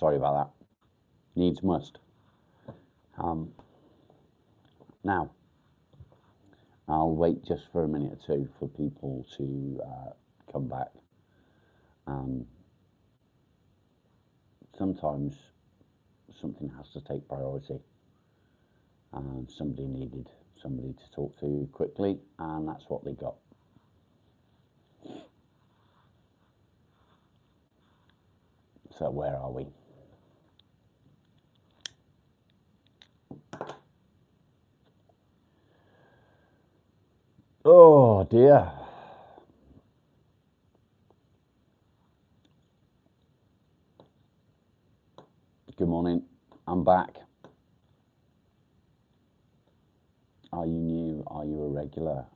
sorry about that. Needs must. Now, I'll wait just for a minute or two for people to come back. Sometimes something has to take priority, and somebody needed somebody to talk to quickly, and that's what they got. So where are we? Oh dear. Good morning. I'm back. Are you new? Are you a regular?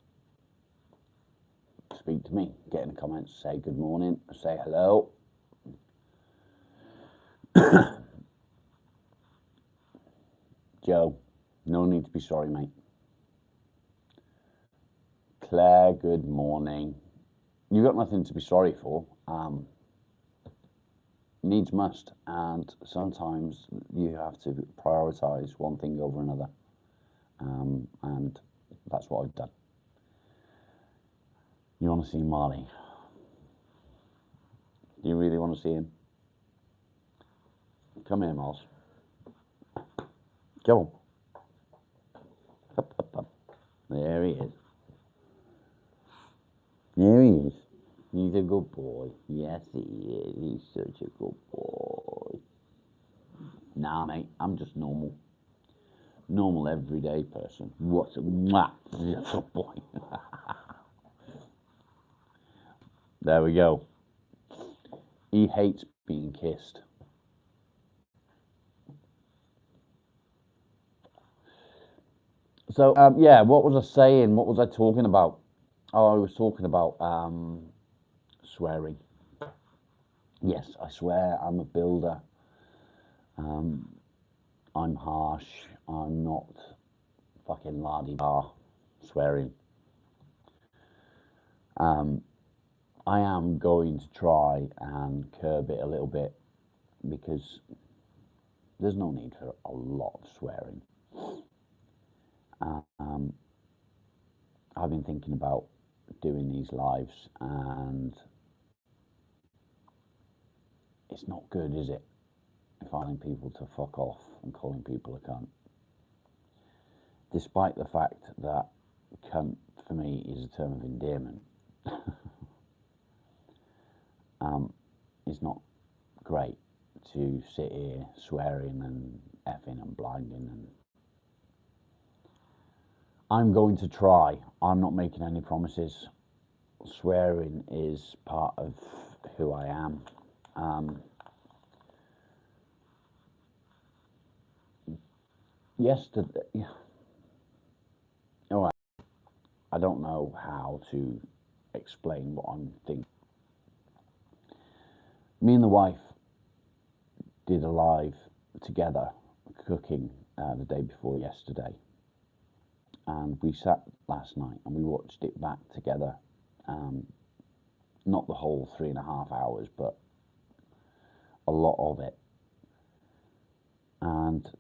Speak to me. Get in the comments. Say good morning. Say hello. Joe, no need to be sorry, mate. Claire, good morning. You've got nothing to be sorry for. Needs must, and sometimes you have to prioritize one thing over another, and that's what I've done. You want to see Marley? Do you really want to see him? Come here, Miles. Come on. Up, up, up. There he is. There he is. He's a good boy. Yes, he is. He's such a good boy. Nah, mate, I'm just normal. Normal, everyday person. What's a mwah? Yes, a boy. There we go. He hates being kissed. So, yeah, what was I saying? What was I talking about? Oh, I was talking about swearing. Yes, I swear, I'm a builder. I'm harsh. I'm not fucking la-di-da swearing. I am going to try and curb it a little bit, because there's no need for a lot of swearing. I've been thinking about doing these lives, and it's not good, is it? Finding people to fuck off and calling people a cunt. Despite the fact that cunt for me is a term of endearment. It's not great to sit here swearing and effing and blinding, and I'm going to try. I'm not making any promises. Swearing is part of who I am. Yesterday, all right, I don't know how to explain what I'm thinking. Me and the wife did a live together cooking the day before yesterday, and we sat last night and we watched it back together. Not the whole 3.5 hours, but a lot of it. And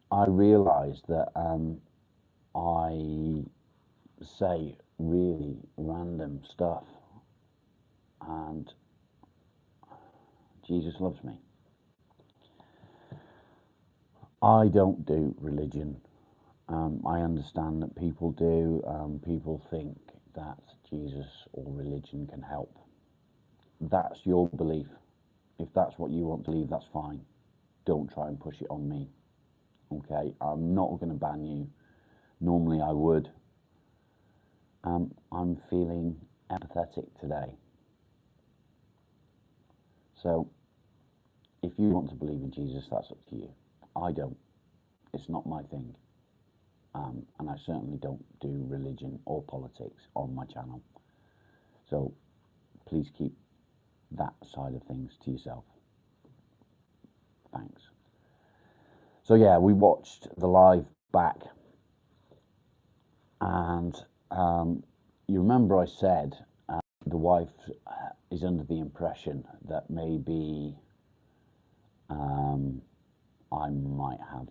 I realised that I say really random stuff, and Jesus loves me. I don't do religion. I understand that people do. People think that Jesus or religion can help. That's your belief. If that's what you want to believe, that's fine. Don't try and push it on me. Okay, I'm not going to ban you. Normally I would. I'm feeling empathetic today. So, if you want to believe in Jesus, that's up to you. I don't. It's not my thing. And I certainly don't do religion or politics on my channel. So, please keep that side of things to yourself. Thanks. So yeah, we watched the live back, and you remember I said the wife is under the impression that maybe I might have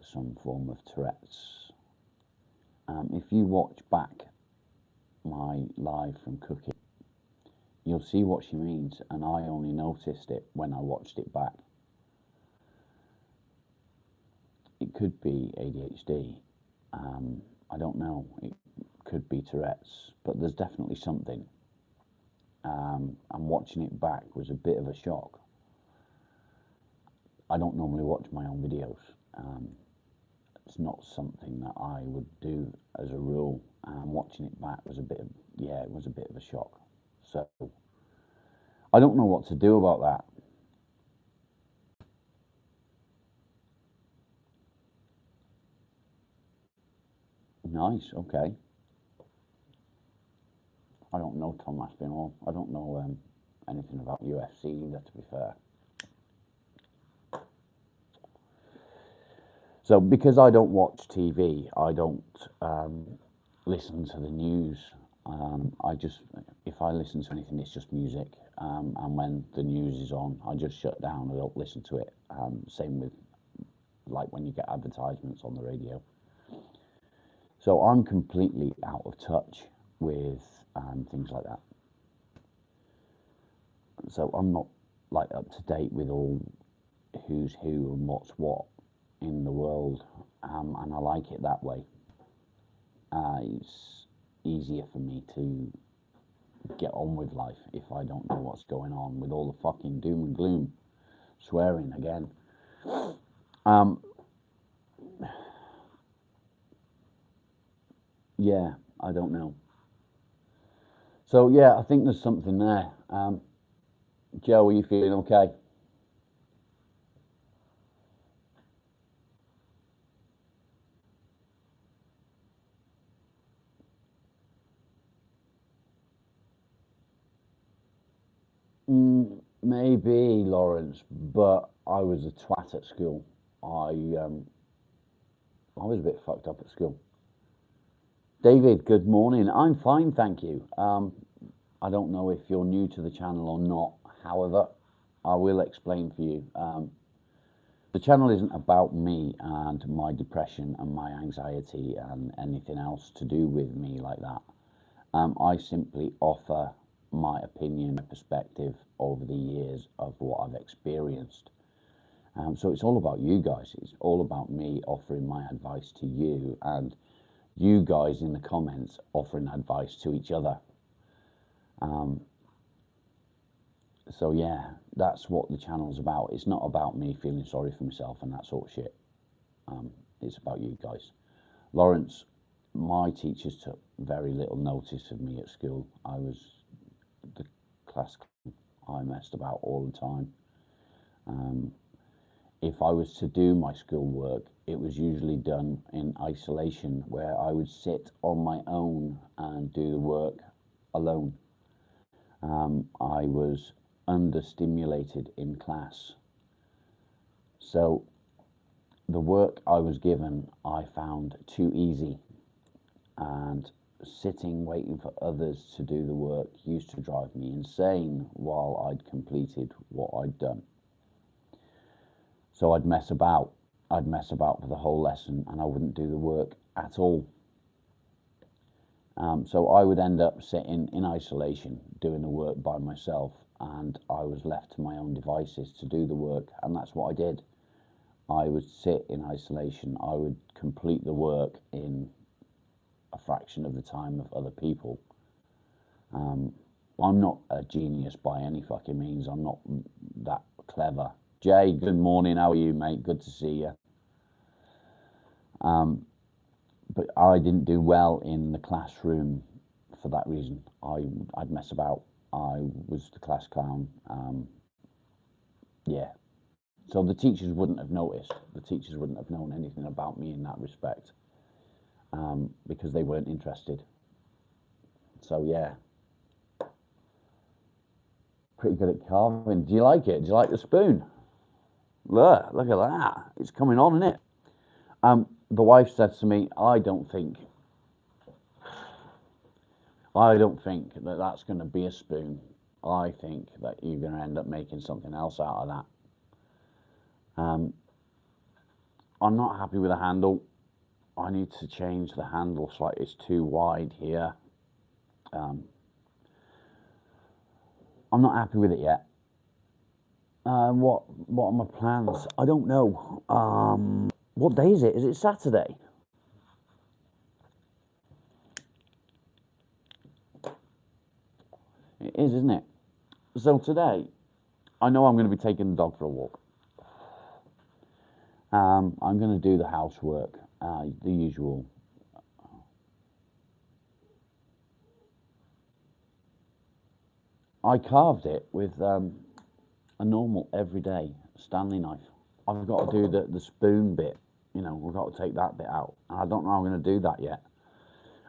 some form of Tourette's. If you watch back my live from cooking, you'll see what she means, and I only noticed it when I watched it back. It could be ADHD. I don't know. It could be Tourette's, but there's definitely something. And watching it back was a bit of a shock. I don't normally watch my own videos. It's not something that I would do as a rule. Watching it back was a bit of, it was a bit of a shock. So I don't know what to do about that. Nice, okay. I don't know Tom Aspinall. I don't know anything about UFC either, to be fair. So because I don't watch TV, I don't listen to the news. If I listen to anything, it's just music. And when the news is on, I just shut down. I don't listen to it. Same with like when you get advertisements on the radio. So I'm completely out of touch with things like that. So I'm not like up to date with all who's who and what's what in the world, and I like it that way. It's easier for me to get on with life if I don't know what's going on with all the fucking doom and gloom. Swearing again. Yeah, I don't know. So yeah, I think there's something there. Joe, are you feeling okay? Maybe, Lawrence, but I was a twat at school. I was a bit fucked up at school. David, good morning. I'm fine, thank you. I don't know if you're new to the channel or not. However, I will explain for you. The channel isn't about me and my depression and my anxiety and anything else to do with me like that. I simply offer my opinion, my perspective over the years of what I've experienced. So it's all about you guys. It's all about me offering my advice to you and you guys in the comments offering advice to each other. So yeah, that's what the channel's about. It's not about me feeling sorry for myself and that sort of shit. It's about you guys. Lawrence, my teachers took very little notice of me at school. I was the class I messed about all the time. If I was to do my schoolwork, it was usually done in isolation, where I would sit on my own and do the work alone. I was understimulated in class. So the work I was given, I found too easy, and sitting waiting for others to do the work used to drive me insane while I'd completed what I'd done. So I'd mess about for the whole lesson and I wouldn't do the work at all. So I would end up sitting in isolation doing the work by myself, and I was left to my own devices to do the work, and that's what I did. I would sit in isolation. I would complete the work in a fraction of the time of other people. I'm not a genius by any fucking means. I'm not that clever. Jay, good morning. How are you, mate? Good to see you. But I didn't do well in the classroom for that reason. I'd mess about. I was the class clown. Yeah. So the teachers wouldn't have noticed. The teachers wouldn't have known anything about me in that respect, because they weren't interested. So yeah. Pretty good at carving. Do you like it? Do you like the spoon? Look at that. It's coming on, isn't it? The wife said to me, I don't think I don't think that that's going to be a spoon. I think that you're going to end up making something else out of that. I'm not happy with the handle. I need to change the handle slightly. It's too wide here. I'm not happy with it yet. What are my plans? I don't know. What day is it? Is it Saturday? It is, isn't it? So today, I know I'm going to be taking the dog for a walk. I'm going to do the housework, the usual. I carved it with a normal, everyday Stanley knife. I've got to do the spoon bit. You know, we've got to take that bit out. I don't know how I'm going to do that yet.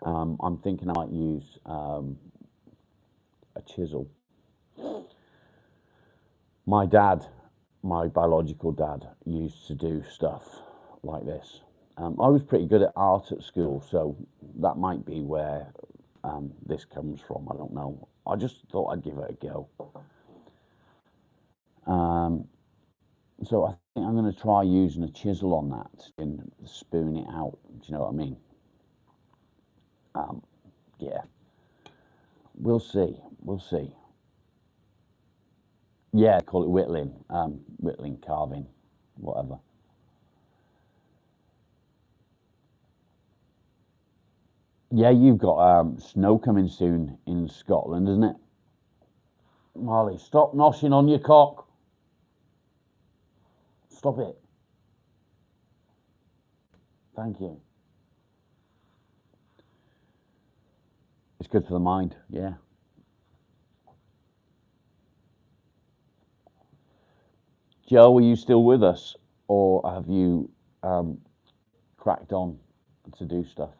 I'm thinking I might use a chisel. My dad, my biological dad, used to do stuff like this. I was pretty good at art at school, so that might be where this comes from. I don't know. I just thought I'd give it a go. So I think I'm going to try using a chisel on that and spoon it out. Do you know what I mean? Yeah. We'll see. We'll see. Yeah, call it whittling. Whittling, carving, whatever. Yeah, you've got snow coming soon in Scotland, isn't it? Marley, stop noshing on your cock. Stop it. Thank you. It's good for the mind, yeah. Joe, are you still with us? Or have you cracked on to do stuff?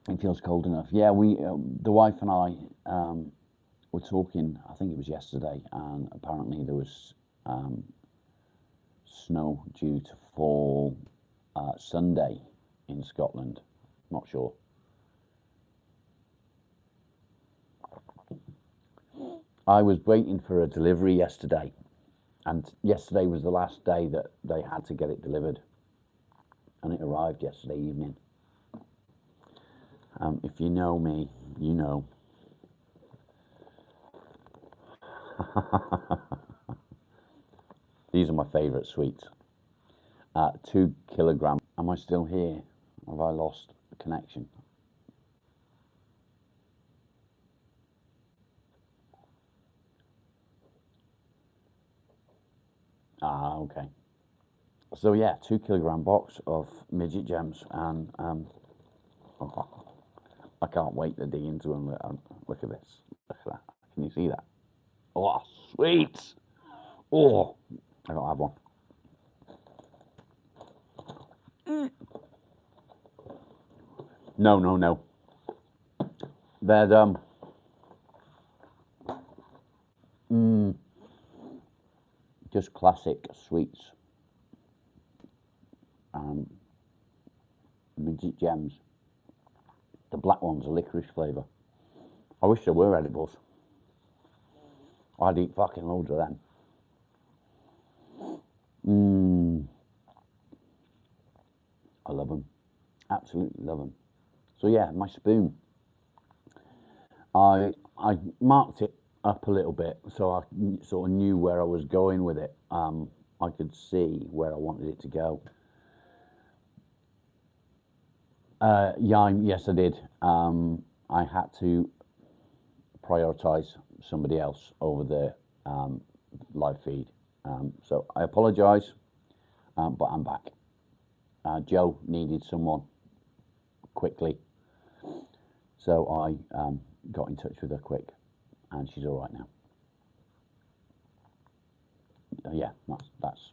It feels cold enough. Yeah, the wife and I, were talking, I think it was yesterday, and apparently there was snow due to fall Sunday in Scotland. Not sure. I was waiting for a delivery yesterday, and yesterday was the last day that they had to get it delivered, and it arrived yesterday evening. If you know me, you know. These are my favourite sweets. 2 kilograms. Am I still here? Have I lost the connection? Okay. So yeah, 2 kilogram box of midget gems, and oh, I can't wait to dig into them. Look at this. Look at that. Can you see that? Oh, sweet. Oh, I gotta have one. No, no, no. They're just classic sweets. Midget gems. The black ones are licorice flavour. I wish there were edibles. I'd eat fucking loads of them. I love them. Absolutely love them. So yeah, my spoon. I marked it up a little bit so I sort of knew where I was going with it. I could see where I wanted it to go. Yeah, yes, I did. I had to prioritise somebody else over the live feed. So I apologise, but I'm back. Joe needed someone quickly, so I got in touch with her quick, and she's all right now. Yeah, that's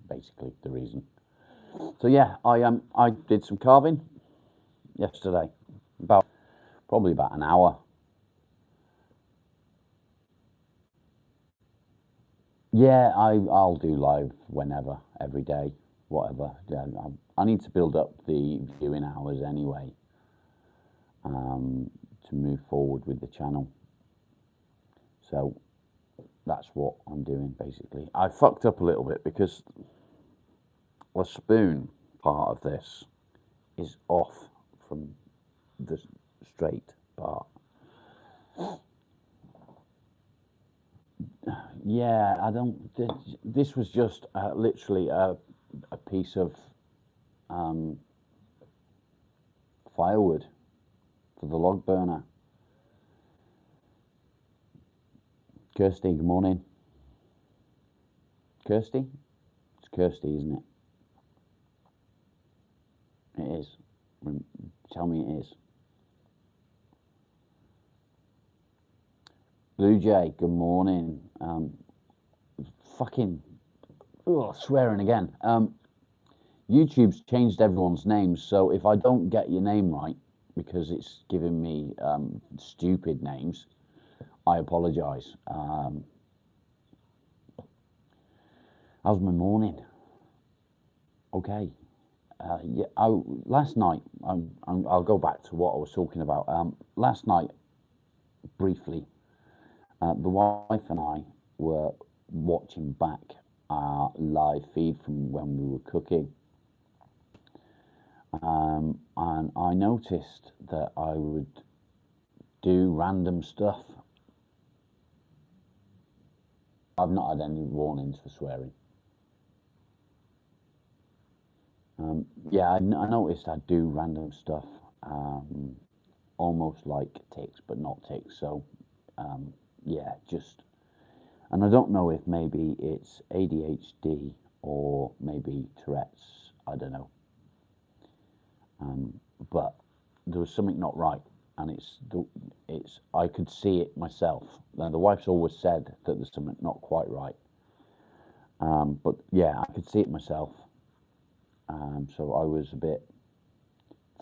basically the reason. So yeah, I did some carving yesterday, probably about an hour. Yeah, I'll do live whenever, every day, whatever. Yeah, I need to build up the viewing hours anyway. to move forward with the channel. So that's what I'm doing basically. I fucked up a little bit because the spoon part of this is off from the straight part. Yeah, I don't. This was just literally a piece of firewood for the log burner. Kirsty, good morning. Kirsty? It's Kirsty, isn't it? It is. Tell me it is. Blue Jay, good morning. Fucking swearing again. YouTube's changed everyone's names, so if I don't get your name right, because it's giving me stupid names, I apologise. How's my morning? Okay. Yeah. Last night, I'll go back to what I was talking about. Last night, briefly, the wife and I were watching back our live feed from when we were cooking. And I noticed that I would do random stuff. I've not had any warnings for swearing. Yeah, I noticed I do random stuff, almost like tics, but not tics. So, yeah, just, and I don't know if maybe it's ADHD or maybe Tourette's. I don't know. But there was something not right, and it's I could see it myself. Now the wife's always said that there's something not quite right, but yeah, I could see it myself. So I was a bit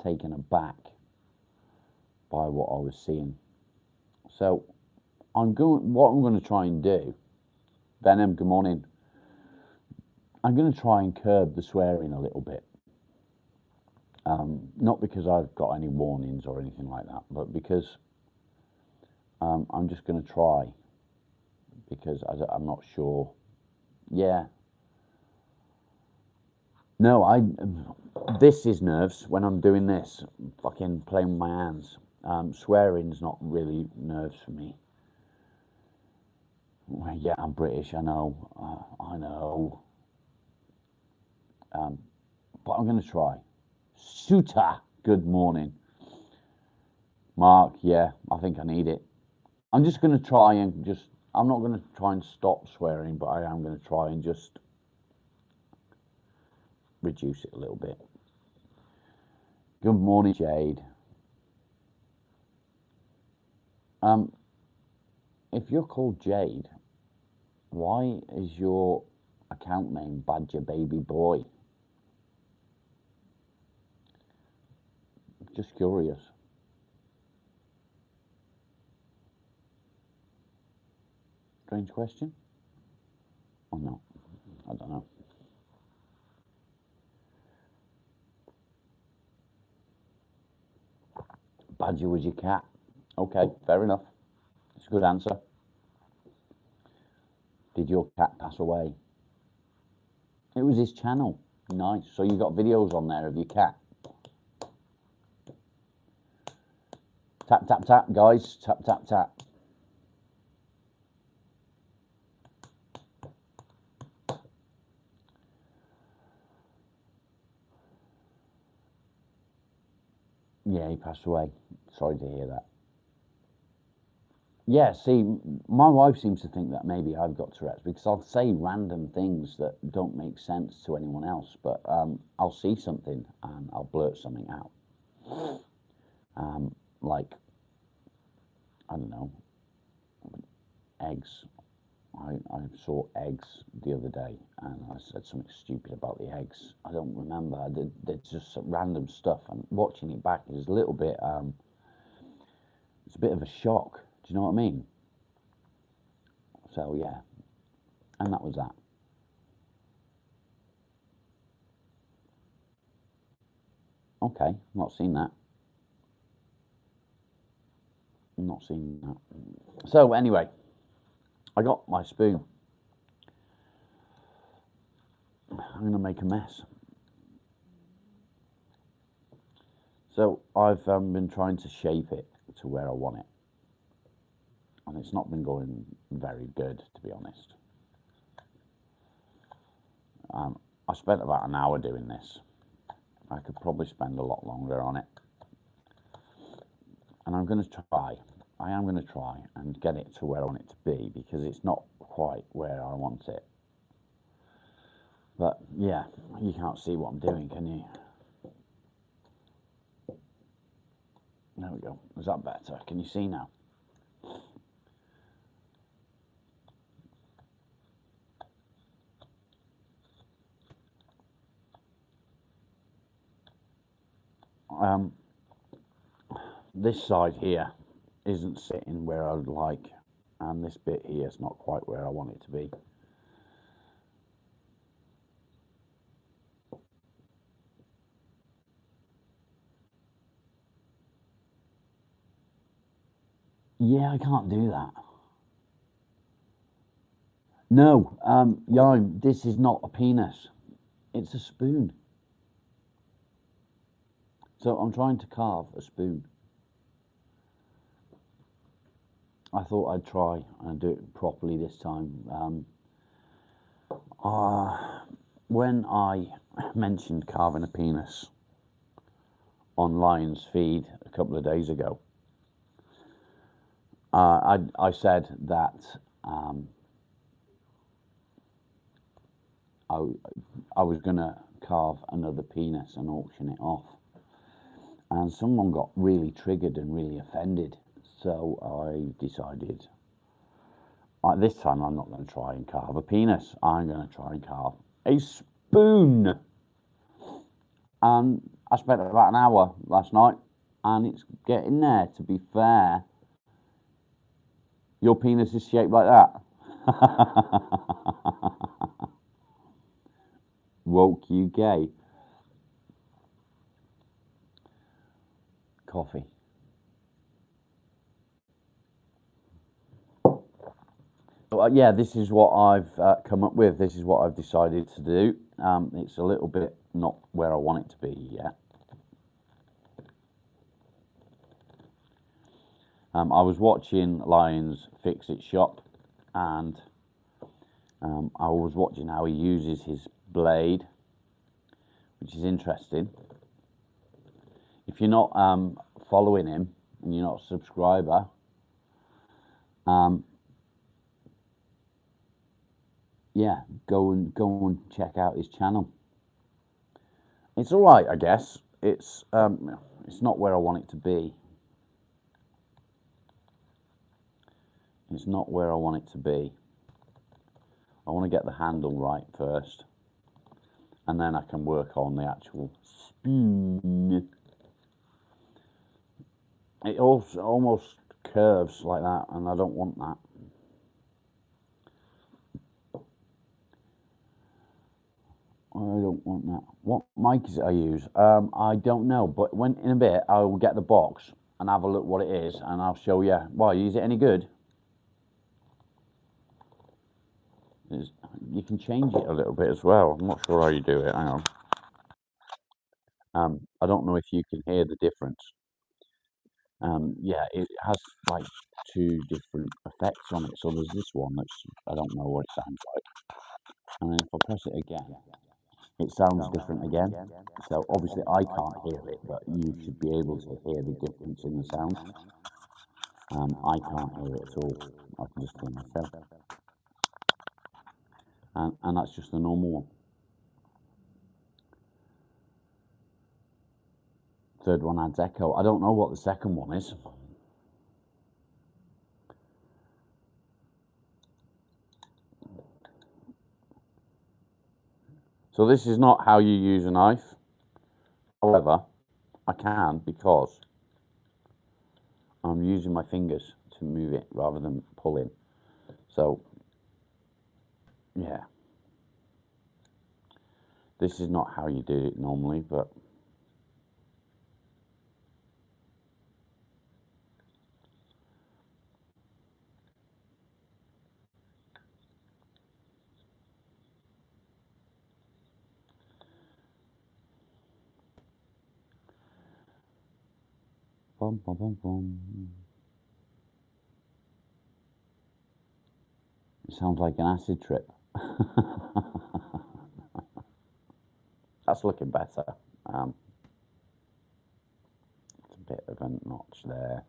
taken aback by what I was seeing. So what I'm going to try and do, Venom, good morning. I'm going to try and curb the swearing a little bit. Not because I've got any warnings or anything like that, but because I'm just going to try, because I'm not sure. Yeah. No, this is nerves when I'm doing this, fucking playing with my hands. Swearing's not really nerves for me. Well, yeah, I'm British, I know, I know. But I'm going to try. Suta, good morning. Mark, yeah, I think I need it. I'm just going to try and I'm not going to try and stop swearing, but I am going to try and just reduce it a little bit. Good morning, Jade. If you're called Jade, why is your account name Badger Baby Boy? Just curious. Strange question? Or not? I don't know. Badger was your cat. Okay, fair enough. It's a good answer. Did your cat pass away? It was his channel. Nice. So you got videos on there of your cat. Tap, tap, tap, guys. Tap, tap, tap. Yeah, he passed away. Sorry to hear that. Yeah, see, my wife seems to think that maybe I've got Tourette's because I'll say random things that don't make sense to anyone else, but I'll see something and I'll blurt something out. Like, I don't know, eggs. I saw eggs the other day and I said something stupid about the eggs. I don't remember. It's just some random stuff, and watching it back is a little bit, it's a bit of a shock. Do you know what I mean? So, yeah. And that was that. Okay, not seen that. I'm not seeing that. So anyway, I got my spoon. I'm going to make a mess. So I've been trying to shape it to where I want it. And it's not been going very good, to be honest. I spent about an hour doing this. I could probably spend a lot longer on it. And I'm going to try. I am going to try and get it to where I want it to be, because it's not quite where I want it. But yeah, you can't see what I'm doing, can you? There we go. Is that better? Can you see now? This side here isn't sitting where I'd like, and this bit here is not quite where I want it to be. Yeah, I can't do that. No, Yime, this is not a penis. It's a spoon. So I'm trying to carve a spoon. I thought I'd try and do it properly this time. When I mentioned carving a penis on Lion's feed a couple of days ago, I said that I was going to carve another penis and auction it off. And someone got really triggered and really offended. So I decided, this time I'm not going to try and carve a penis. I'm going to try and carve a spoon. And I spent about an hour last night, and it's getting there, to be fair. Your penis is shaped like that. Woke you gay. Coffee. So, yeah, this is what I've come up with. This is what I've decided to do. It's a little bit not where I want it to be yet. I was watching Lions Fix It Shop, and I was watching how he uses his blade, which is interesting. If you're not following him and you're not a subscriber, yeah, go and check out his channel. It's all right, I guess. It's not where I want it to be. It's not where I want it to be. I want to get the handle right first, and then I can work on the actual spoon. It also almost curves like that, and I don't want that. I don't want that. What mic is it I use? I don't know, but when in a bit I will get the box and have a look what it is, and I'll show you. Why, is it any good? You can change it a little bit as well. I'm not sure how you do it. Hang on. I don't know if you can hear the difference. Yeah, it has like two different effects on it. So there's this one that's, I don't know what it sounds like. And then if I press it again, it sounds different again. So obviously I can't hear it, but you should be able to hear the difference in the sound. I can't hear it at all. I can just hear myself. And that's just the normal one. Third one adds echo. I don't know what the second one is. So this is not how you use a knife. However, I can, because I'm using my fingers to move it rather than pulling. So, yeah. This is not how you do it normally, but Bum, bum, bum, bum. It sounds like an acid trip. That's looking better. It's a bit of a notch there.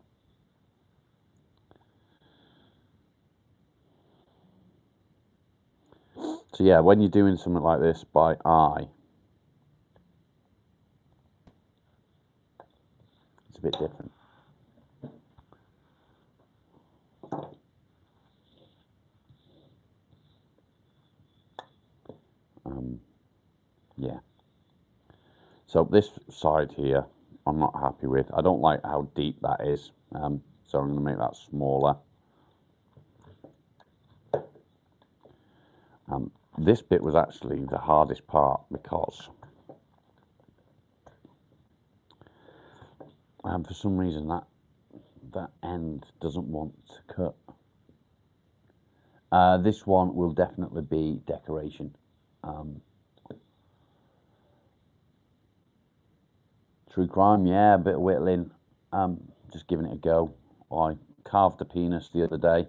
So yeah, when you're doing something like this by eye, it's a bit different. Yeah. So this side here, I'm not happy with. I don't like how deep that is. So I'm going to make that smaller. This bit was actually the hardest part because for some reason that end doesn't want to cut. This one will definitely be decoration. True crime, yeah, a bit of whittling. Just giving it a go. I carved a penis the other day,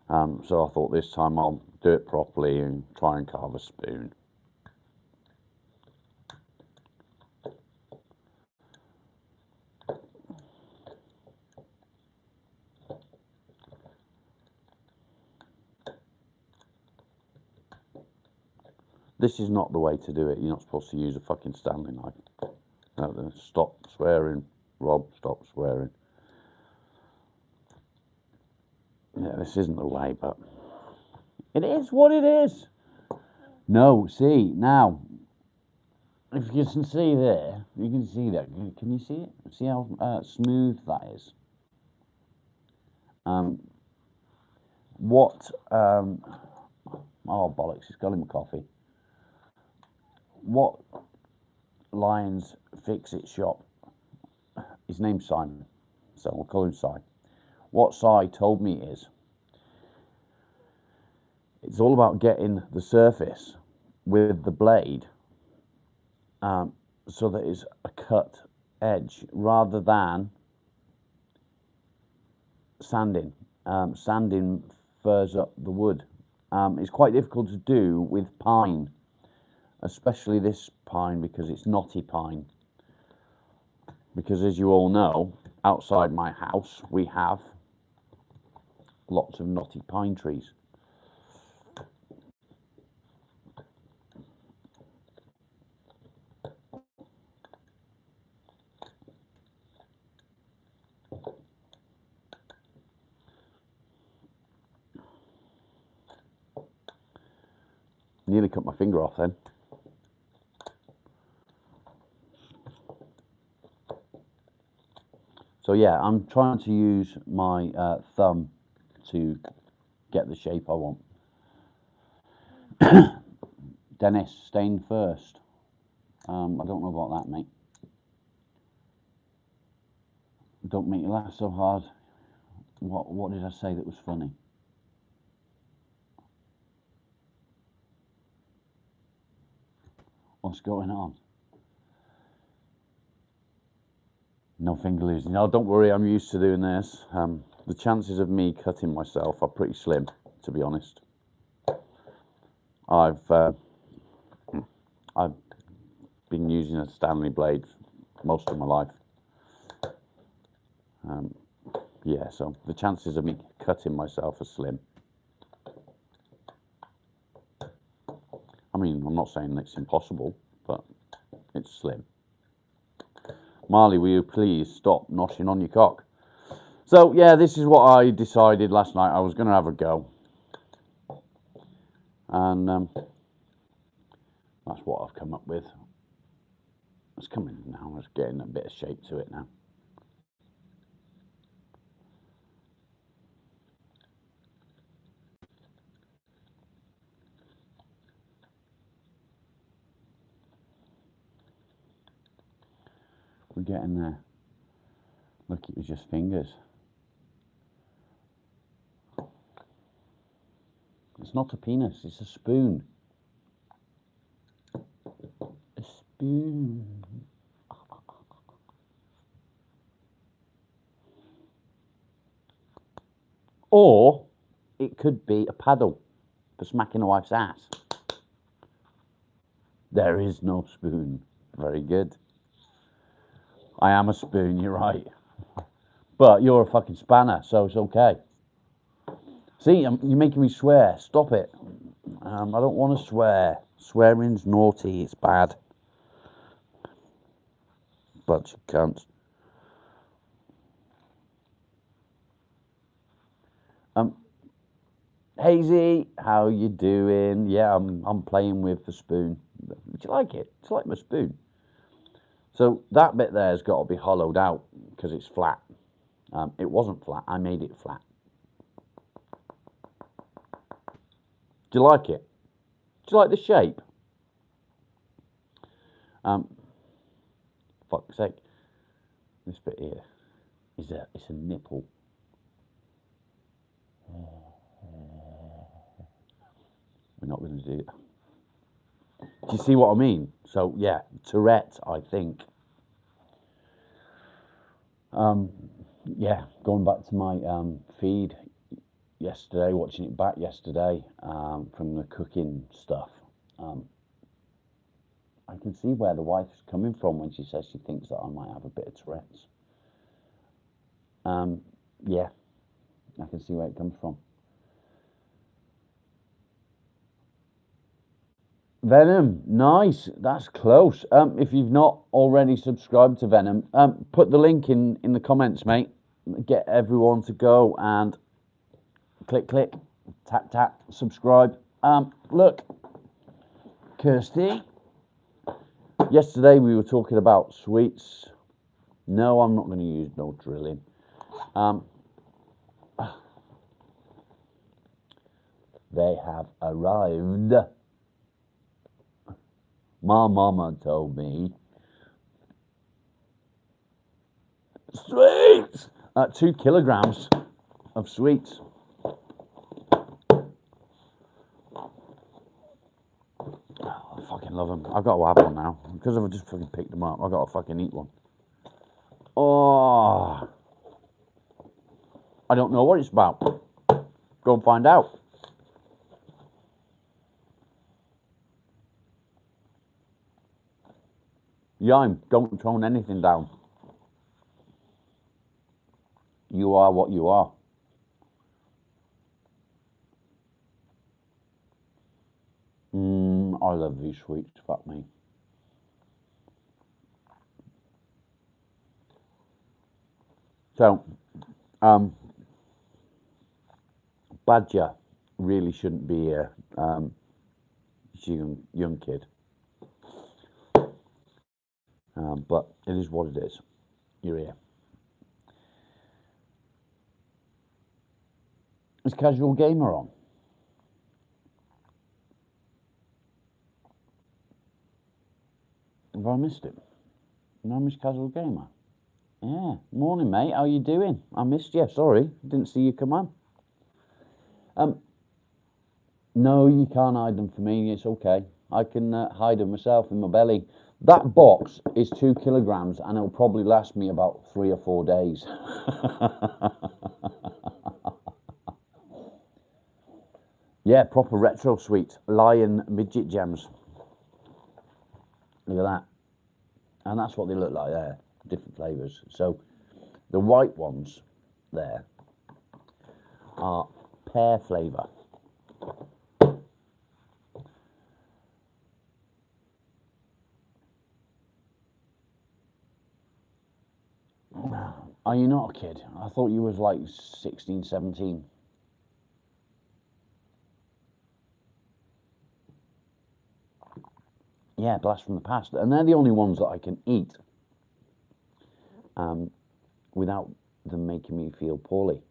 so I thought this time I'll do it properly and try and carve a spoon. This is not the way to do it. You're not supposed to use a fucking Stanley knife. No, stop swearing, Rob, stop swearing. Yeah, this isn't the way, but it is what it is. No, see, now, if you can see there, you can see that. Can you see it? See how smooth that is? Oh, bollocks, it's got him a coffee. What Lions Fix-It shop, his name's Simon, so we'll call him Si. What Si told me is, it's all about getting the surface with the blade so that it's a cut edge rather than sanding. Sanding furs up the wood. It's quite difficult to do with pine, especially this pine because it's knotty pine. Because as you all know, outside my house we have lots of knotty pine trees. Nearly cut my finger off then. So yeah, I'm trying to use my thumb to get the shape I want. Dennis, stain first. I don't know about that, mate. Don't make you laugh so hard. What did I say that was funny? What's going on? No finger losing. No, don't worry, I'm used to doing this. The chances of me cutting myself are pretty slim, to be honest. I've been using a Stanley blade most of my life. Yeah, so the chances of me cutting myself are slim. I mean, I'm not saying it's impossible, but it's slim. Marley, will you please stop noshing on your cock? So, yeah, this is what I decided last night. I was going to have a go. And that's what I've come up with. It's coming now. It's getting a bit of shape to it now. We're getting there. Look, it was just fingers. It's not a penis, it's a spoon. A spoon. Or it could be a paddle for smacking a wife's ass. There is no spoon. Very good. I am a spoon, you're right. But you're a fucking spanner, so it's okay. See, you're making me swear. Stop it. I don't want to swear. Swearing's naughty. It's bad. Bunch of cunts. Hazy, how you doing? Yeah, I'm playing with the spoon. Do you like it? Do you like my spoon? So that bit there has got to be hollowed out because it's flat. It wasn't flat. I made it flat. Do you like it? Do you like the shape? Fuck's sake. This bit here it's a nipple. We're not going to do it. Do you see what I mean? So yeah, Tourette, I think. Yeah, going back to my feed yesterday, watching it back yesterday from the cooking stuff. I can see where the wife's coming from when she says she thinks that I might have a bit of Tourette's. Yeah, I can see where it comes from. Venom, nice. That's close. If you've not already subscribed to Venom, put the link in the comments, mate. Get everyone to go and click, tap, subscribe. Look, Kirsty. Yesterday we were talking about sweets. No, I'm not going to use no drilling. They have arrived. My mama told me. Sweets! 2 kilograms of sweets. Oh, I fucking love them. I've got to have one now. Because I've just fucking picked them up, I've got to fucking eat one. Oh. I don't know what it's about. Go and find out. Yime, don't tone anything down. You are what you are. I love these sweets, fuck me. So, Badger really shouldn't be a young kid. But it is what it is. You're here. Is Casual Gamer on? Have I missed it? No, Miss Casual Gamer. Yeah. Morning, mate. How you doing? I missed you. Sorry. Didn't see you come on. No, you can't hide them for me. It's okay. I can hide them myself in my belly. That box is 2 kilograms and it'll probably last me about 3 or 4 days. Yeah, proper retro sweet. Lion midget gems. Look at that. And that's what they look like there. Different flavours. So the white ones there are pear flavour. Are you not a kid? I thought you was like 16, 17. Yeah, blast from the past. And they're the only ones that I can eat without them making me feel poorly.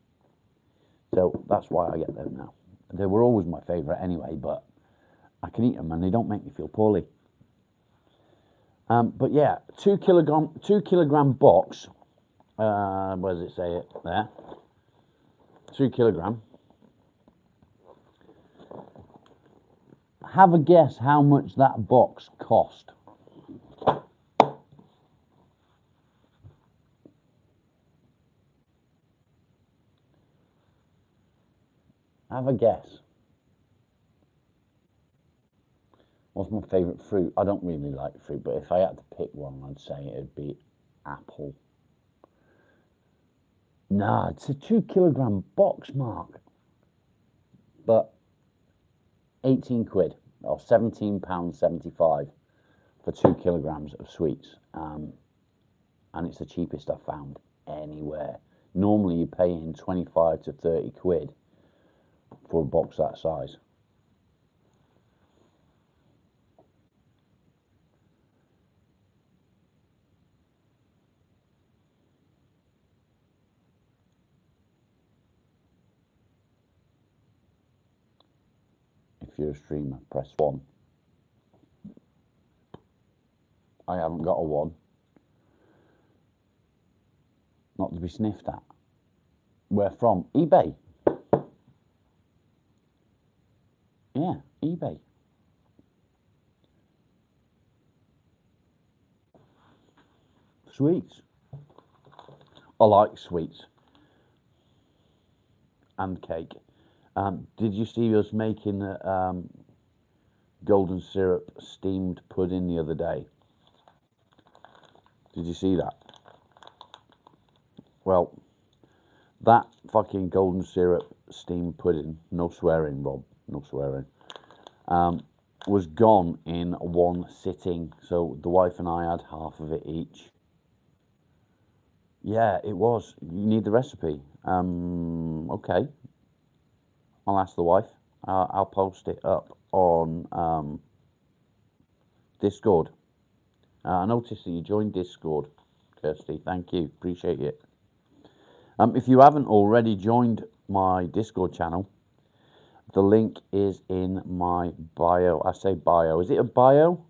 So that's why I get them now. They were always my favourite anyway, but I can eat them and they don't make me feel poorly. But yeah, 2 kilogram box. Where does it say it? There. 2 kilogram. Have a guess how much that box cost. Have a guess. What's my favourite fruit? I don't really like fruit, but if I had to pick one, I'd say it'd be apple. Nah, it's a 2 kilogram box, Mark. But 18 quid, or £17.75 for 2 kilograms of sweets. And it's the cheapest I've found anywhere. Normally you pay in 25 to 30 quid for a box that size. If you're a streamer, press 1. I haven't got a 1. Not to be sniffed at. Where from? eBay. Yeah, eBay. Sweets. I like sweets. And cake. Did you see us making the golden syrup steamed pudding the other day? Did you see that? Well, that fucking golden syrup steamed pudding, no swearing, Rob, no swearing, was gone in one sitting. So the wife and I had half of it each. Yeah, it was. You need the recipe. Okay. I'll ask the wife. I'll post it up on Discord. I noticed that you joined Discord, Kirsty. Thank you. Appreciate it. If you haven't already joined my Discord channel, the link is in my bio. I say bio. Is it a bio?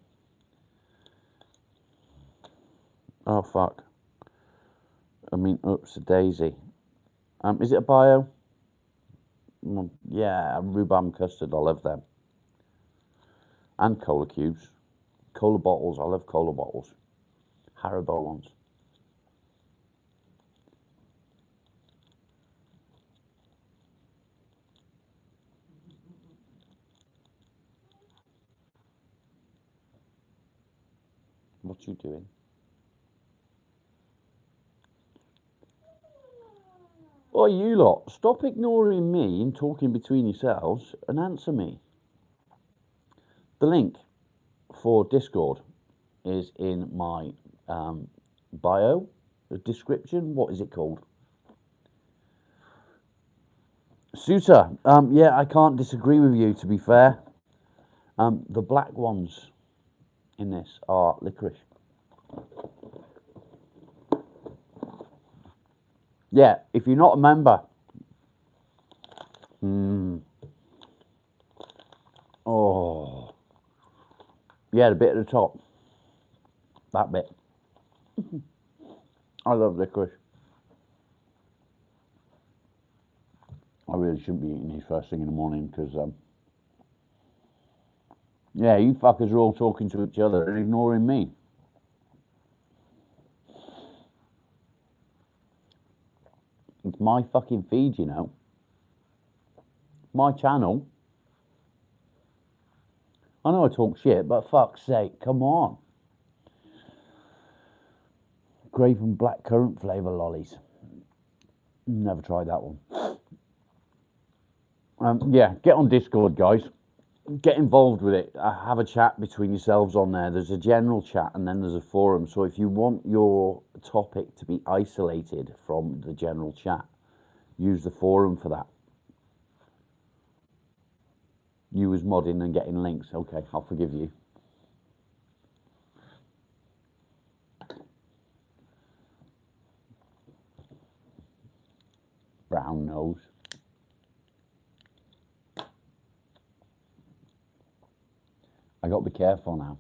Oh, fuck. I mean, oops, a daisy. Is it a bio? Yeah, rhubarb custard. I love them. And cola cubes. Cola bottles. I love cola bottles. Haribo ones. What you doing? Oh, you lot, stop ignoring me and talking between yourselves and answer me. The link for Discord is in my bio, the description. What is it called? Suter. Yeah, I can't disagree with you, to be fair. The black ones in this are licorice. Yeah, if you're not a member. Oh. Yeah, the bit at the top. That bit. I love licorice. I really shouldn't be eating these first thing in the morning because, yeah, you fuckers are all talking to each other and ignoring me. It's my fucking feed, you know. My channel. I know I talk shit, but fuck's sake, come on. Grape and blackcurrant flavour lollies. Never tried that one. Yeah, get on Discord, guys. Get involved with it. Have a chat between yourselves on there. There's a general chat and then there's a forum. So if you want your topic to be isolated from the general chat, use the forum for that. You was modding and getting links. Okay, I'll forgive you. Brown nose. I got to be careful now.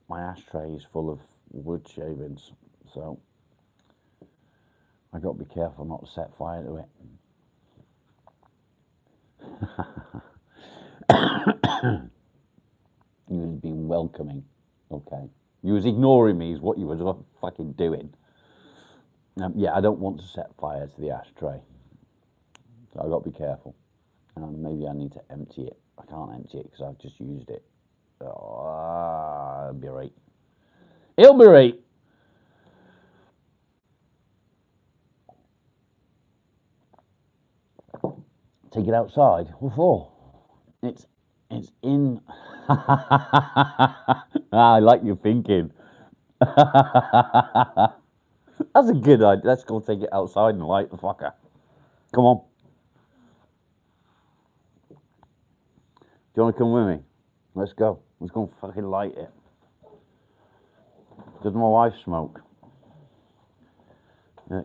My ashtray is full of wood shavings, so I got to be careful not to set fire to it. You was being welcoming, okay. You was ignoring me is what you was fucking doing. Yeah, I don't want to set fire to the ashtray. So I've got to be careful. Maybe I need to empty it. I can't empty it because I've just used it. Oh, it'll be right. It'll be right. Take it outside. What for? It's in. I like your thinking. That's a good idea. Let's go take it outside and light the fucker. Come on. Do you want to come with me? Let's go. Let's go and fucking light it. Does my wife smoke?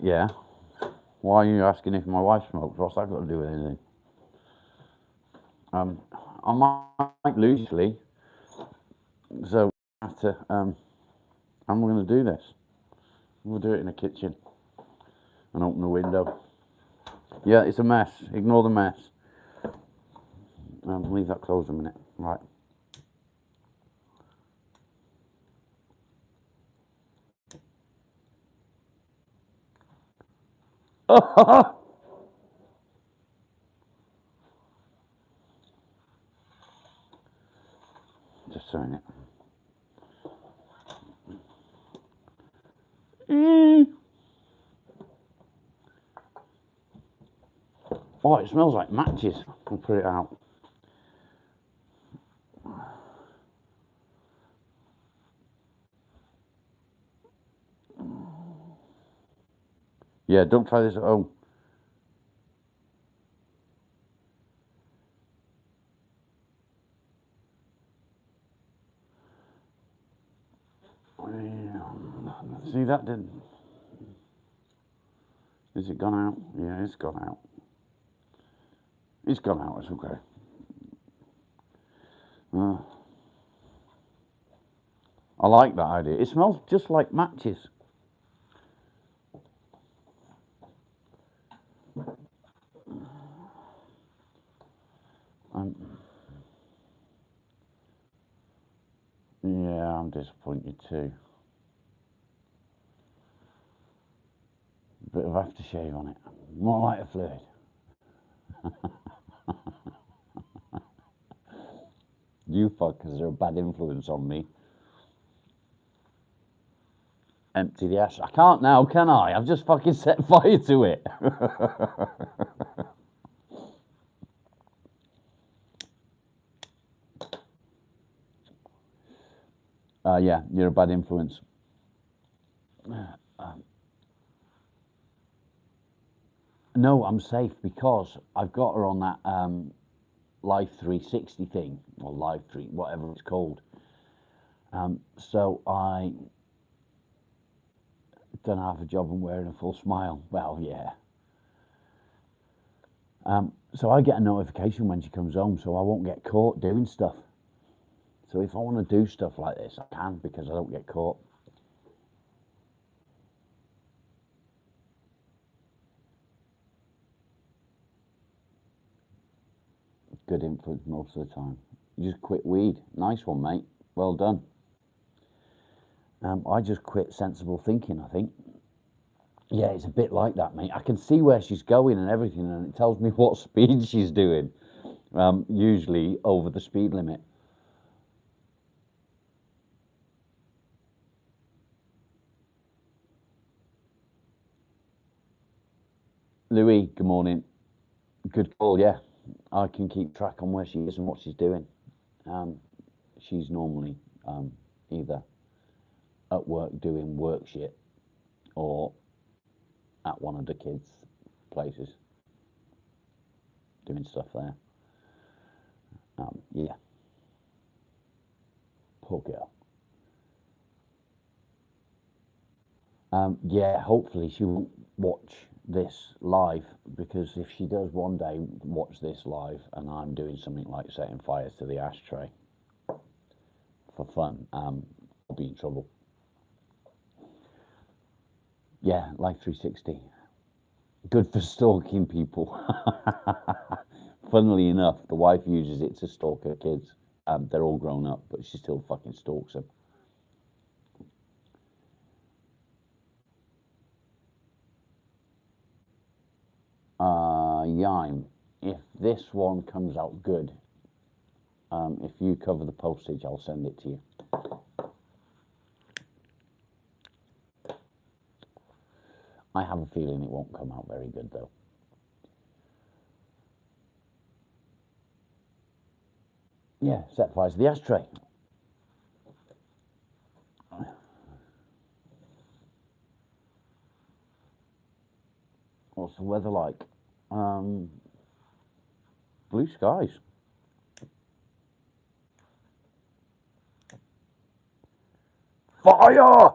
Yeah. Why are you asking if my wife smokes? What's that got to do with anything? I might loosely, so I have to. I'm going to do this. We'll do it in the kitchen and open the window. Yeah, it's a mess. Ignore the mess. Leave that closed a minute. Right. Just saying it. Oh, it smells like matches. I'll put it out. Yeah, don't try this at home. See, that didn't. Is it gone out? Yeah, it's gone out. It's gone out, it's okay. I like that idea. It smells just like matches. Yeah, I'm disappointed too. Bit of aftershave on it. More lighter fluid. You fuckers are a bad influence on me. Empty the ash. I can't now, can I? I've just fucking set fire to it. Yeah, you're a bad influence. No, I'm safe because I've got her on that Life 360 thing, or Live 3, whatever it's called. So I done half a job and wearing a full smile. Well, yeah. So I get a notification when she comes home, so I won't get caught doing stuff. So if I want to do stuff like this, I can because I don't get caught. Good influence most of the time. You just quit weed. Nice one, mate. Well done. I just quit sensible thinking, I think. Yeah, it's a bit like that, mate. I can see where she's going and everything, and it tells me what speed she's doing, usually over the speed limit. Louis, good morning. Good call, yeah. I can keep track on where she is and what she's doing. She's normally either at work doing work shit or at one of the kids' places doing stuff there. Yeah. Poor girl. Yeah, hopefully she won't watch this live, because if she does one day watch this live and I'm doing something like setting fires to the ashtray for fun, I'll be in trouble. Yeah, Life 360. Good for stalking people. Funnily enough, the wife uses it to stalk her kids. They're all grown up, but she still fucking stalks them. Yime, if this one comes out good, if you cover the postage, I'll send it to you. I have a feeling it won't come out very good, though. Yeah, set fire to the ashtray. What's the weather like? Blue skies. Fire!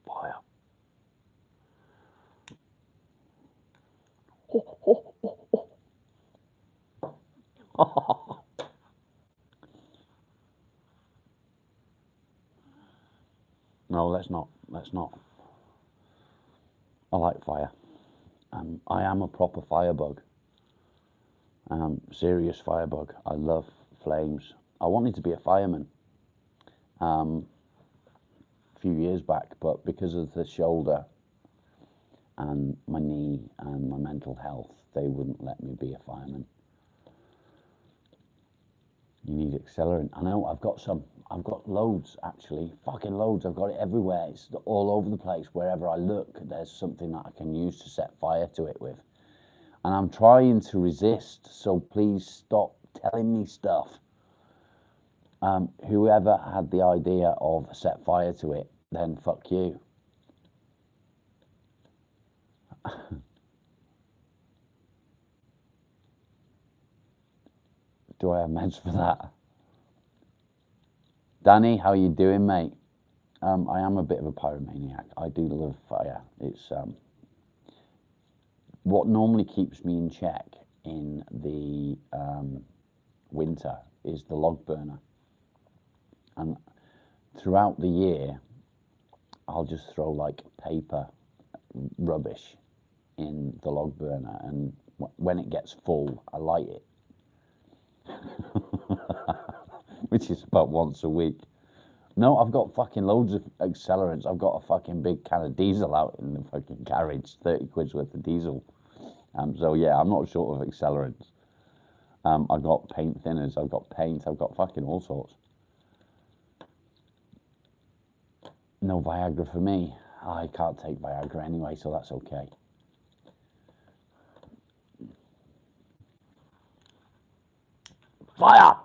Fire. Oh, oh, oh, oh. No, let's not. Let's not. I like fire. I am a proper firebug. Serious firebug. I love flames. I wanted to be a fireman a few years back, but because of the shoulder and my knee and my mental health, they wouldn't let me be a fireman. You need accelerant. I know, I've got some. I've got loads, actually. Fucking loads. I've got it everywhere. It's all over the place. Wherever I look, there's something that I can use to set fire to it with. And I'm trying to resist, so please stop telling me stuff. Whoever had the idea of set fire to it, then fuck you. Do I have meds for that? Danny, how you doing, mate? I am a bit of a pyromaniac. I do love fire. It's what normally keeps me in check in the winter is the log burner. And throughout the year, I'll just throw like paper rubbish in the log burner, and when it gets full, I light it. Which is about once a week. No, I've got fucking loads of accelerants. I've got a fucking big can of diesel out in the fucking garage, 30 quid's worth of diesel. So yeah, I'm not short of accelerants. I've got paint thinners, I've got paint, I've got fucking all sorts. No Viagra for me. I can't take Viagra anyway, so that's okay. Fire!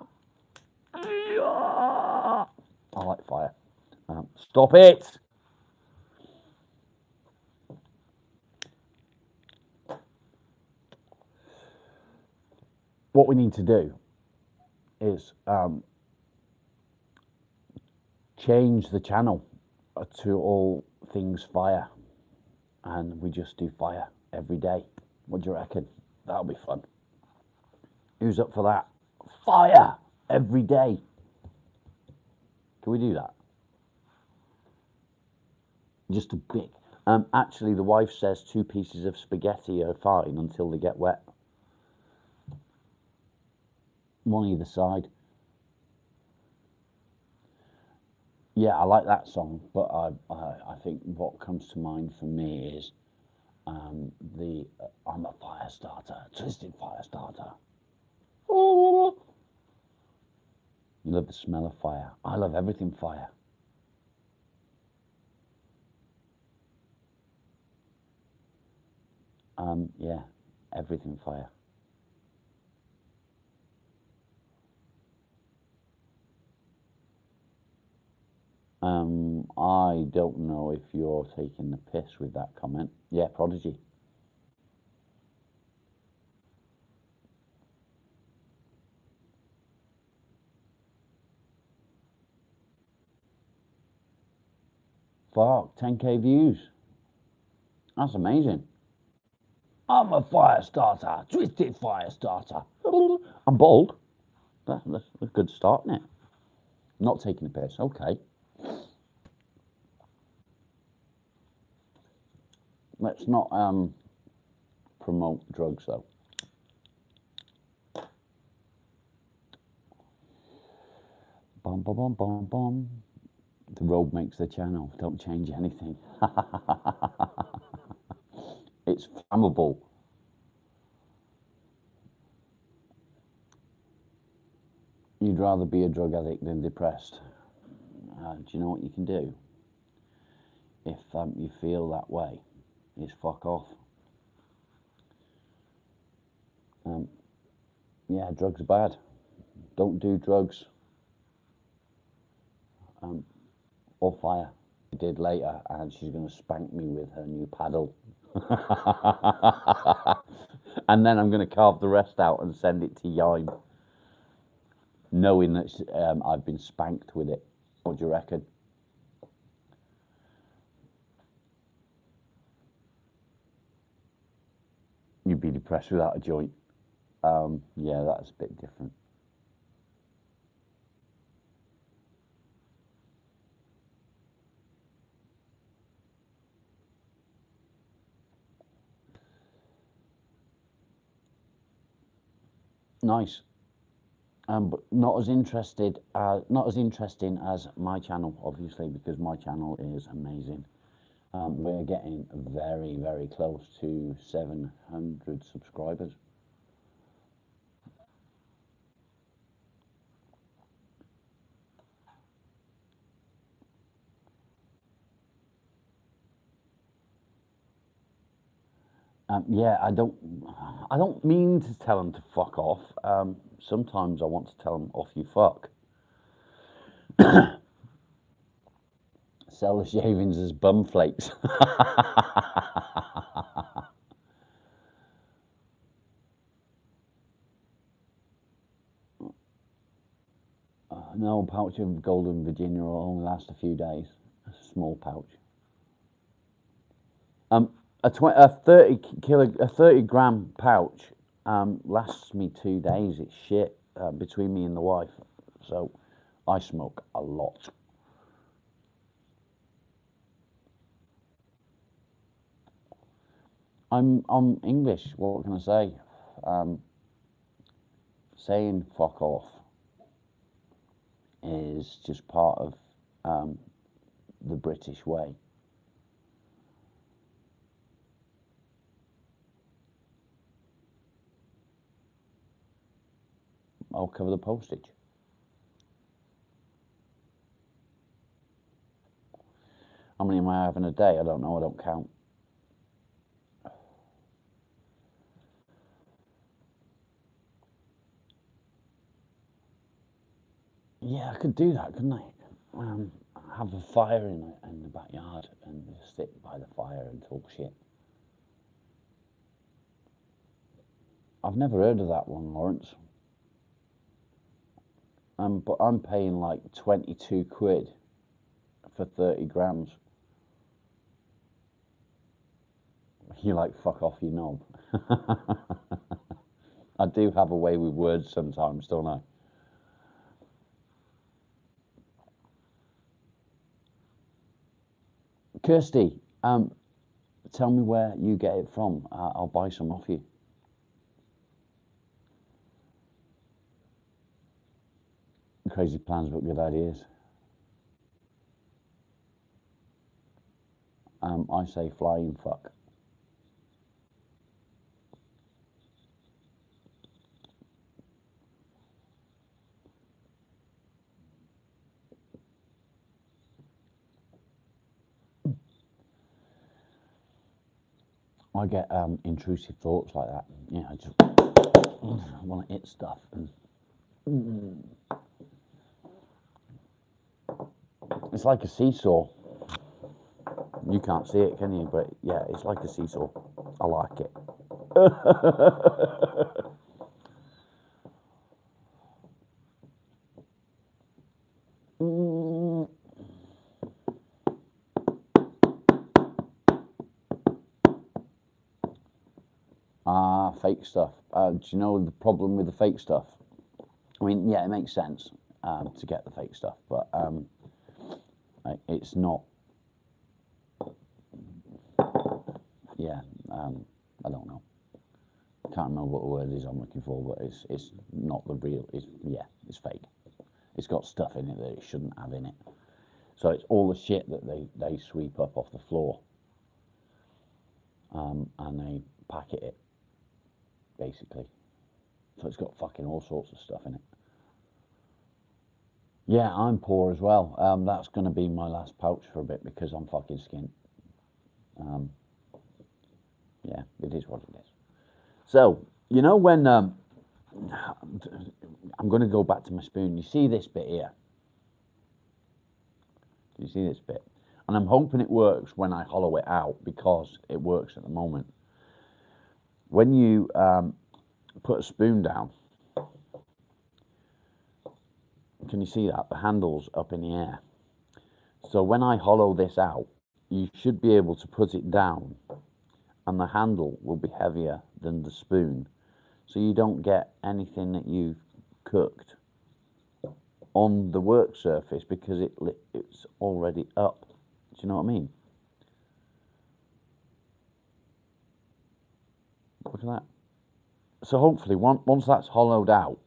I like fire. Stop it! What we need to do is change the channel to all things fire, and we just do fire every day. What do you reckon? That'll be fun. Who's up for that? Fire every day. Can we do that? Just a bit. Actually, the wife says 2 pieces of spaghetti are fine until they get wet. One either side. Yeah, I like that song, but I think what comes to mind for me is I'm a fire starter, twisted fire starter. You love the smell of fire. I love everything fire. Yeah, everything fire. I don't know if you're taking the piss with that comment. Yeah, Prodigy. Fuck, 10k views. That's amazing. I'm a fire starter, twisted fire starter. I'm bald. That's a good start, isn't it? Not taking the piss, okay. Let's not promote drugs, though. Bum, bum, bum, bum, bum. The road makes the channel. Don't change anything. It's flammable. you'd rather be a drug addict than depressed. Do you know what you can do? If you feel that way, is fuck off. Yeah, drugs are bad. Don't do drugs. Or fire. I did later, and she's going to spank me with her new paddle. And then I'm going to carve the rest out and send it to Yime, knowing that I've been spanked with it. What do you reckon? You'd be depressed without a joint. Yeah, that's a bit different. Nice. But not as interesting as my channel, obviously, because my channel is amazing. We're getting very, very close to 700 subscribers. Yeah, I don't mean to tell them to fuck off. Sometimes I want to tell them off you fuck. Sell the shavings as bum flakes. No, pouch of Golden Virginia will only last a few days. A small pouch. A 30 gram pouch lasts me 2 days. It's shit between me and the wife. So I smoke a lot. I'm English. What can I say? Saying fuck off is just part of the British way. I'll cover the postage. How many am I having a day? I don't know. I don't count. Yeah, I could do that, couldn't I? Have a fire in the backyard and sit by the fire and talk shit. I've never heard of that one, Lawrence. But I'm paying like 22 quid for 30 grams. You're like, fuck off, you knob. I do have a way with words sometimes, don't I? Kirsty, tell me where you get it from. I'll buy some off you. Crazy plans, but good ideas. I say flying fuck. I get intrusive thoughts like that. Yeah, I just want to eat stuff. It's like a seesaw. You can't see it, can you? But yeah, it's like a seesaw. I like it. Fake stuff. Do you know the problem with the fake stuff? I mean, yeah, it makes sense to get the fake stuff, but it's not. Yeah, I don't know. Can't remember what the word is I'm looking for, but it's not the real. It's fake. It's got stuff in it that it shouldn't have in it. So it's all the shit that they sweep up off the floor, and they packet it, basically. So it's got fucking all sorts of stuff in it. Yeah, I'm poor as well. That's going to be my last pouch for a bit because I'm fucking skint. Yeah, it is what it is. So, you know when I'm going to go back to my spoon. You see this bit here? Do you see this bit? And I'm hoping it works when I hollow it out because it works at the moment. When you put a spoon down, can you see that? The handle's up in the air. So when I hollow this out, you should be able to put it down and the handle will be heavier than the spoon. So you don't get anything that you've cooked on the work surface because it's already up. Do you know what I mean? Look at that. So hopefully once that's hollowed out,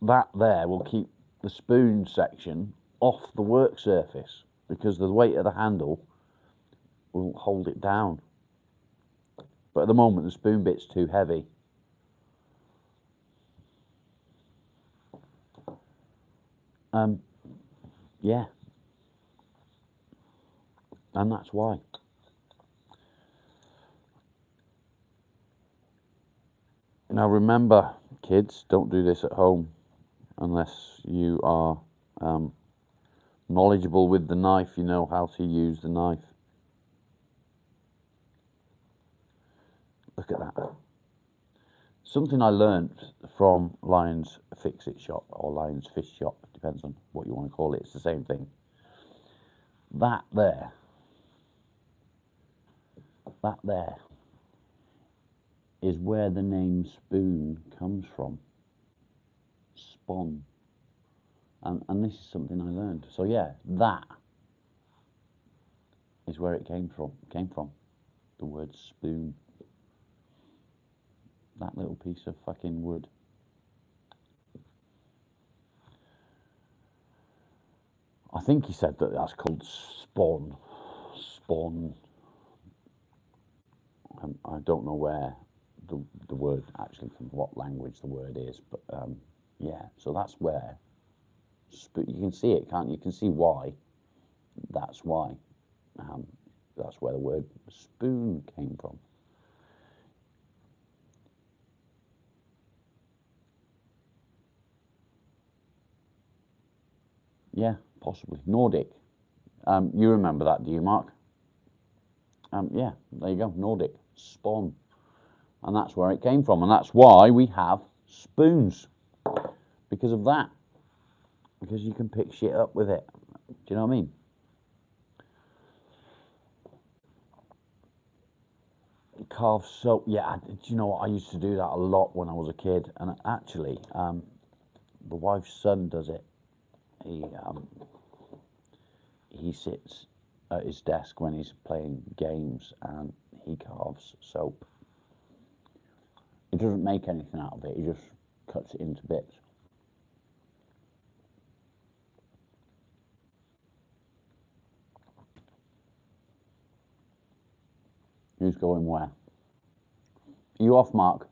that there will keep the spoon section off the work surface because the weight of the handle will hold it down. But at the moment the spoon bit's too heavy. Yeah, and that's why. Now remember, kids, don't do this at home unless you are knowledgeable with the knife, you know how to use the knife. Look at that. Something I learnt from Lion's Fix-It Shop or Lion's Fish Shop, depends on what you want to call it, it's the same thing. That there is where the name spoon comes from. Spawn. And this is something I learned. So yeah, that is where it came from. The word spoon. That little piece of fucking wood. I think he said that that's called spawn. Spawn. I don't know where the word actually from what language the word is, but yeah. So that's where you can see it, can't you? You can see why. That's why. That's where the word spoon came from. Yeah, possibly Nordic. You remember that, do you, Mark? Yeah, there you go, Nordic spawn, and that's where it came from, and that's why we have spoons because of that. Because you can pick shit up with it. Do you know what I mean? Carve soap. Yeah, do you know what? I used to do that a lot when I was a kid, and actually, the wife's son does it. He sits at his desk when he's playing games, and he carves soap. He doesn't make anything out of it. He just cuts it into bits. Who's going where? Are you off, Mark?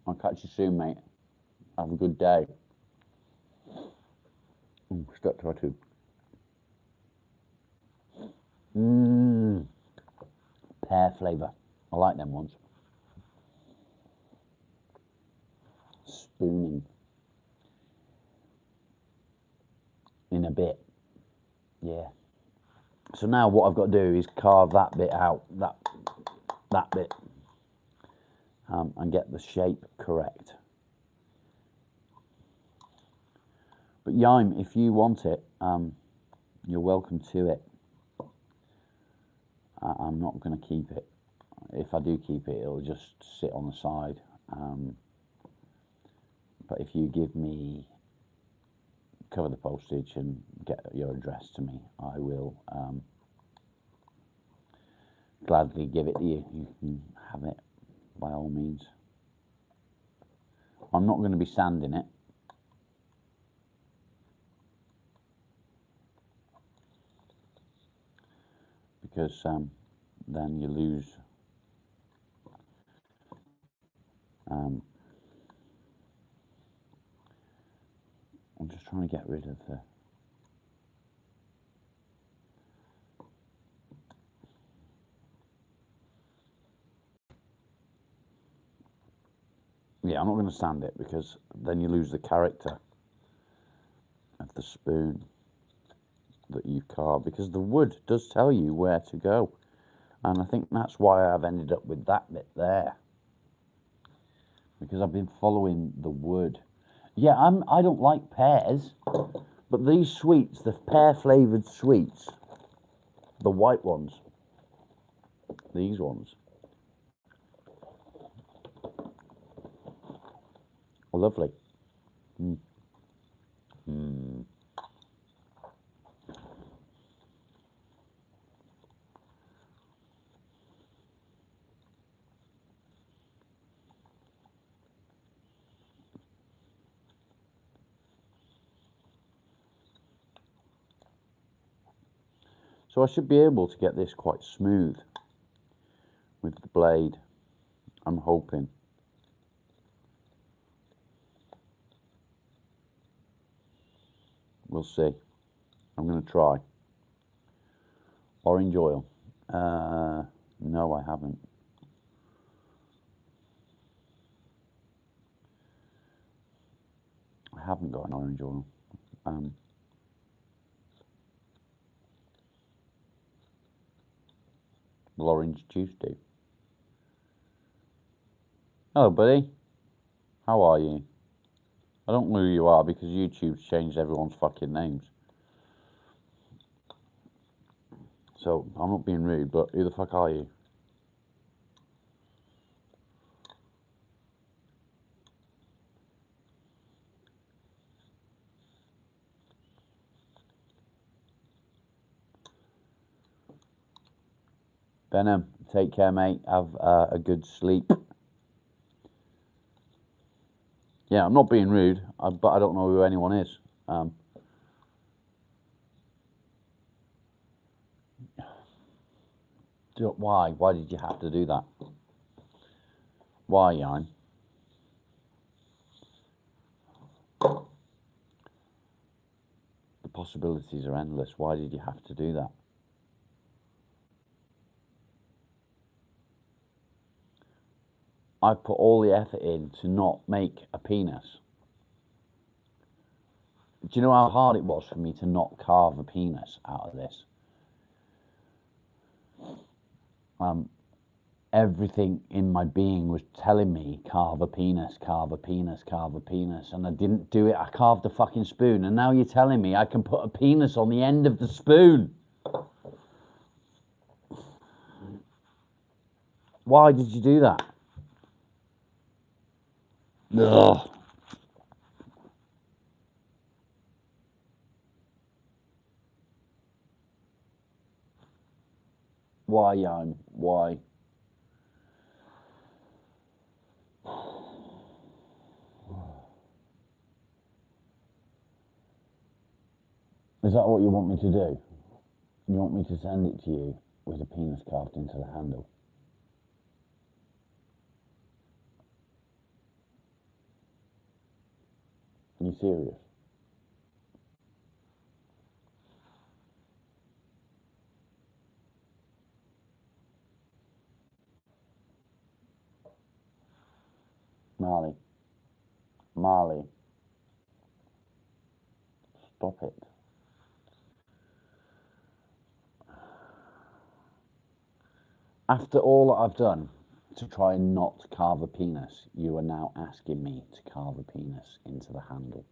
I'll catch you soon, mate. Have a good day. Stuck to our tube. Pear flavour. I like them ones. Spooning. In a bit. Yeah. So now what I've got to do is carve that bit out, that bit, and get the shape correct. But Yime, if you want it, you're welcome to it. I'm not going to keep it. If I do keep it, it'll just sit on the side. But if you give me, cover the postage and get your address to me, I will gladly give it to you. You can have it by all means. I'm not going to be sanding it. Because then you lose I'm just trying to get rid of the... Yeah, I'm not going to sand it because then you lose the character of the spoon that you've carved, because the wood does tell you where to go. And I think that's why I've ended up with that bit there, because I've been following the wood. Yeah, I don't like pears, but these sweets, the pear flavoured sweets, the white ones, these ones, are lovely. Mm. Mm. So I should be able to get this quite smooth with the blade, I'm hoping. We'll see. I'm going to try. Orange oil. No, I haven't. I haven't got an orange oil. Will orange juice do? Hello, buddy. How are you? I don't know who you are because YouTube's changed everyone's fucking names. So, I'm not being rude, but who the fuck are you? Venom, take care, mate. Have a good sleep. Yeah, I'm not being rude, but I don't know who anyone is. Why? Why did you have to do that? Why, Jan? The possibilities are endless. Why did you have to do that? I put all the effort in to not make a penis. Do you know how hard it was for me to not carve a penis out of this? Everything in my being was telling me, carve a penis, carve a penis, carve a penis, and I didn't do it. I carved a fucking spoon, and now you're telling me I can put a penis on the end of the spoon. Why did you do that? Ugh. Why, Jan? Why? Is that what you want me to do? You want me to send it to you with a penis carved into the handle? Are you serious? Marley. Marley. Stop it. After all that I've done to try and not carve a penis, you are now asking me to carve a penis into the handle.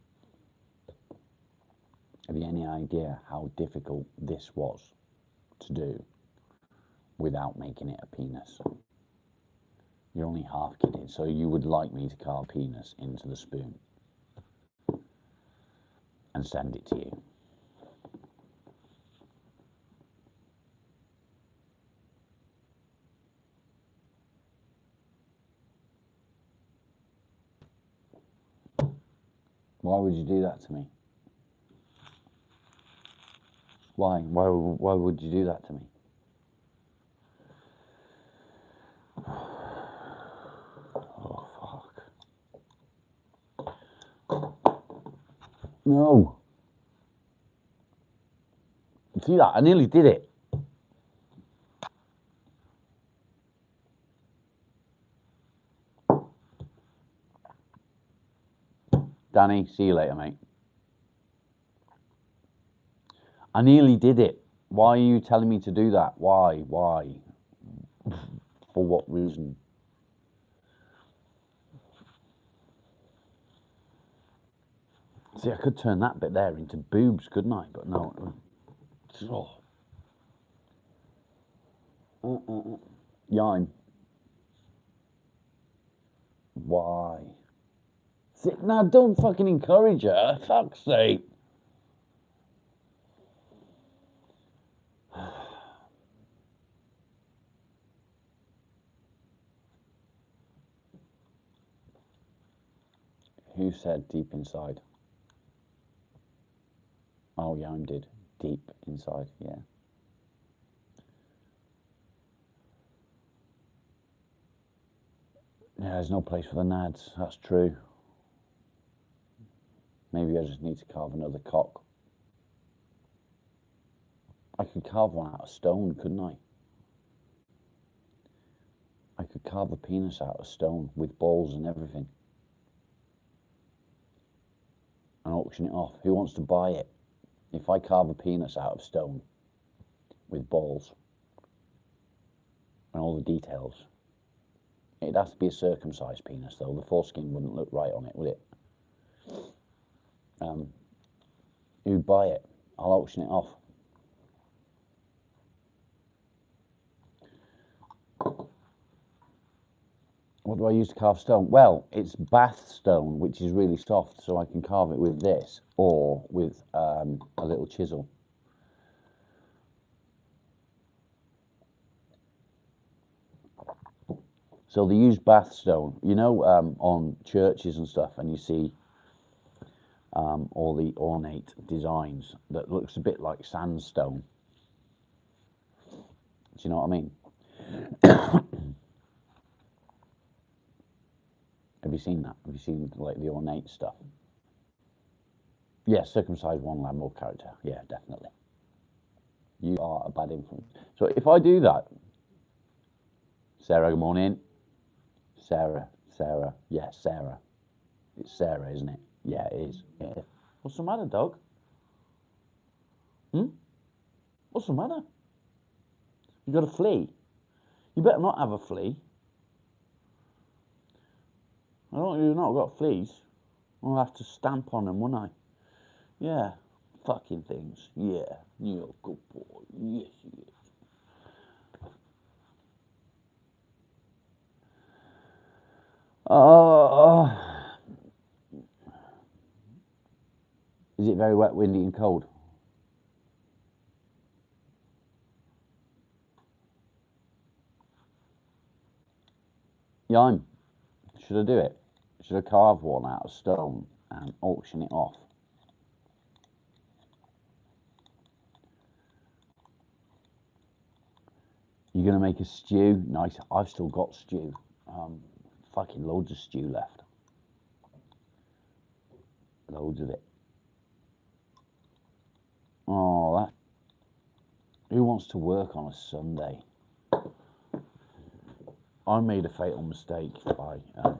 Have you any idea how difficult this was to do without making it a penis? You're only half kidding, so you would like me to carve a penis into the spoon and send it to you? Why would you do that to me? Why? Why would you do that to me? Oh, fuck. No. See that? I nearly did it. Danny, see you later, mate. I nearly did it. Why are you telling me to do that? Why? Why? For what reason? See, I could turn that bit there into boobs, couldn't I? But no. Oh. Yime. Why? See, now, don't fucking encourage her. Fuck's sake. Who said deep inside? Oh, Yime did. Deep inside, yeah. Yeah, there's no place for the nads. That's true. Maybe I just need to carve another cock. I could carve one out of stone, couldn't I? I could carve a penis out of stone with balls and everything. And auction it off. Who wants to buy it? If I carve a penis out of stone with balls and all the details, it'd have to be a circumcised penis, though. The foreskin wouldn't look right on it, would it? Who'd buy it? I'll auction it off. What do I use to carve stone? Well, it's bath stone, which is really soft, so I can carve it with this or with a little chisel. So they use bath stone, you know, on churches and stuff, and you see all the ornate designs that looks a bit like sandstone. Do you know what I mean? Have you seen that? Have you seen like the ornate stuff? Yeah, circumcised one lamb more character. Yeah, definitely. You are a bad influence. So if I do that, Sarah, good morning. Sarah. Yeah, Sarah. It's Sarah, isn't it? Yeah, it is. Yeah. What's the matter, dog? What's the matter? You got a flea? You better not have a flea. You've not got fleas. I'll have to stamp on them, won't I? Yeah. Fucking things. Yeah. You're a good boy. Yes, yes. Is it very wet, windy, and cold? Yeah, should I do it? Should I carve one out of stone and auction it off? You're going to make a stew? Nice. I've still got stew. Fucking loads of stew left. Loads of it. Oh, that. Who wants to work on a Sunday? I made a fatal mistake by, yeah.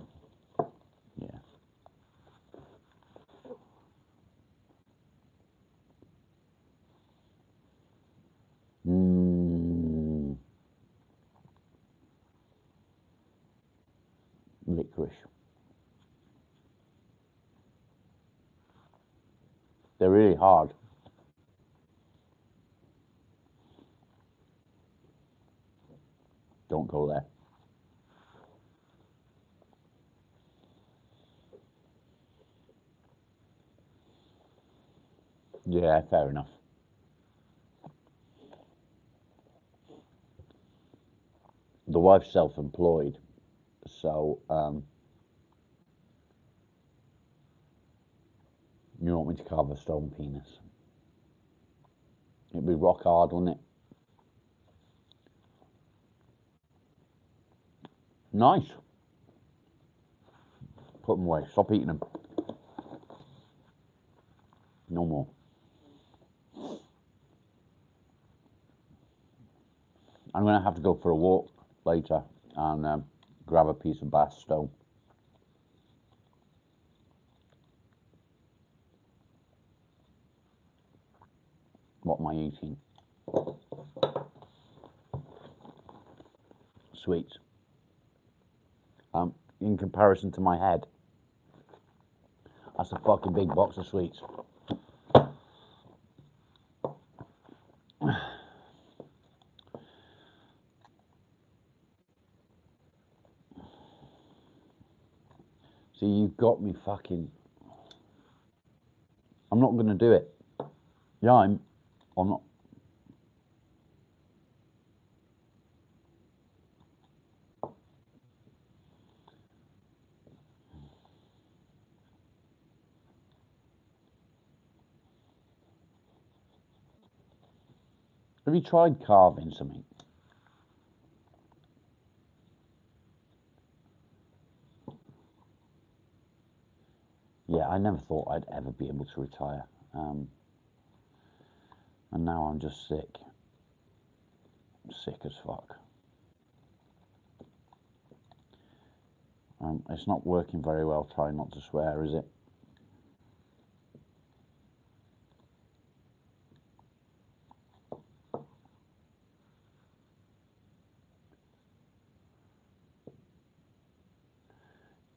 Licorice. They're really hard. Don't go there. Yeah, fair enough. The wife's self-employed, so you want me to carve a stone penis? It'd be rock hard, wouldn't it? Nice. Put them away. Stop eating them. No more. I'm going to have to go for a walk later and grab a piece of Bass Stone. What am I eating? Sweets. In comparison to my head, that's a fucking big box of sweets. See, you've got me fucking... I'm not going to do it. Yeah, I'm not. Have you tried carving something? Yeah, I never thought I'd ever be able to retire. And now I'm just sick. Sick as fuck. It's not working very well trying not to swear, is it?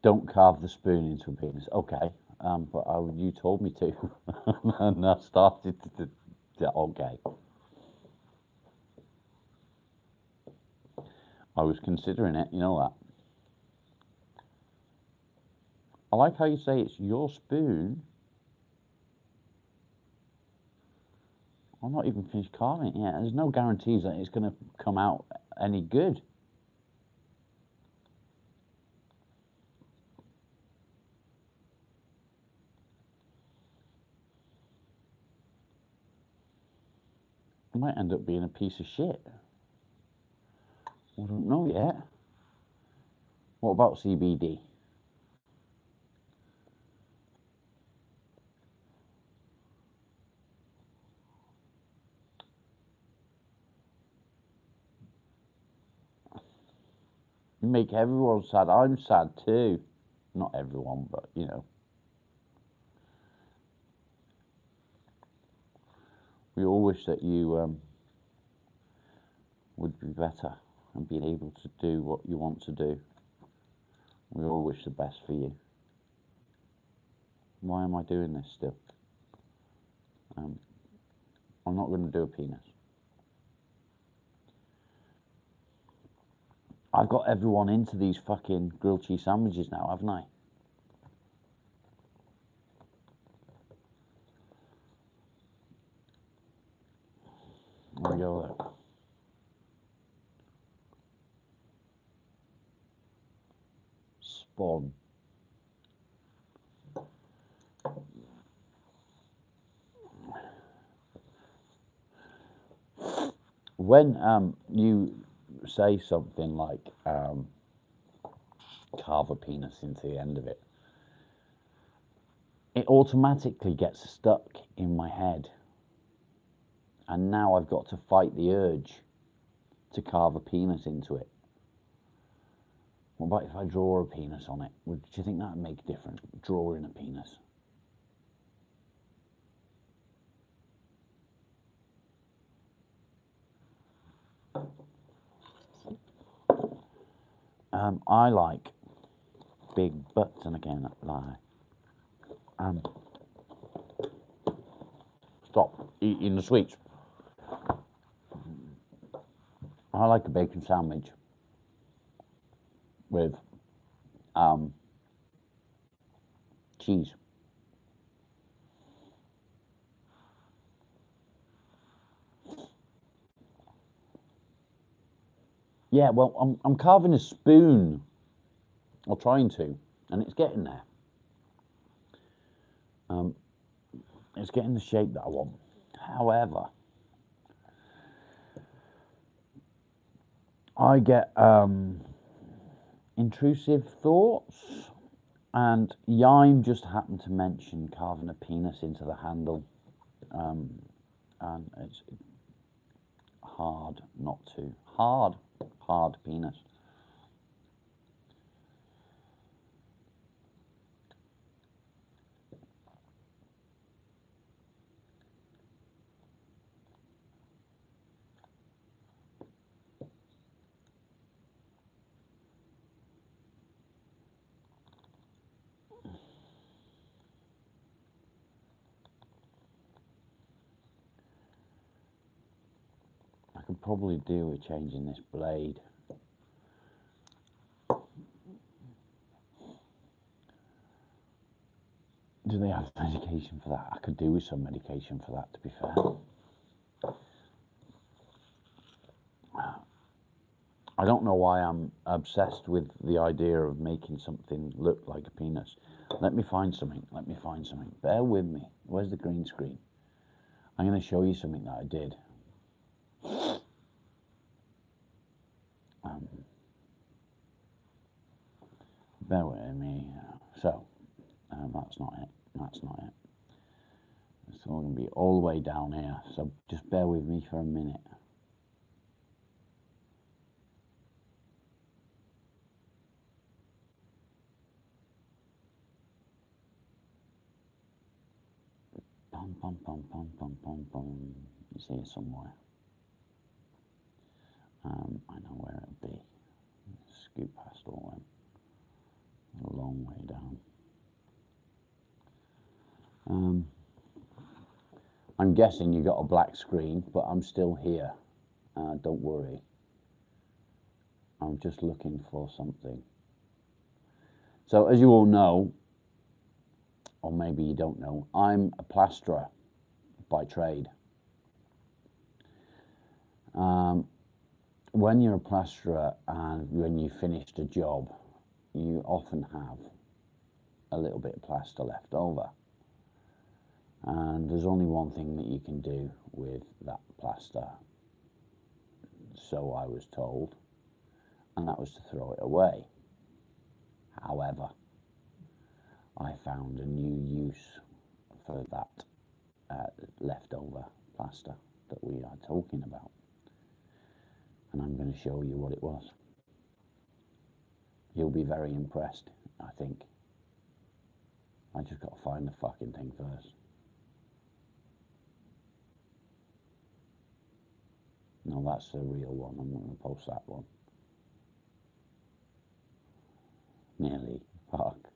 Don't carve the spoon into a penis. Okay, but you told me to. And I started to... Okay. I was considering it, you know that. I like how you say it's your spoon. I'm not even finished carving it yet. There's no guarantees that it's going to come out any good. It might end up being a piece of shit. I don't know yet. What about CBD? You make everyone sad. I'm sad too. Not everyone, but you know. We all wish that you would be better and be able to do what you want to do. We all wish the best for you. Why am I doing this still? I'm not going to do a penis. I've got everyone into these fucking grilled cheese sandwiches now, haven't I? There we go. There. Spawn. When you say something like carve a penis into the end of it, it automatically gets stuck in my head. And now I've got to fight the urge to carve a penis into it. What about if I draw a penis on it? Do you think that would make a difference, drawing a penis? I like big butts, and again, lie. Stop eating the sweets. I like a bacon sandwich with cheese. Yeah, well, I'm carving a spoon, or trying to, and it's getting there. It's getting the shape that I want. However, I get intrusive thoughts, And Yime just happened to mention carving a penis into the handle, and it's hard not to. Hard penis. I could probably do with changing this blade. Do they have medication for that? I could do with some medication for that, to be fair. I don't know why I'm obsessed with the idea of making something look like a penis. Let me find something. Bear with me. Where's the green screen? I'm going to show you something that I did. Bear with me. So, that's not it. It's all going to be all the way down here. So just bear with me for a minute. Pum. It's here somewhere. I know where it'll be. Scoot past all them. A long way down. I'm guessing you got a black screen, but I'm still here. Don't worry. I'm just looking for something. So as you all know, or maybe you don't know, I'm a plasterer by trade. When you're a plasterer and when you've finished a job, you often have a little bit of plaster left over. And there's only one thing that you can do with that plaster, so I was told, and that was to throw it away. However, I found a new use for that leftover plaster that we are talking about, and I'm going to show you what it was. You'll be very impressed, I think. I just got to find the fucking thing first. No, that's the real one. I'm not going to post that one. Nearly. Fuck.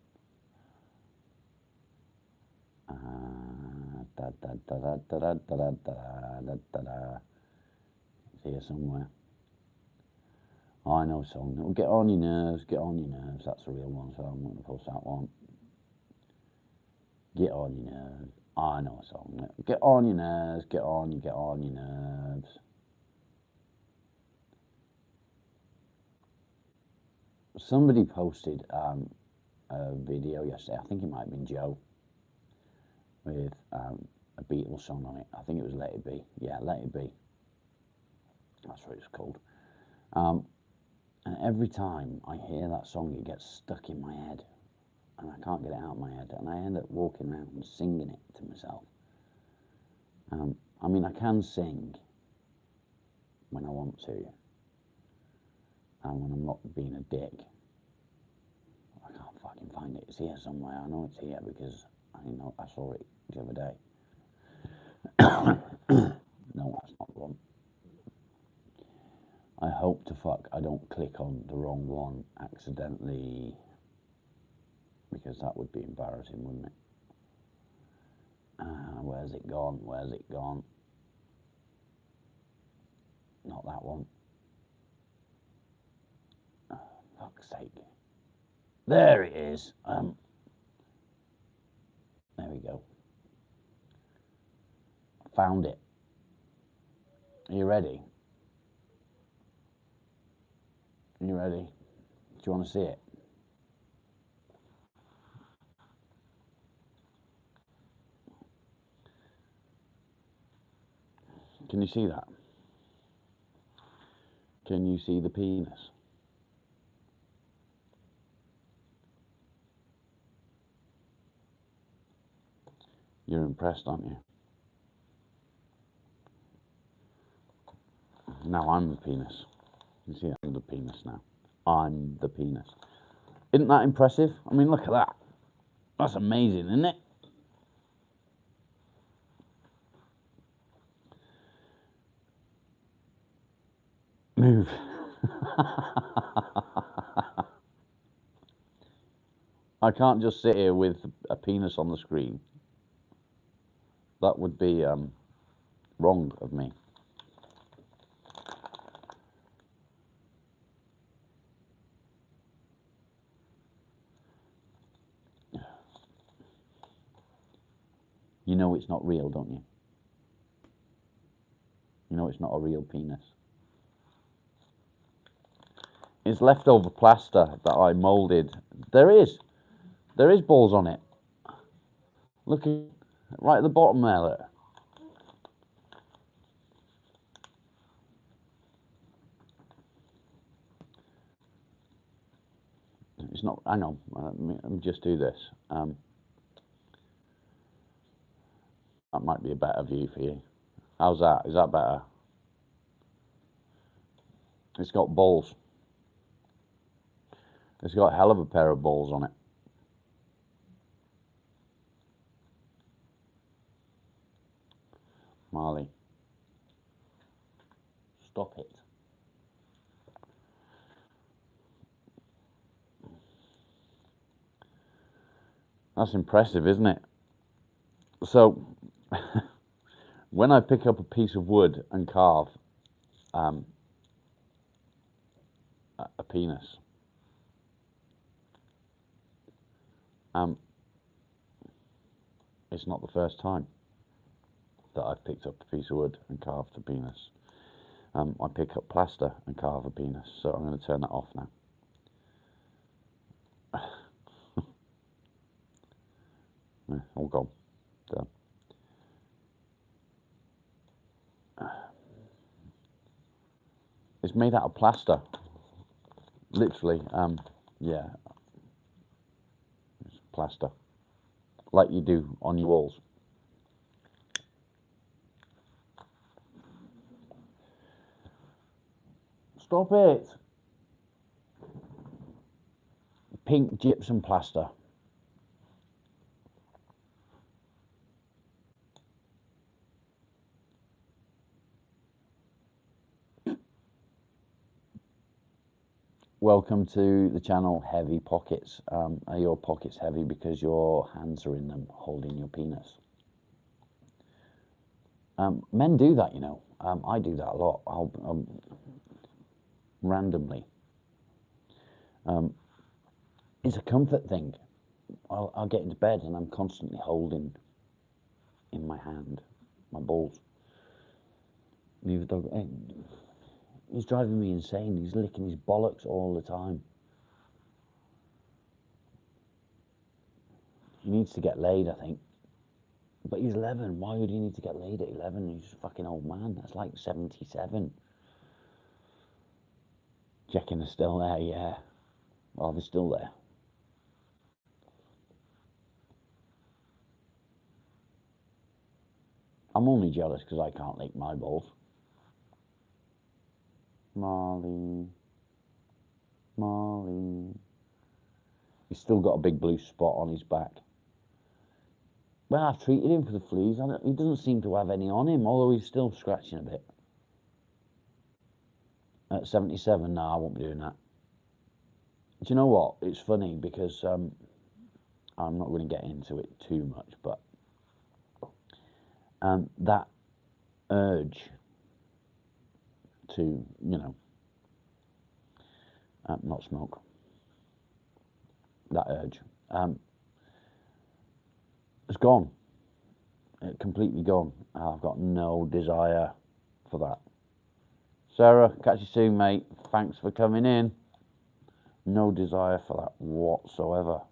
It's here somewhere. Oh, I know a song. It'll get on your nerves, That's the real one, so I'm not going to post that one. Get on your nerves. Oh, I know a song. Get on your nerves, get on your nerves. Somebody posted a video yesterday, I think it might have been Joe, with a Beatles song on it. I think it was Let It Be. Yeah, Let It Be. That's what it's called. And every time I hear that song, it gets stuck in my head. And I can't get it out of my head. And I end up walking around and singing it to myself. I mean, I can sing when I want to. And when I'm not being a dick. I can't fucking find it. It's here somewhere. I know it's here because I saw it the other day. No, that's not the one. I hope to fuck I don't click on the wrong one accidentally, because that would be embarrassing, wouldn't it? Where's it gone? Not that one. Oh, fuck's sake. There it is. There we go. Found it. Are you ready? Do you want to see it? Can you see that? Can you see the penis? You're impressed, aren't you? Now I'm the penis. You see, I'm the penis now. I'm the penis. Isn't that impressive? I mean, look at that. That's amazing, isn't it? Move. I can't just sit here with a penis on the screen. That would be wrong of me. You know it's not real, don't you? You know it's not a real penis. It's leftover plaster that I moulded. There is balls on it. Look at right at the bottom there. Look. It's not. Hang on. Let me just do this. That might be a better view for you. How's that? Is that better? It's got balls. It's got a hell of a pair of balls on it. Marley, stop it. That's impressive, isn't it? So, when I pick up a piece of wood and carve a penis, it's not the first time that I've picked up a piece of wood and carved a penis. I pick up plaster and carve a penis, so I'm going to turn that off now. Yeah, all gone. Done. It's made out of plaster, literally. Yeah, it's plaster, like you do on your walls. Stop it. Pink gypsum plaster. Welcome to the channel, Heavy Pockets. Are your pockets heavy because your hands are in them holding your penis? Men do that, you know. I do that a lot. I'll randomly. It's a comfort thing. I'll get into bed and I'm constantly holding in my hand my balls. The dog, he's driving me insane. He's licking his bollocks all the time. He needs to get laid, I think. But he's 11. Why would he need to get laid at 11? He's a fucking old man. That's like 77. Checking they're still there, yeah. Oh, they're still there. I'm only jealous because I can't lick my balls. Marley. Marley. He's still got a big blue spot on his back. Well, I've treated him for the fleas. He doesn't seem to have any on him, although he's still scratching a bit. At 77, no, I won't be doing that. Do you know what? It's funny because I'm not going to get into it too much, but that urge to, you know, not smoke, that urge, it's gone. It's completely gone. I've got no desire for that. Sarah, catch you soon, mate. Thanks for coming in. No desire for that whatsoever.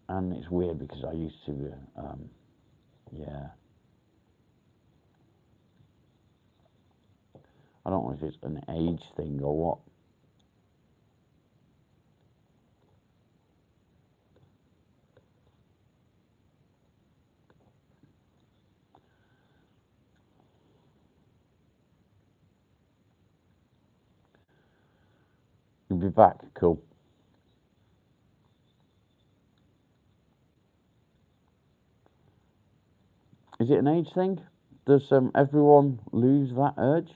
And it's weird because I used to, yeah. I don't know if it's an age thing or what. You'll be back. Cool. Is it an age thing? Does everyone lose that urge?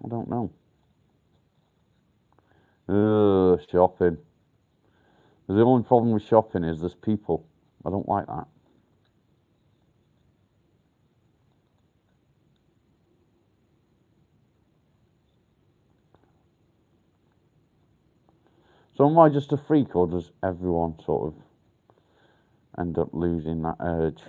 I don't know. Shopping. The only problem with shopping is there's people. I don't like that. So am I just a freak, or does everyone sort of end up losing that urge?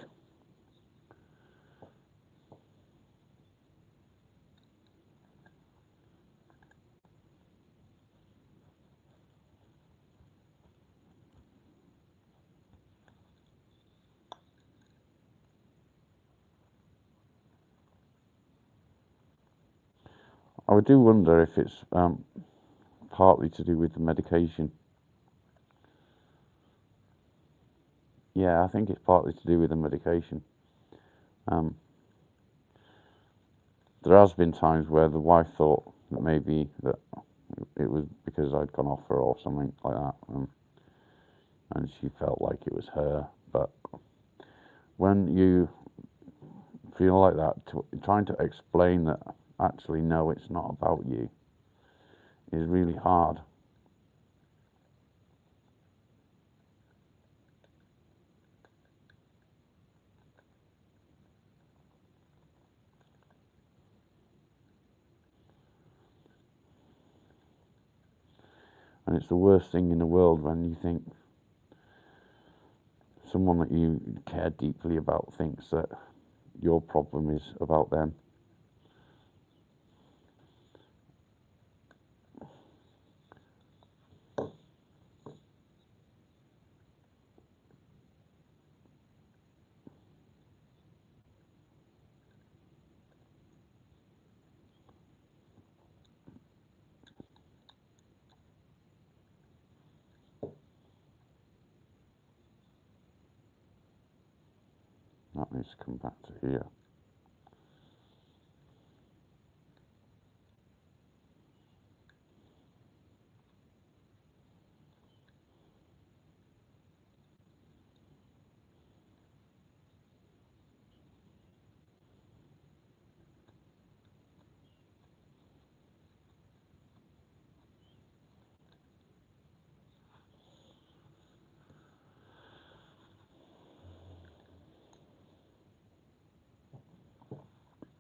I do wonder if it's partly to do with the medication. Yeah, I think it's partly to do with the medication. There has been times where the wife thought that maybe that it was because I'd gone off her or something like that, and she felt like it was her. But when you feel like that, trying to explain that actually no, it's not about you, is really hard. And it's the worst thing in the world when you think someone that you care deeply about thinks that your problem is about them. That needs to come back to here.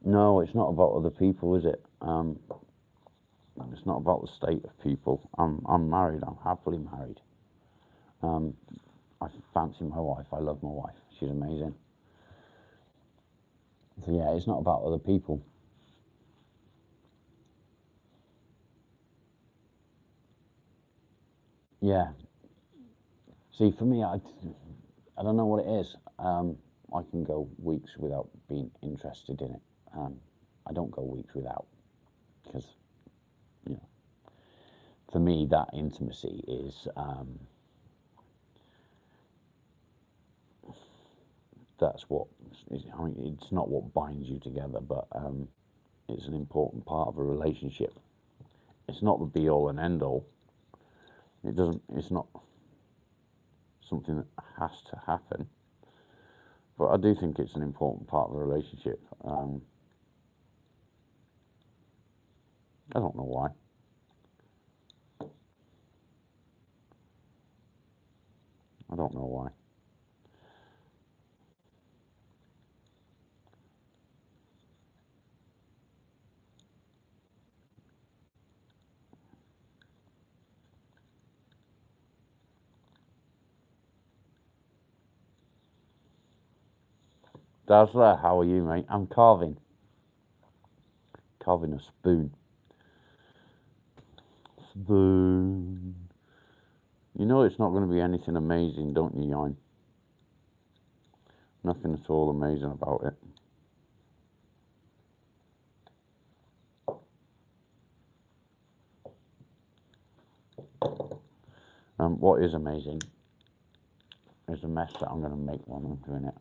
No, it's not about other people, is it? It's not about the state of people. I'm married. I'm happily married. I fancy my wife. I love my wife. She's amazing. So yeah, it's not about other people. Yeah. See, for me, I don't know what it is. I can go weeks without being interested in it. I don't go weeks without because, you know, for me, that intimacy is that's what is, I mean, it's not what binds you together, but it's an important part of a relationship. It's not the be all and end all. It doesn't. It's not something that has to happen. But I do think it's an important part of a relationship. I don't know why. I don't know why. Dazzler, how are you, mate? I'm carving a spoon. Spoon. You know it's not going to be anything amazing, don't you, Yon? Nothing at all amazing about it. What is amazing is the mess that I'm going to make while I'm doing it.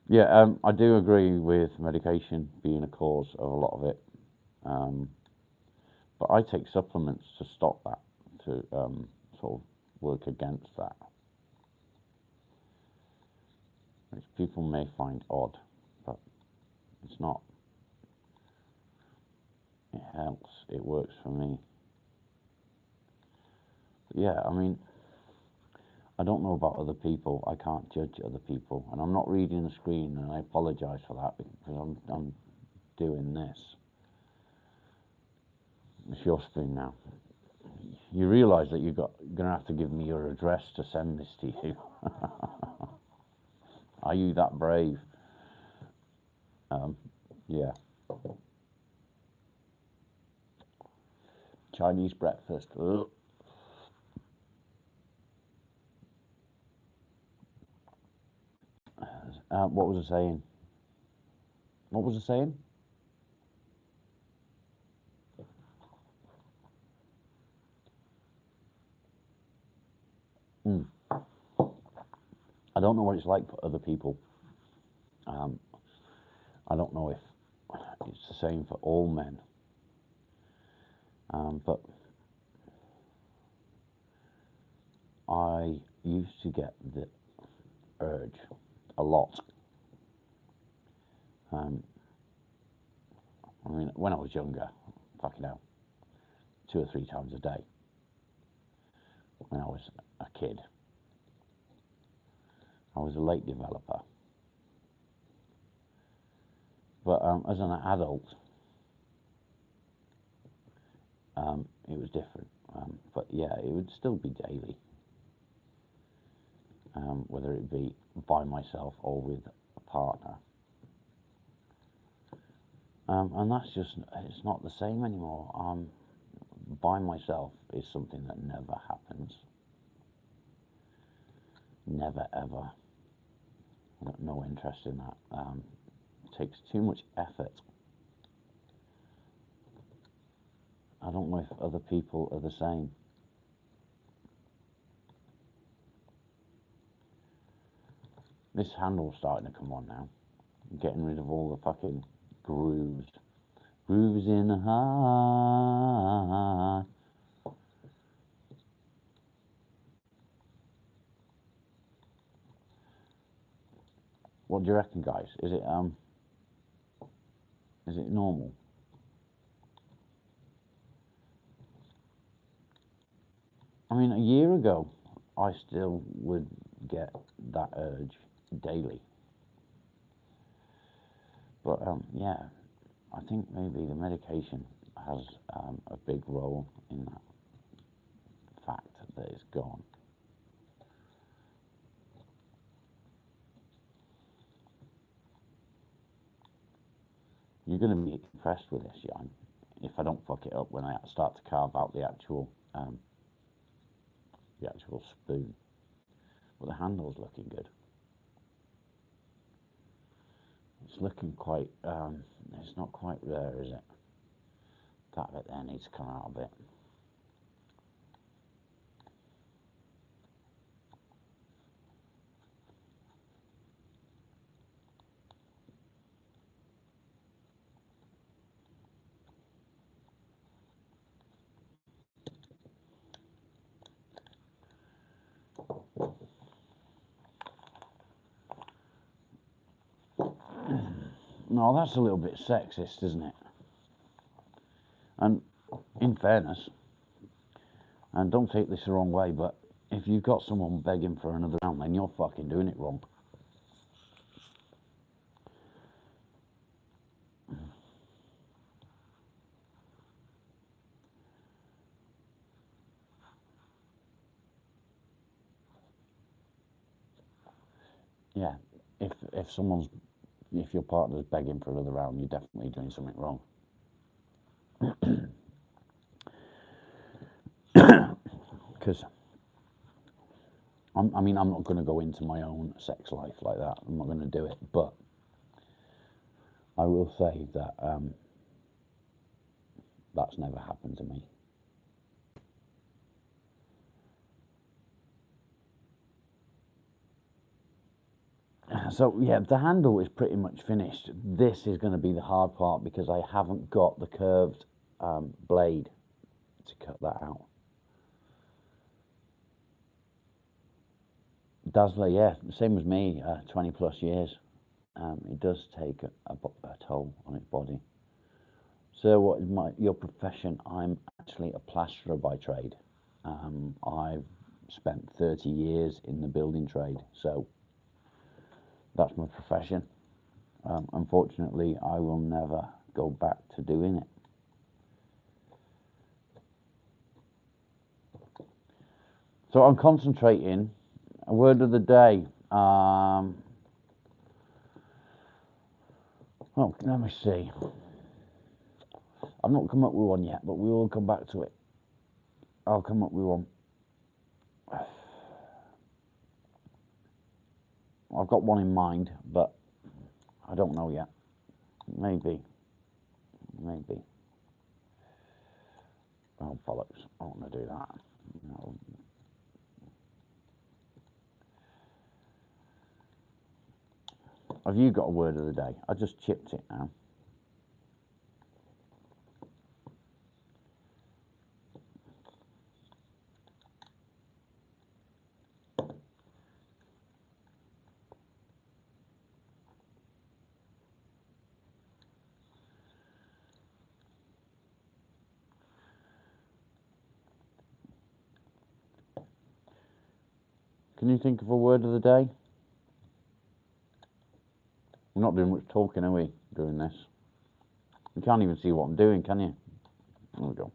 Yeah, I do agree with medication being a cause of a lot of it, um, but I take supplements to stop that, to sort of work against that, which people may find odd, but it's not. It helps. It works for me. But yeah, I mean, I don't know about other people. I can't judge other people, and I'm not reading the screen, and I apologise for that because I'm doing this. It's your screen now. You realise that you're going to have to give me your address to send this to you. Are you that brave? Yeah. Chinese breakfast. Ugh. What was I saying? What was I saying? Mm. I don't know what it's like for other people. Um, I don't know if it's the same for all men. But I used to get the urge a lot. Um, I mean, when I was younger, fucking hell, 2 or 3 times a day. When I was a kid, I was a late developer. But as an adult, it was different. But yeah, it would still be daily, whether it be by myself or with a partner. And that's just, it's not the same anymore. By myself is something that never happens. Never ever. I've got no interest in that. It takes too much effort. I don't know if other people are the same. This handle's starting to come on now. I'm getting rid of all the fucking grooves. Grooves in the heart. What do you reckon, guys? Is it normal? I mean, a year ago, I still would get that urge daily. But yeah, I think maybe the medication has a big role in that fact that it's gone. You're going to be impressed with this, Jan, if I don't fuck it up when I start to carve out the actual spoon. But the handle's looking good. It's looking quite. It's not quite there, is it? That bit there needs to come out a bit. No, that's a little bit sexist, isn't it? And in fairness, and don't take this the wrong way, but if you've got someone begging for another round, then you're fucking doing it wrong. Yeah, if your partner's begging for another round, you're definitely doing something wrong. Because I mean, I'm not going to go into my own sex life like that. I'm not going to do it, but I will say that that's never happened to me. So yeah, the handle is pretty much finished. This is going to be the hard part because I haven't got the curved blade to cut that out. Dazzler, yeah, same as me, 20 plus years. It does take a toll on its body. So what is your profession? I'm actually a plasterer by trade. I've spent 30 years in the building trade, so that's my profession. Unfortunately, I will never go back to doing it. So I'm concentrating. A word of the day. Oh, let me see. I've not come up with one yet, but we will come back to it. I'll come up with one. I've got one in mind, but I don't know yet. Maybe. Oh, bollocks. I don't want to do that. No. Have you got a word of the day? I just chipped it now. Can you think of a word of the day? We're not doing much talking, are we, doing this? You can't even see what I'm doing, can you? There we go.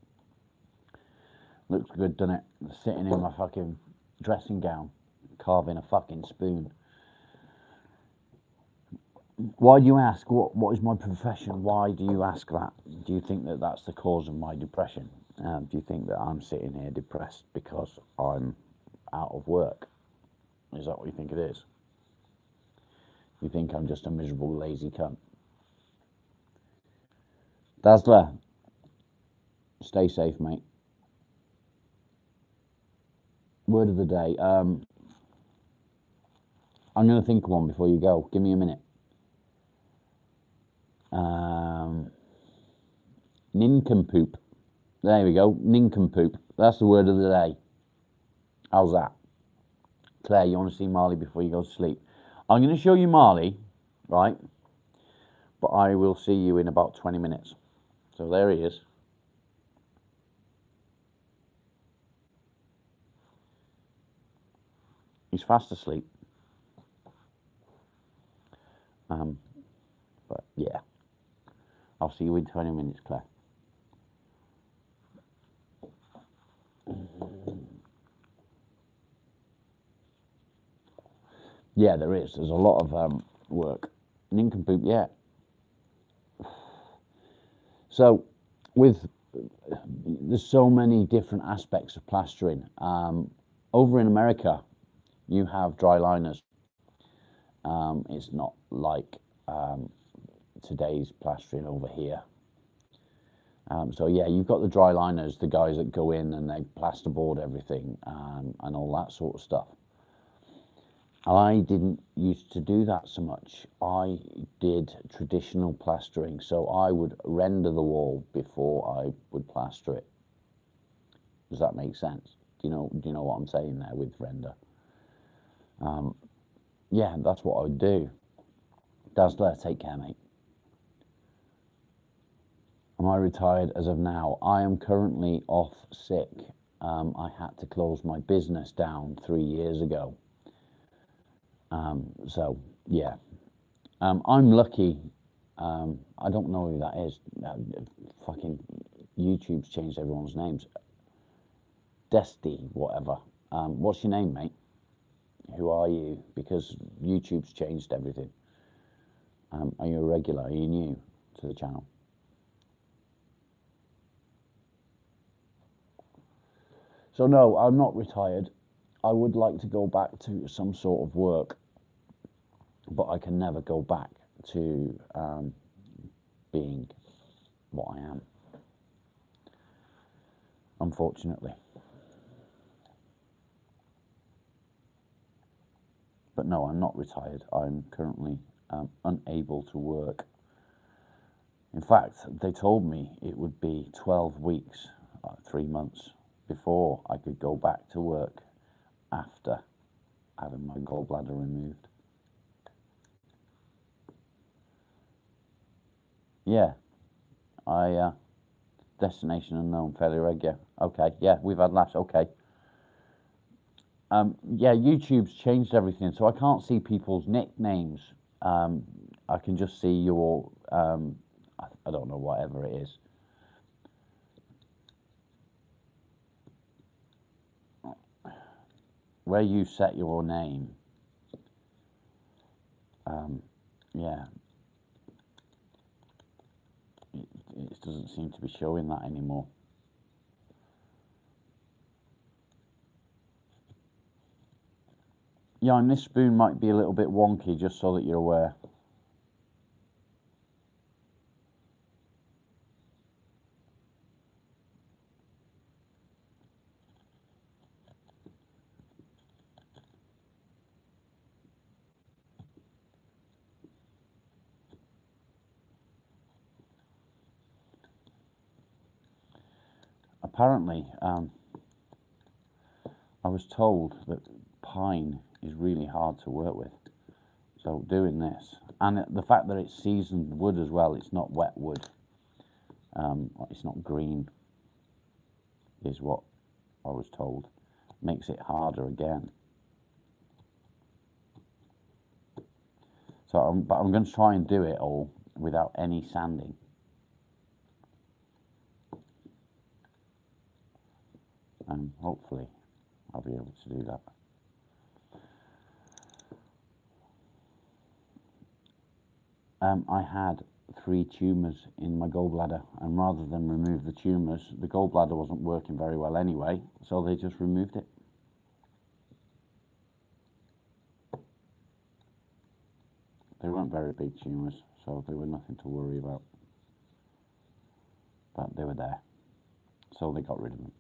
Looks good, doesn't it? Sitting in my fucking dressing gown, carving a fucking spoon. Why do you ask? What is my profession? Why do you ask that? Do you think that that's the cause of my depression? Do you think that I'm sitting here depressed because I'm out of work? Is that what you think it is? You think I'm just a miserable, lazy cunt? Dazzler, stay safe, mate. Word of the day. I'm going to think of one before you go. Give me a minute. Nincompoop. There we go. Nincompoop. That's the word of the day. How's that? Claire, you want to see Marley before you go to sleep? I'm going to show you Marley, right? But I will see you in about 20 minutes. So there he is. He's fast asleep. But yeah, I'll see you in 20 minutes, Claire. Yeah, there is. There's a lot of work. Nincompoop, yeah. So, there's so many different aspects of plastering. Over in America, you have dry liners. It's not like today's plastering over here. So yeah, you've got the dry liners, the guys that go in and they plasterboard everything and all that sort of stuff. I didn't used to do that so much. I did traditional plastering, so I would render the wall before I would plaster it. Does that make sense? Do you know what I'm saying there with render? Yeah, that's what I would do. Dazzler, take care, mate. Am I retired as of now? I am currently off sick. I had to close my business down 3 years ago. So yeah, I'm lucky. I don't know who that is. Fucking YouTube's changed everyone's names. Desty, whatever. What's your name, mate? Who are you? Because YouTube's changed everything. Are you a regular? Are you new to the channel? So no, I'm not retired. I would like to go back to some sort of work, but I can never go back to being what I am, unfortunately. But no, I'm not retired. I'm currently unable to work. In fact, they told me it would be 12 weeks, 3 months, before I could go back to work after having my gallbladder removed. Yeah, destination unknown, fairly regular. Okay, yeah, we've had laughs. Okay. Yeah, YouTube's changed everything, so I can't see people's nicknames. I can just see your, I don't know, whatever it is. Where you set your name, yeah, it doesn't seem to be showing that anymore. Yeah, and this spoon might be a little bit wonky, just so that you're aware. Apparently, I was told that pine is really hard to work with. So doing this, and the fact that it's seasoned wood as well, it's not wet wood, it's not green, is what I was told, makes it harder again. So, but I'm going to try and do it all without any sanding. And hopefully I'll be able to do that. I had 3 tumours in my gallbladder, and rather than remove the tumours, the gallbladder wasn't working very well anyway, so they just removed it. They weren't very big tumours, so they were nothing to worry about. But they were there, so they got rid of them.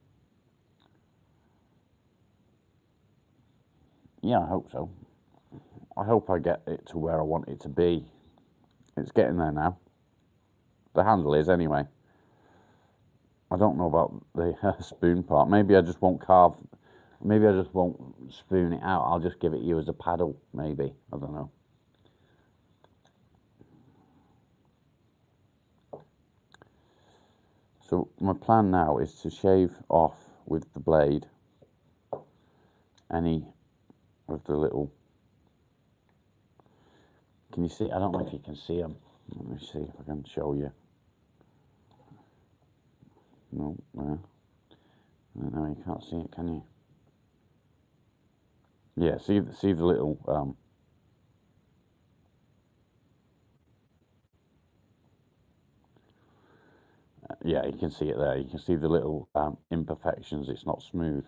Yeah, I hope so. I hope I get it to where I want it to be. It's getting there now. The handle is, anyway. I don't know about the spoon part. Maybe I just won't carve. Maybe I just won't spoon it out. I'll just give it you as a paddle, maybe. I don't know. So my plan now is to shave off with the blade any of the little... Can you see? I don't know if you can see them. Let me see if I can show you. No, no, you can't see it, can you? Yeah, see the little yeah, you can see it there. You can see the little imperfections. It's not smooth.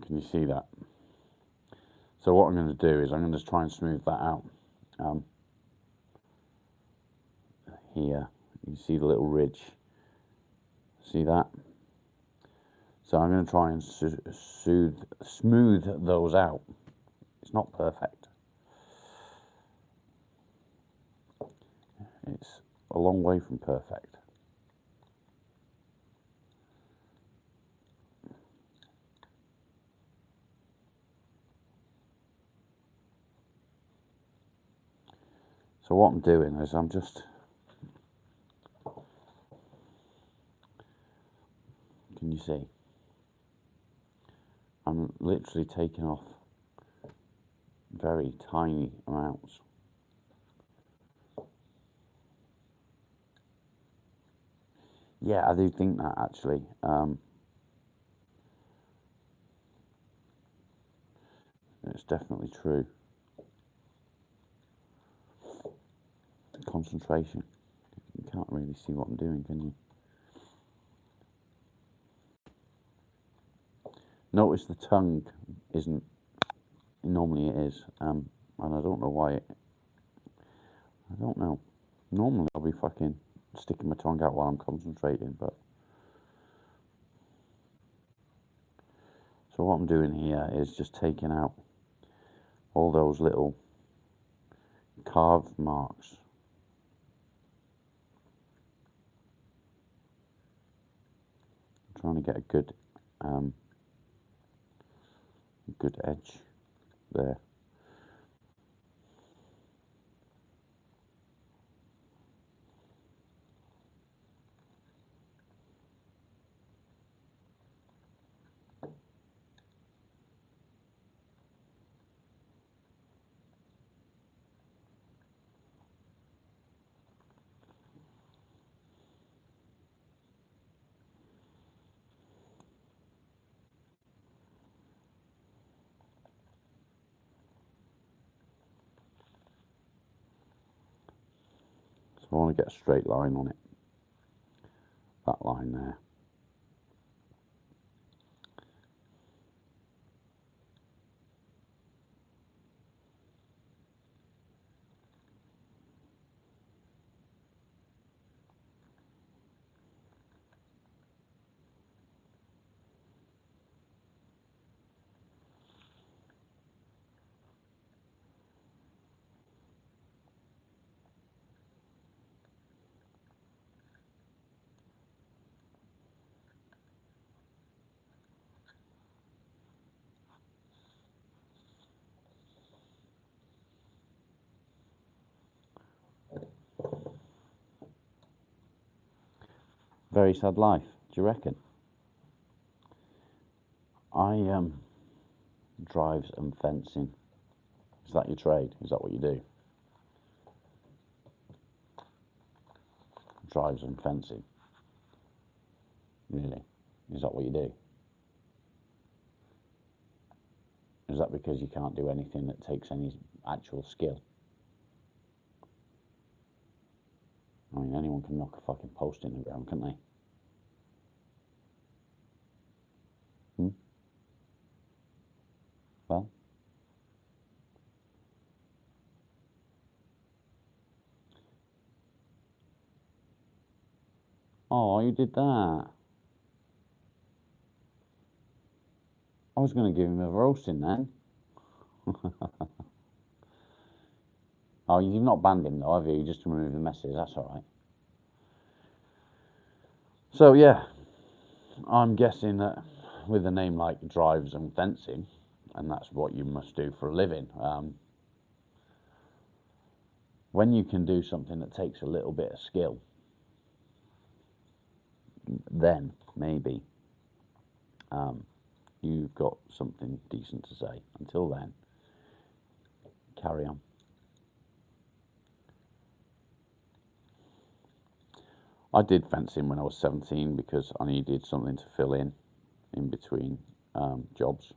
Can you see that? So what I'm going to do is I'm going to try and smooth that out. Here, you see the little ridge. See that? So I'm going to try and smooth those out. It's not perfect. It's a long way from perfect. So what I'm doing is I'm just... Can you see? I'm literally taking off very tiny amounts. Yeah, I do think that, actually. It's definitely true. Concentration. You can't really see what I'm doing, can you? Notice the tongue isn't... Normally it is, and I don't know why I don't know. Normally I'll be fucking sticking my tongue out while I'm concentrating, but... So what I'm doing here is just taking out all those little carved marks. I'm trying to get a good edge there. So I want to get a straight line on it. That line there. Very sad life, do you reckon? I drives and fencing. Is that your trade? Is that what you do? Drives and fencing. Really? Is that what you do? Is that because you can't do anything that takes any actual skill? I mean, anyone can knock a fucking post in the ground, can't they? Well, oh, you did that. I was going to give him a roasting then. Oh, you've not banned him though, have you? You just removed the message. That's all right. So yeah, I'm guessing that with a name like Drives and Fencing, and that's what you must do for a living. When you can do something that takes a little bit of skill, then maybe you've got something decent to say. Until then, carry on. I did fencing when I was 17 because I needed something to fill in between jobs.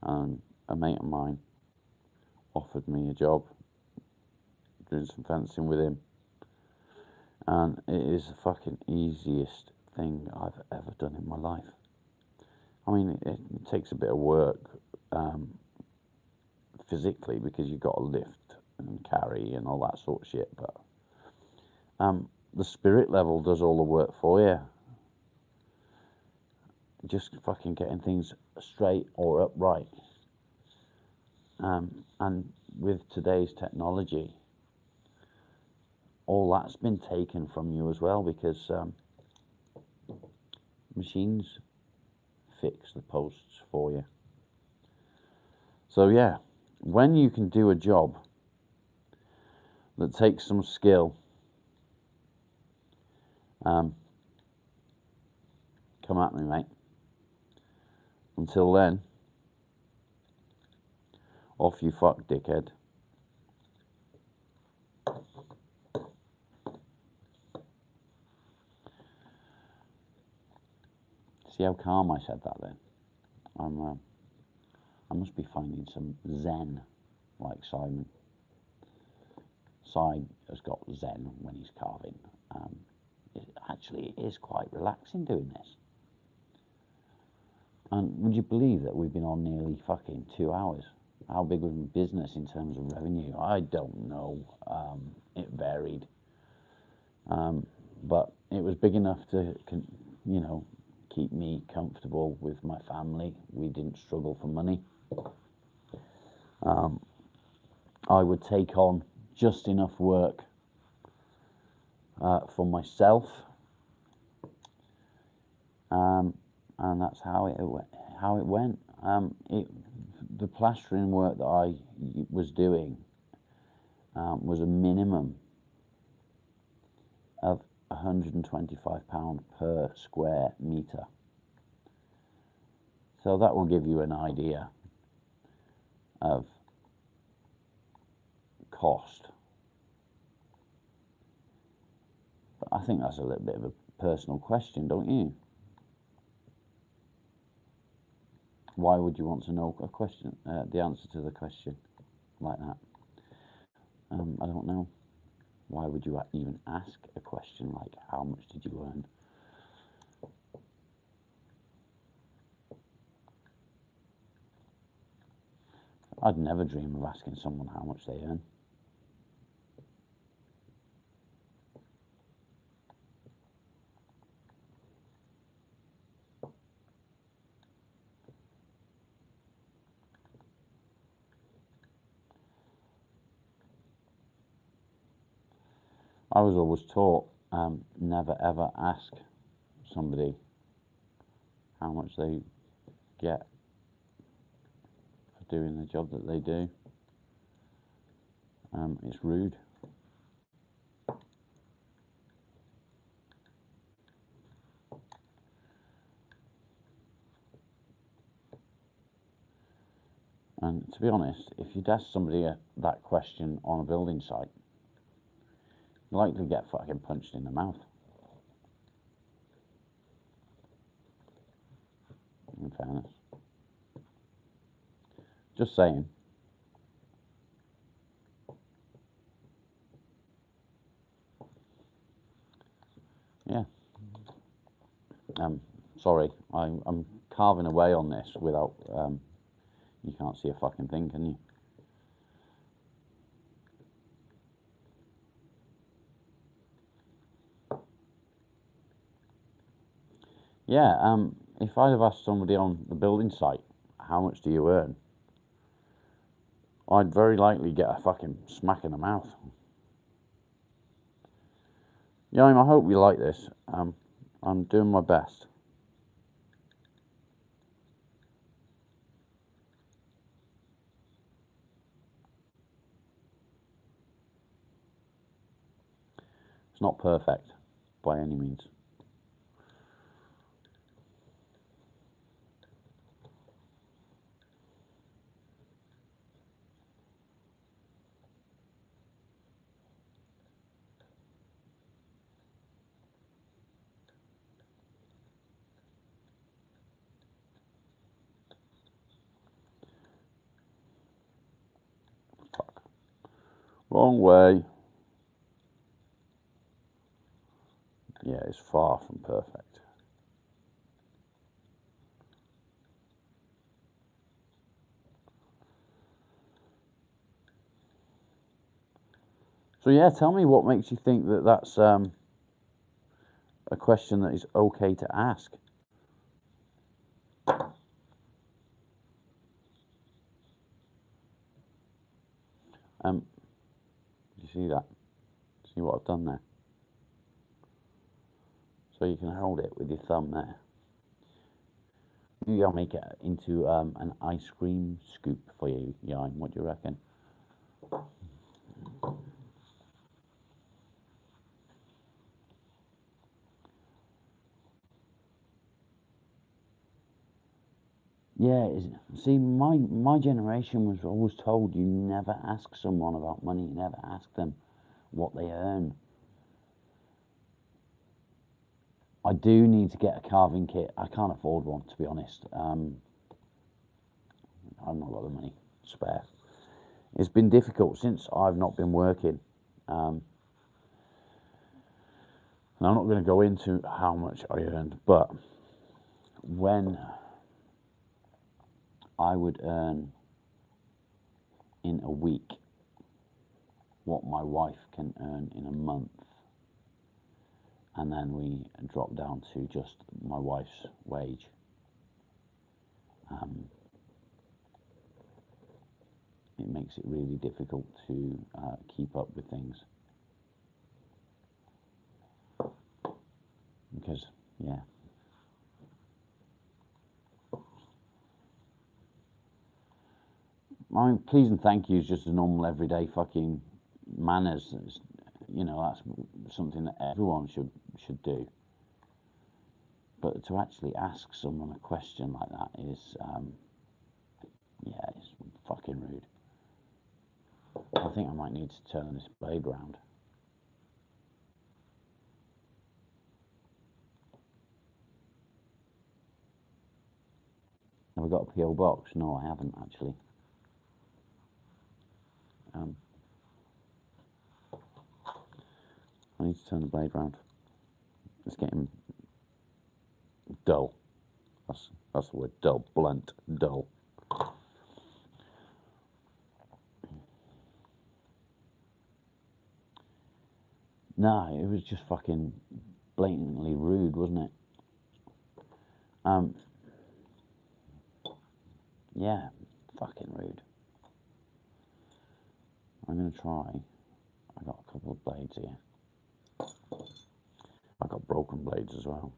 A mate of mine offered me a job doing some fencing with him, and it is the fucking easiest thing I've ever done in my life. I mean, it takes a bit of work physically because you've got to lift and carry and all that sort of shit, but the spirit level does all the work for you. Just fucking getting things straight or upright. And with today's technology, all that's been taken from you as well, because machines fix the posts for you. So yeah, when you can do a job that takes some skill, come at me, mate. Until then, off you fuck, dickhead. See how calm I said that then? I must be finding some zen, like Simon. Si has got zen when he's carving. It is quite relaxing doing this. And would you believe that we've been on nearly fucking 2 hours? How big was the business in terms of revenue? I don't know. It varied. But it was big enough to, keep me comfortable with my family. We didn't struggle for money. I would take on just enough work for myself, and that's how it went. The plastering work that I was doing was a minimum of £125 per square metre. So that will give you an idea of cost. But I think that's a little bit of a personal question, don't you? Why would you want to know a question, the answer to the question like that? I don't know. Why would you even ask a question like, how much did you earn? I'd never dream of asking someone how much they earn. I was always taught, never ever ask somebody how much they get for doing the job that they do. It's rude. And to be honest, if you'd ask somebody that question on a building site, you're likely to get fucking punched in the mouth. In fairness. Just saying. Yeah. Sorry, I'm carving away on this without, you can't see a fucking thing, can you? Yeah, if I'd have asked somebody on the building site, how much do you earn? I'd very likely get a fucking smack in the mouth. Yeah, I hope you like this. I'm doing my best. It's not perfect by any means. Fuck. Wrong way. Yeah, it's far from perfect. So yeah, tell me what makes you think that that's a question that is okay to ask. You see that? See what I've done there? So you can hold it with your thumb there. Maybe I'll make it into an ice cream scoop for you, Yain. What do you reckon? Yeah, see, my generation was always told you never ask someone about money, you never ask them what they earn. I do need to get a carving kit. I can't afford one, to be honest. I've not got the money spare. It's been difficult since I've not been working. And I'm not going to go into how much I earned, but when I would earn in a week what my wife can earn in a month, and then we drop down to just my wife's wage. It makes it really difficult to keep up with things because, yeah. I mean, please and thank you is just a normal everyday fucking manners. It's, you know, that's something that everyone should do. But to actually ask someone a question like that is, yeah, it's fucking rude. I think I might need to turn this blade round. Have I got a PO box? No, I haven't actually. I need to turn the blade round. It's getting dull. That's the word, dull, blunt, dull. No, it was just fucking blatantly rude, wasn't it? Yeah, fucking rude. I'm gonna try. I got a couple of blades here. I got broken blades as well.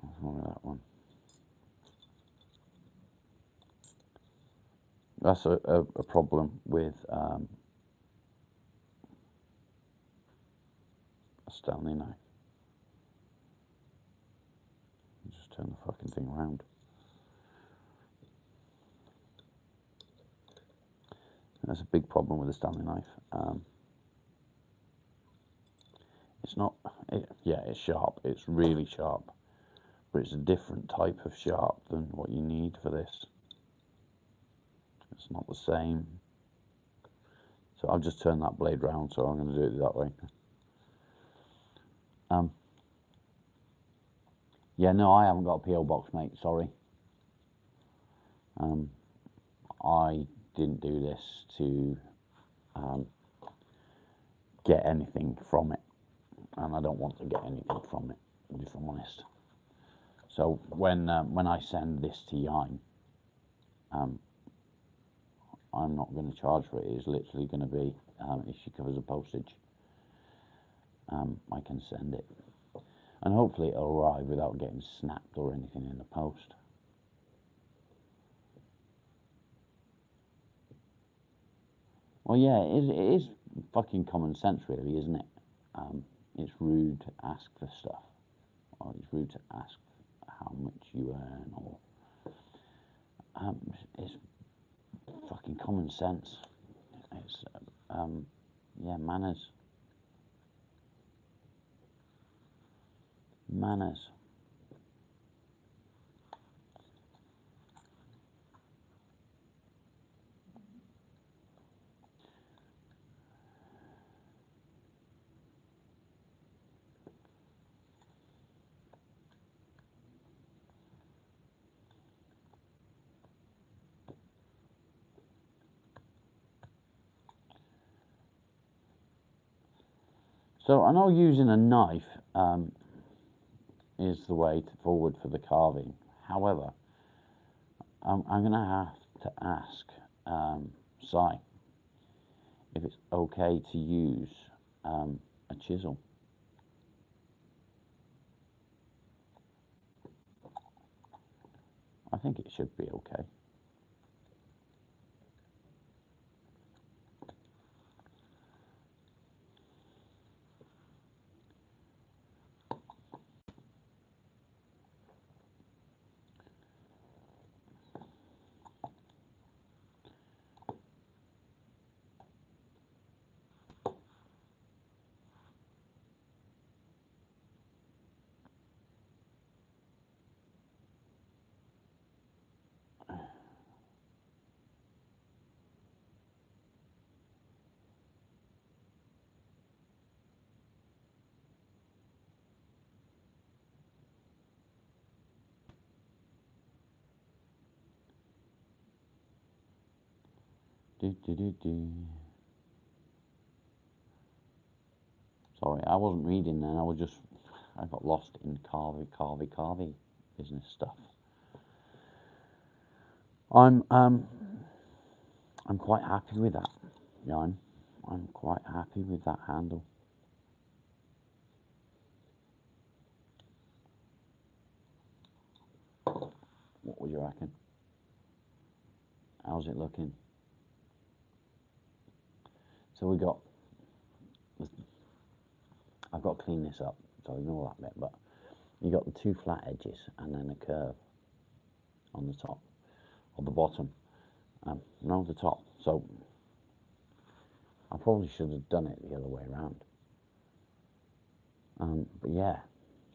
What's wrong with that one? That's a problem with a Stanley knife. Just turn the fucking thing around. That's a big problem with the Stanley knife. It's not, yeah, it's sharp. It's really sharp, but it's a different type of sharp than what you need for this. It's not the same. So I'll just turn that blade round, so I'm going to do it that way. Yeah, no, I haven't got a PO box, mate. Sorry. I didn't do this to get anything from it, and I don't want to get anything from it, if I'm honest. So when I send this to Yine, I'm not going to charge for it. It's literally going to be, if she covers the postage, I can send it. And hopefully it'll arrive without getting snapped or anything in the post. Well, yeah, it is fucking common sense, really, isn't it? It's rude to ask for stuff, or it's rude to ask how much you earn, or it's fucking common sense. It's yeah, manners. Manners. So I know using a knife is the way forward for the carving. However, I'm going to have to ask Si if it's okay to use a chisel. I think it should be okay. Do, do, do, do. Sorry, I wasn't reading then. I got lost in carvy business stuff. I'm quite happy with that, Jan. I'm quite happy with that handle. What would you reckon? How's it looking? So I've got to clean this up, so ignore that bit, but you got the two flat edges and then a curve on the top, or the bottom, no, the top. So I probably should have done it the other way around. But yeah,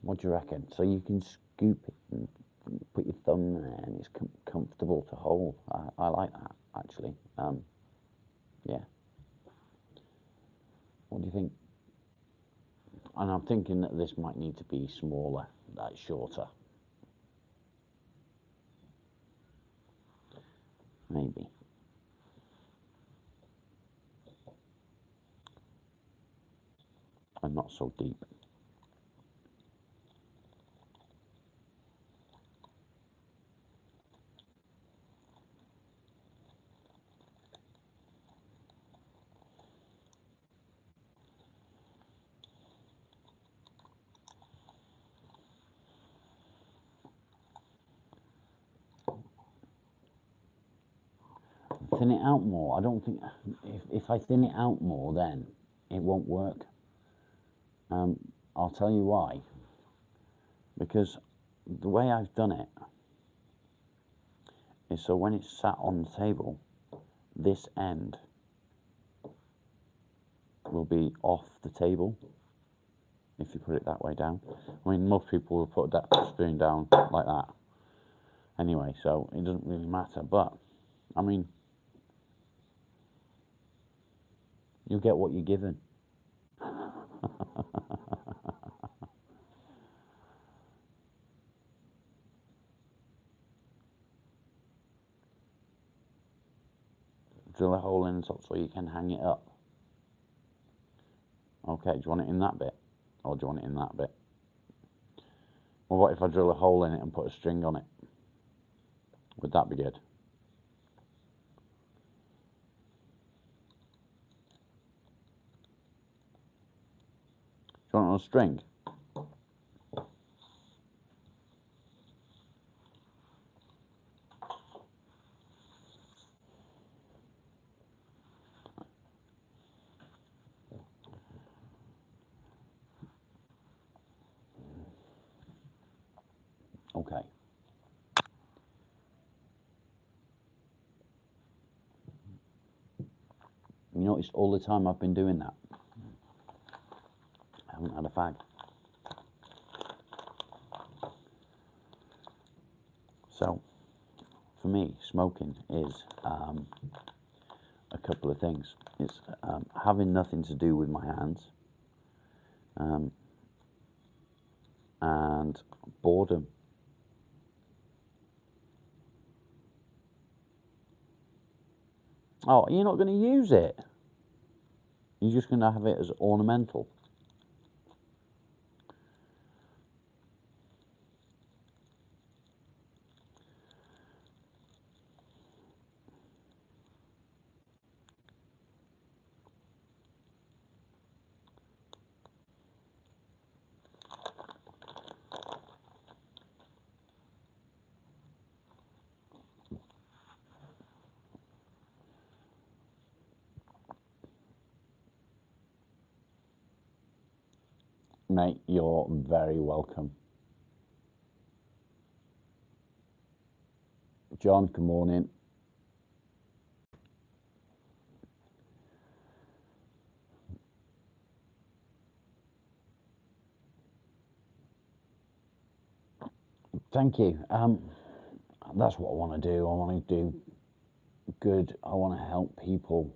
what do you reckon? So you can scoop it and put your thumb there, and it's comfortable to hold. I like that, actually. Yeah. What do you think? And I'm thinking that this might need to be smaller, like shorter. Maybe. And not so deep. Thin it out more. I don't think, if I thin it out more, then it won't work. I'll tell you why. Because the way I've done it is so when it's sat on the table, this end will be off the table, if you put it that way down. I mean, most people will put that spoon down like that anyway, so it doesn't really matter. But, I mean, you get what you're given. Drill a hole in the top so you can hang it up. Okay, do you want it in that bit? Or do you want it in that bit? Well, what if I drill a hole in it and put a string on it? Would that be good? Do you want a string? Okay. You notice all the time I've been doing that, I haven't had a fag. So, for me, smoking is a couple of things. It's having nothing to do with my hands, and boredom. Oh, you're not going to use it. You're just going to have it as ornamental. Mate, you're very welcome. John, good morning. Thank you. That's what I want to do. I want to do good. I want to help people.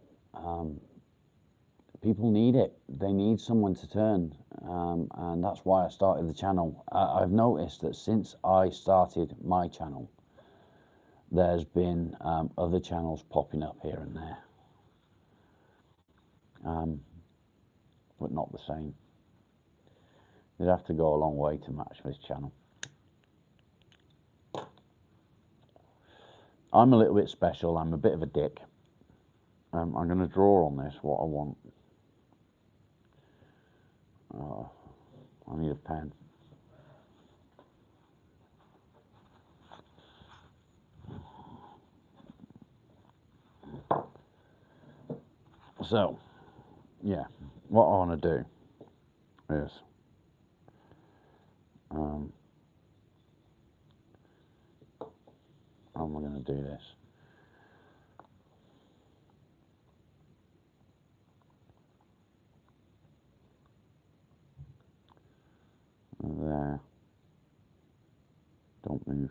People need it. They need someone to turn, and that's why I started the channel. I've noticed that since I started my channel, there's been other channels popping up here and there, but not the same. You'd have to go a long way to match this channel. I'm a little bit special. I'm a bit of a dick. I'm going to draw on this what I want. I need a pen. So, yeah, what I want to do is how am I going to do this? There. Don't move.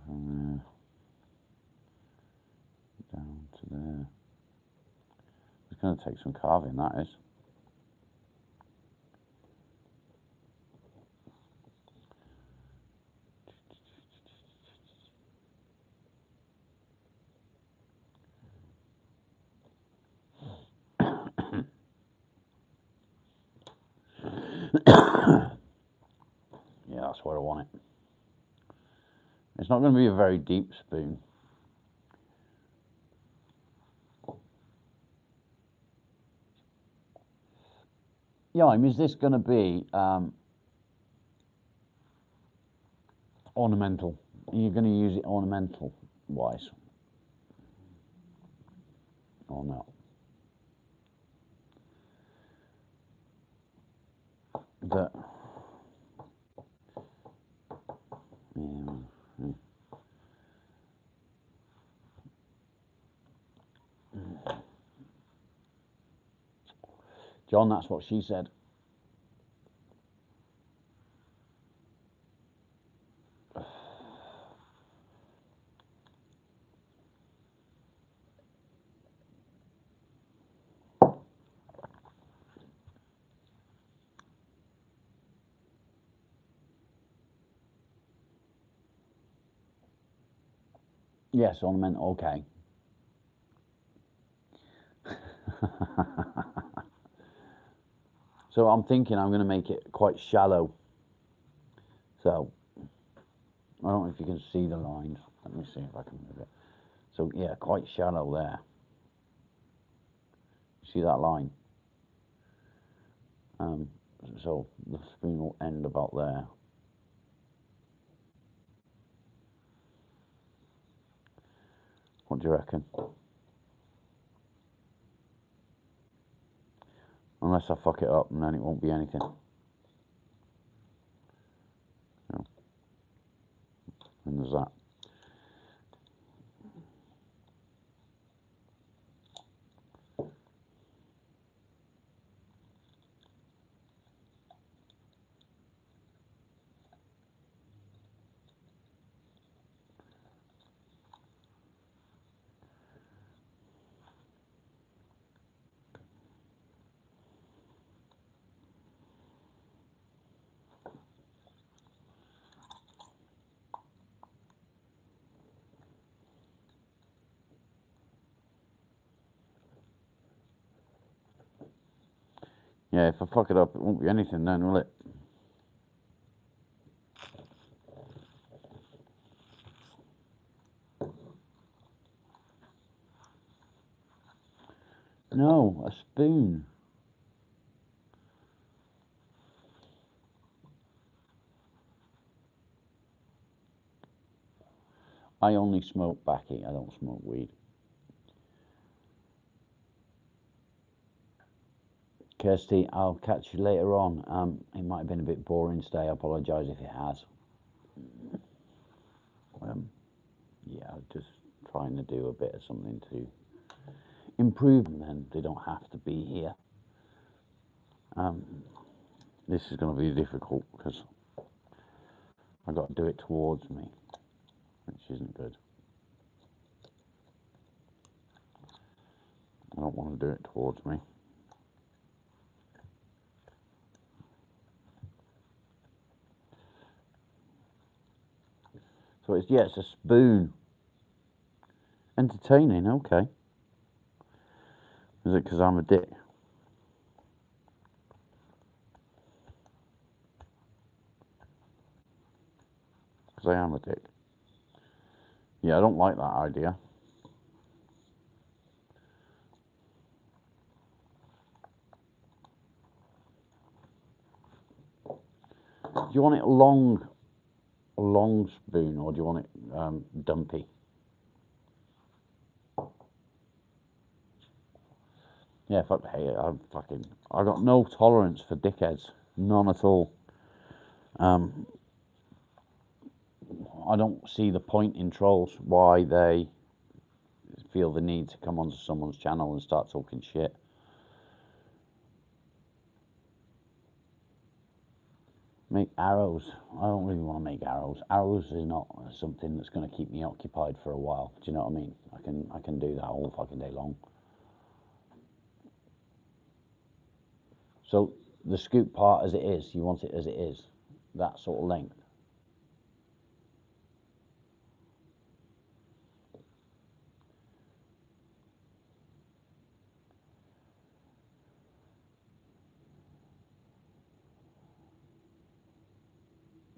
From there down to there. It's going to take some carving, that is. Yeah, that's where I want it. It's not going to be a very deep spoon. Yeah, is this going to be ornamental? Are you going to use it ornamental wise or not? That John, that's what she said. Yes, ornamental, okay. So I'm thinking I'm going to make it quite shallow. So I don't know if you can see the lines. Let me see if I can move it. So yeah, quite shallow there. See that line? So the spoon will end about there. What do you reckon? Unless I fuck it up and then it won't be anything. No. And there's that. Yeah, if I fuck it up, it won't be anything then, will it? No, a spoon. I only smoke baccy, I don't smoke weed. Kirsty, I'll catch you later on. It might have been a bit boring today. I apologise if it has. Yeah, just trying to do a bit of something to improve them, then they don't have to be here. This is going to be difficult because I've got to do it towards me, which isn't good. I don't want to do it towards me. it's, yeah, it's a spoon. Entertaining, okay. Is it because I'm a dick? Because I am a dick. Yeah, I don't like that idea. Do you want it a long spoon, or do you want it dumpy? Yeah, fuck, hey, I got no tolerance for dickheads, none at all. I don't see the point in trolls, why they feel the need to come onto someone's channel and start talking shit. Make arrows. I don't really want to make arrows. Arrows is not something that's going to keep me occupied for a while. Do you know what I mean? I can do that all fucking day long. So the scoop part as it is, you want it as it is, that sort of length.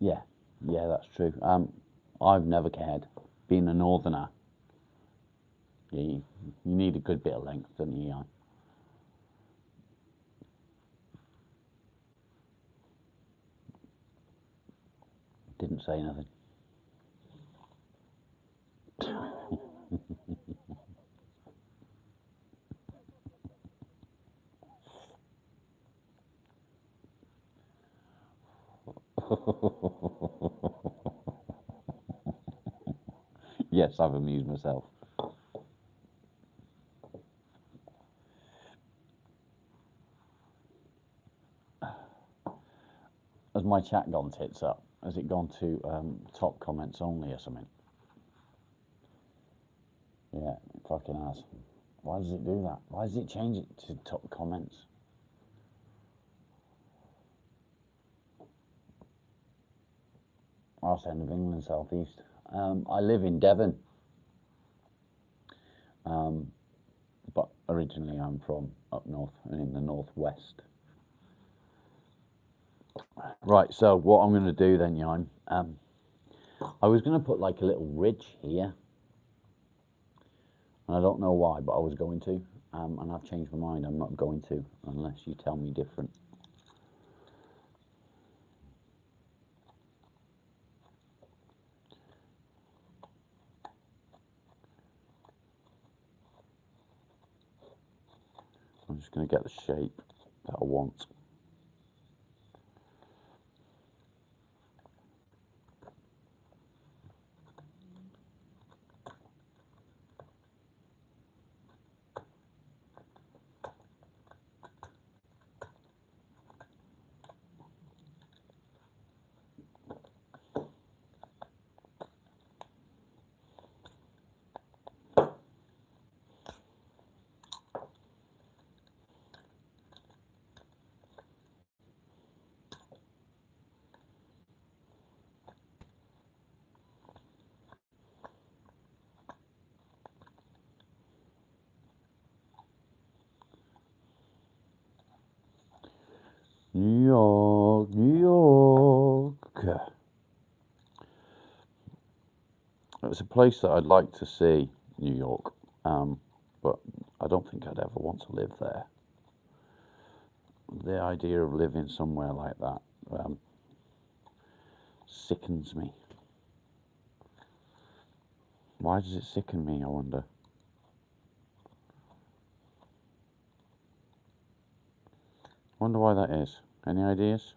Yeah, yeah, that's true. I've never cared. Being a northerner, yeah, you need a good bit of length, don't you? Yeah. Didn't say anything. Yes, I've amused myself. Has my chat gone tits up? Has it gone to top comments only or something? Yeah, it fucking has. Why does it do that? Why does it change it to top comments? Arse end of England, southeast. I live in Devon, but originally I'm from up north and in the northwest. Right, so what I'm going to do then, Jan, I was going to put like a little ridge here, and I don't know why, but I was going to, and I've changed my mind. I'm not going to unless you tell me different. I'm just going to get the shape that I want. New York, New York. It's a place that I'd like to see, New York, but I don't think I'd ever want to live there. The idea of living somewhere like that sickens me. Why does it sicken me, I wonder? I wonder why that is. Any ideas?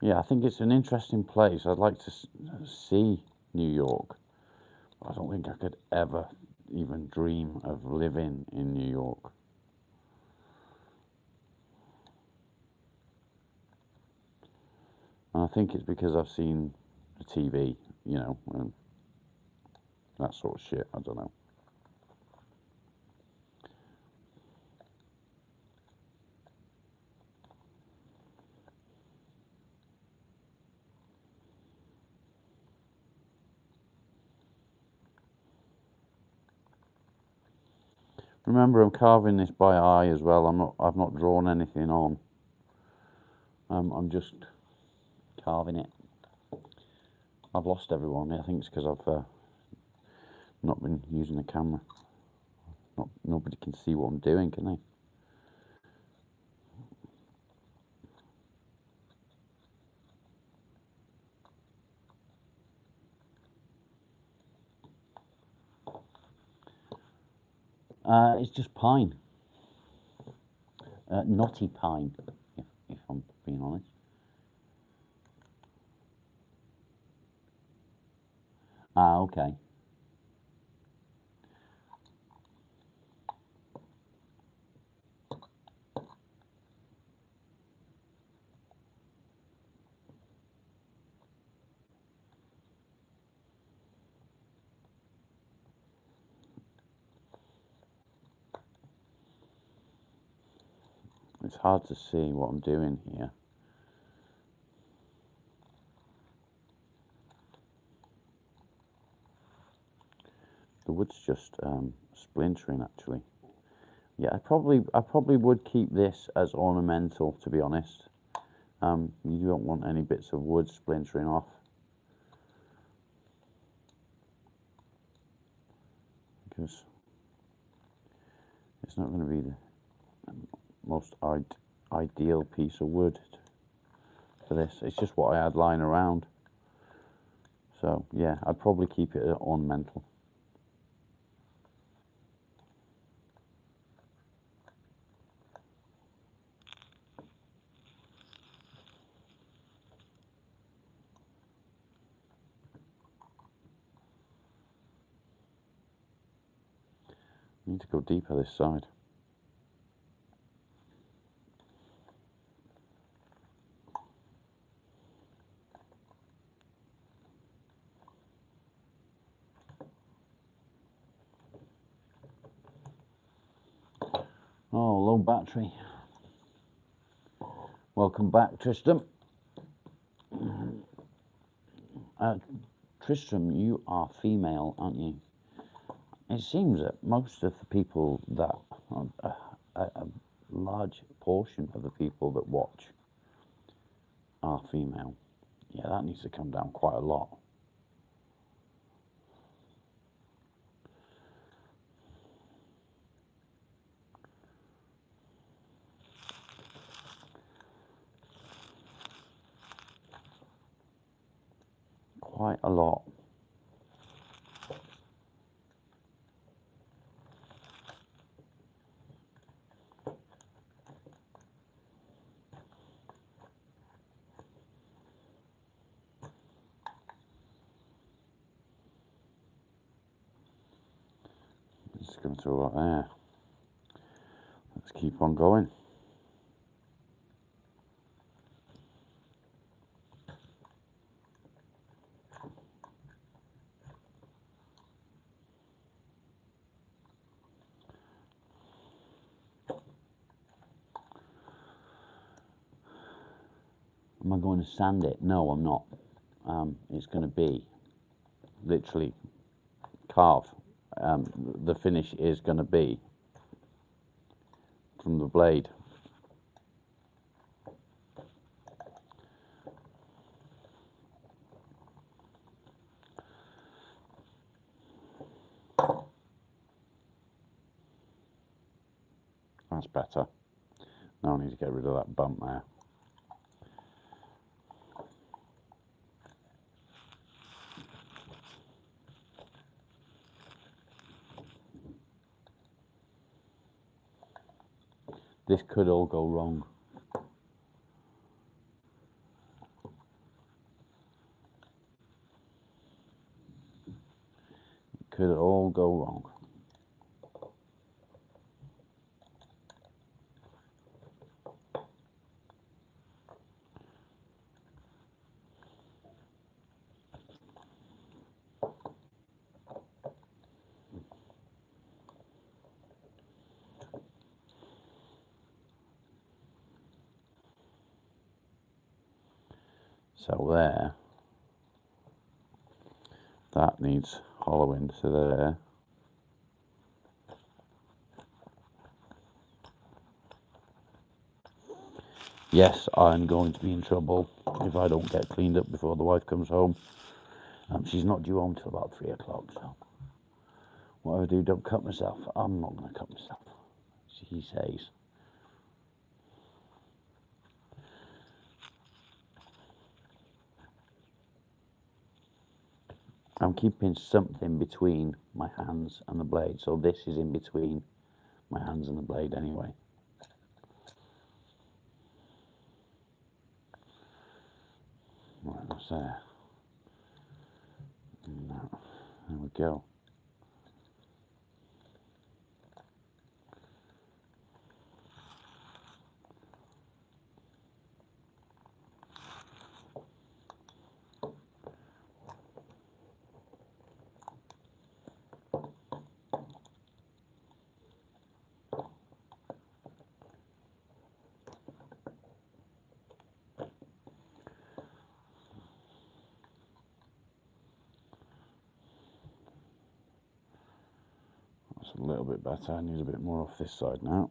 Yeah, I think it's an interesting place. I'd like to see New York. I don't think I could ever even dream of living in New York. And I think it's because I've seen the TV, you know, and that sort of shit. I don't know. Remember, I'm carving this by eye as well. I've not drawn anything on. I'm just carving it. I've lost everyone. I think it's because I've not been using the camera. Nobody can see what I'm doing, can they? It's just pine. Knotty pine, if I'm being honest. Ah, okay. It's hard to see what I'm doing here. The wood's just splintering, actually. Yeah, I probably would keep this as ornamental, to be honest. You don't want any bits of wood splintering off, because it's not going to be the most ideal piece of wood for this. It's just what I had lying around. So yeah, I'd probably keep it ornamental. I need to go deeper this side. Oh, low battery. Welcome back, Tristram. Tristram, you are female, aren't you? It seems that most of the people that, a large portion of the people that watch are female. Yeah, that needs to come down quite a lot. Quite a lot. Just going to throw that there. Let's keep on going. Am I going to sand it? No, I'm not. It's going to be literally carved. The finish is going to be from the blade. That's better. Now I need to get rid of that bump there. This could all go wrong. go wrong. So there, that needs hollowing to there. Yes, I'm going to be in trouble if I don't get cleaned up before the wife comes home. She's not due home till about 3 o'clock, so whatever I do, don't cut myself. I'm not going to cut myself, he says. I'm keeping something between my hands and the blade, so this is in between my hands and the blade anyway. Right, that's there. There we go. That's a little bit better. I need a bit more off this side now.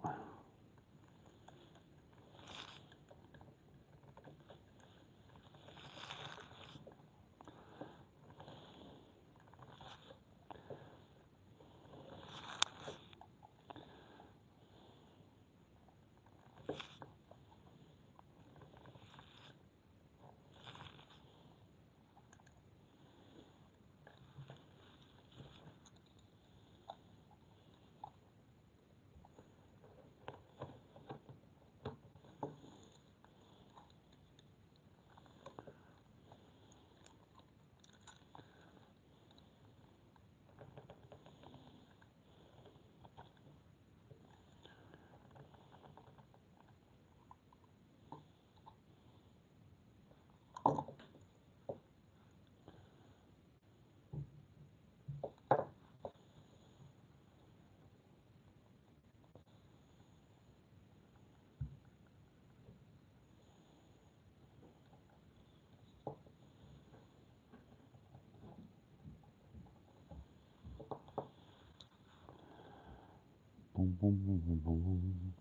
Boom, boom, boom, boom, boom.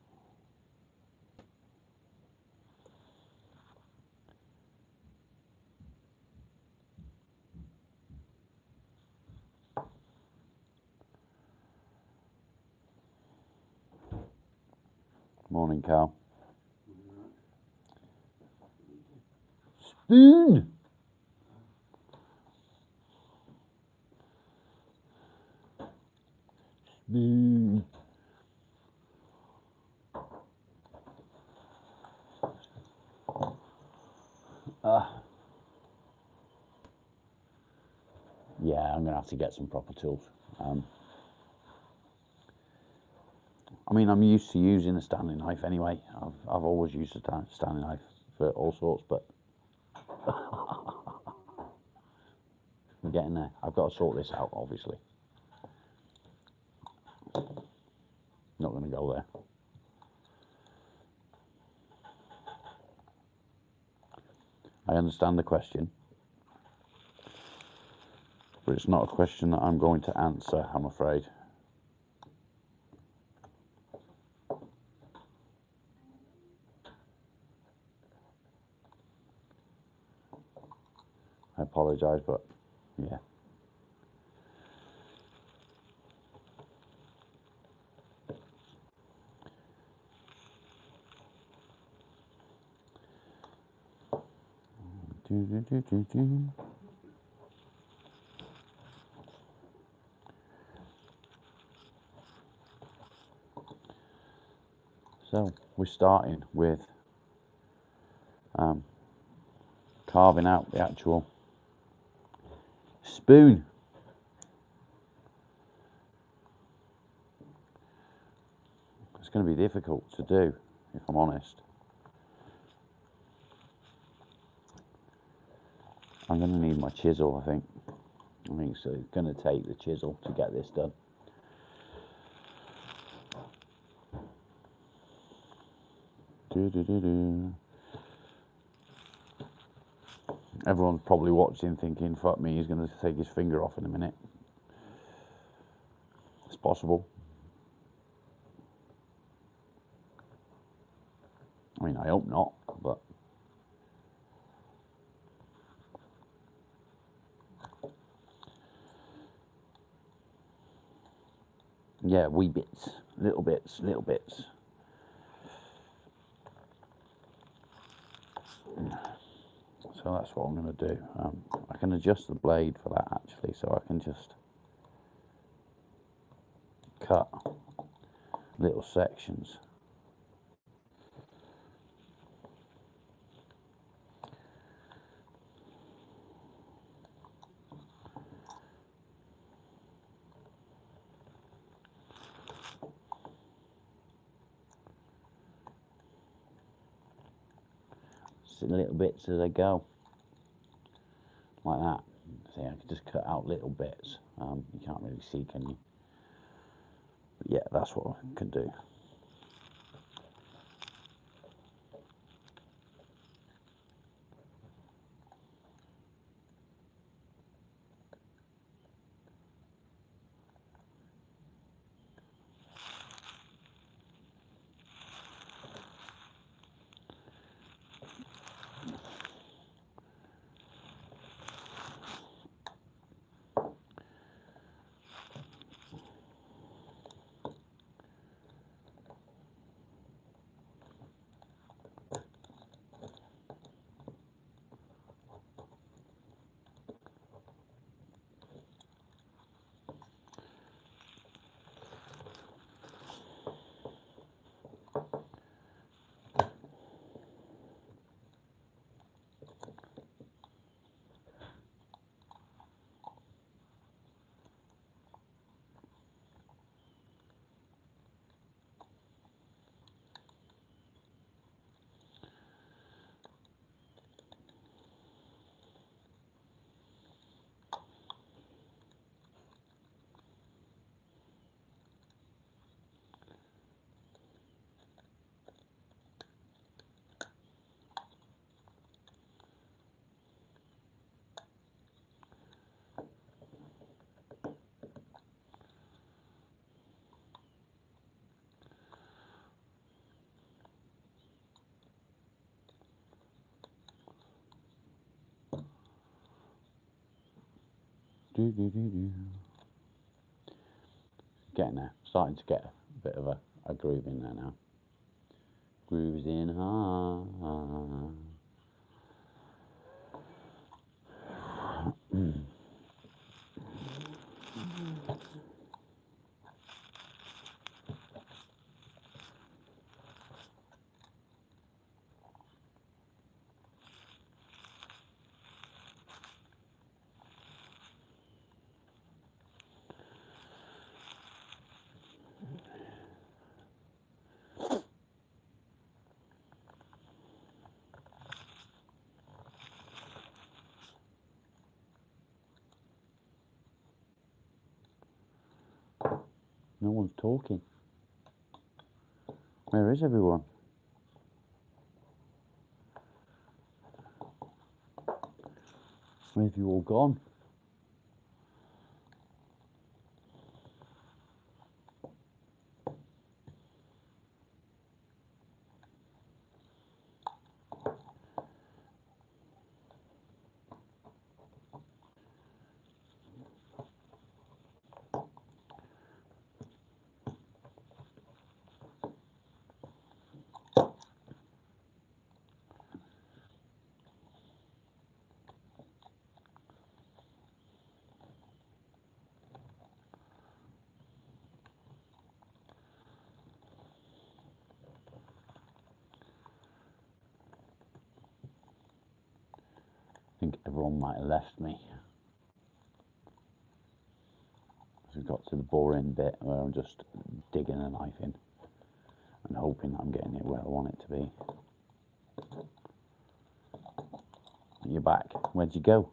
Morning, Cal. Spoon! Spoon. Yeah, I'm going to have to get some proper tools. I mean, I'm used to using a Stanley knife anyway. I've always used a Stanley knife for all sorts, but we're getting there. I've got to sort this out, obviously. Not going to go there. I understand the question, but it's not a question that I'm going to answer, I'm afraid. I apologise, but yeah. So we're starting with carving out the actual spoon. It's going to be difficult to do, if I'm honest. I'm going to need my chisel, I think. I think so. It's going to take the chisel to get this done. Everyone's probably watching thinking, fuck me, he's going to take his finger off in a minute. It's possible. I mean, I hope not, but... yeah, wee bits, little bits, little bits. So that's what I'm going to do. I can adjust the blade for that actually, so I can just cut little sections. Just little bits as I go, like that. See, I can just cut out little bits. You can't really see, can you? But yeah, that's what I can do. Getting there, starting to get a bit of a groove in there now. Grooves in hard. No one's talking. Where is everyone? Where have you all gone? I think everyone might have left me. So we got to the boring bit where I'm just digging a knife in. and hoping that I'm getting it where I want it to be. You're back. Where'd you go?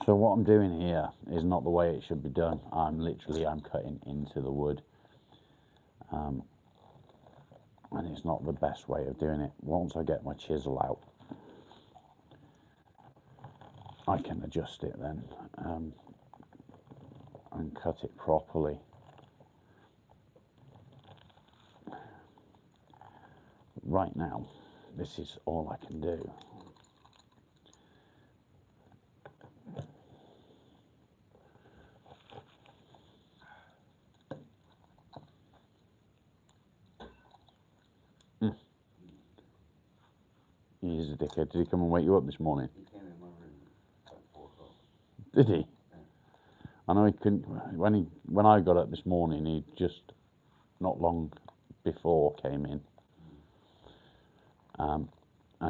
So what I'm doing here is not the way it should be done. I'm cutting into the wood. And it's not the best way of doing it. Once I get my chisel out, I can adjust it then and cut it properly. Right now, this is all I can do. He's a dickhead. Did he come and wake you up this morning? He came in my room at 4 o'clock. Did he? Yeah. I know he couldn't. When I got up this morning, he just not long before came in, and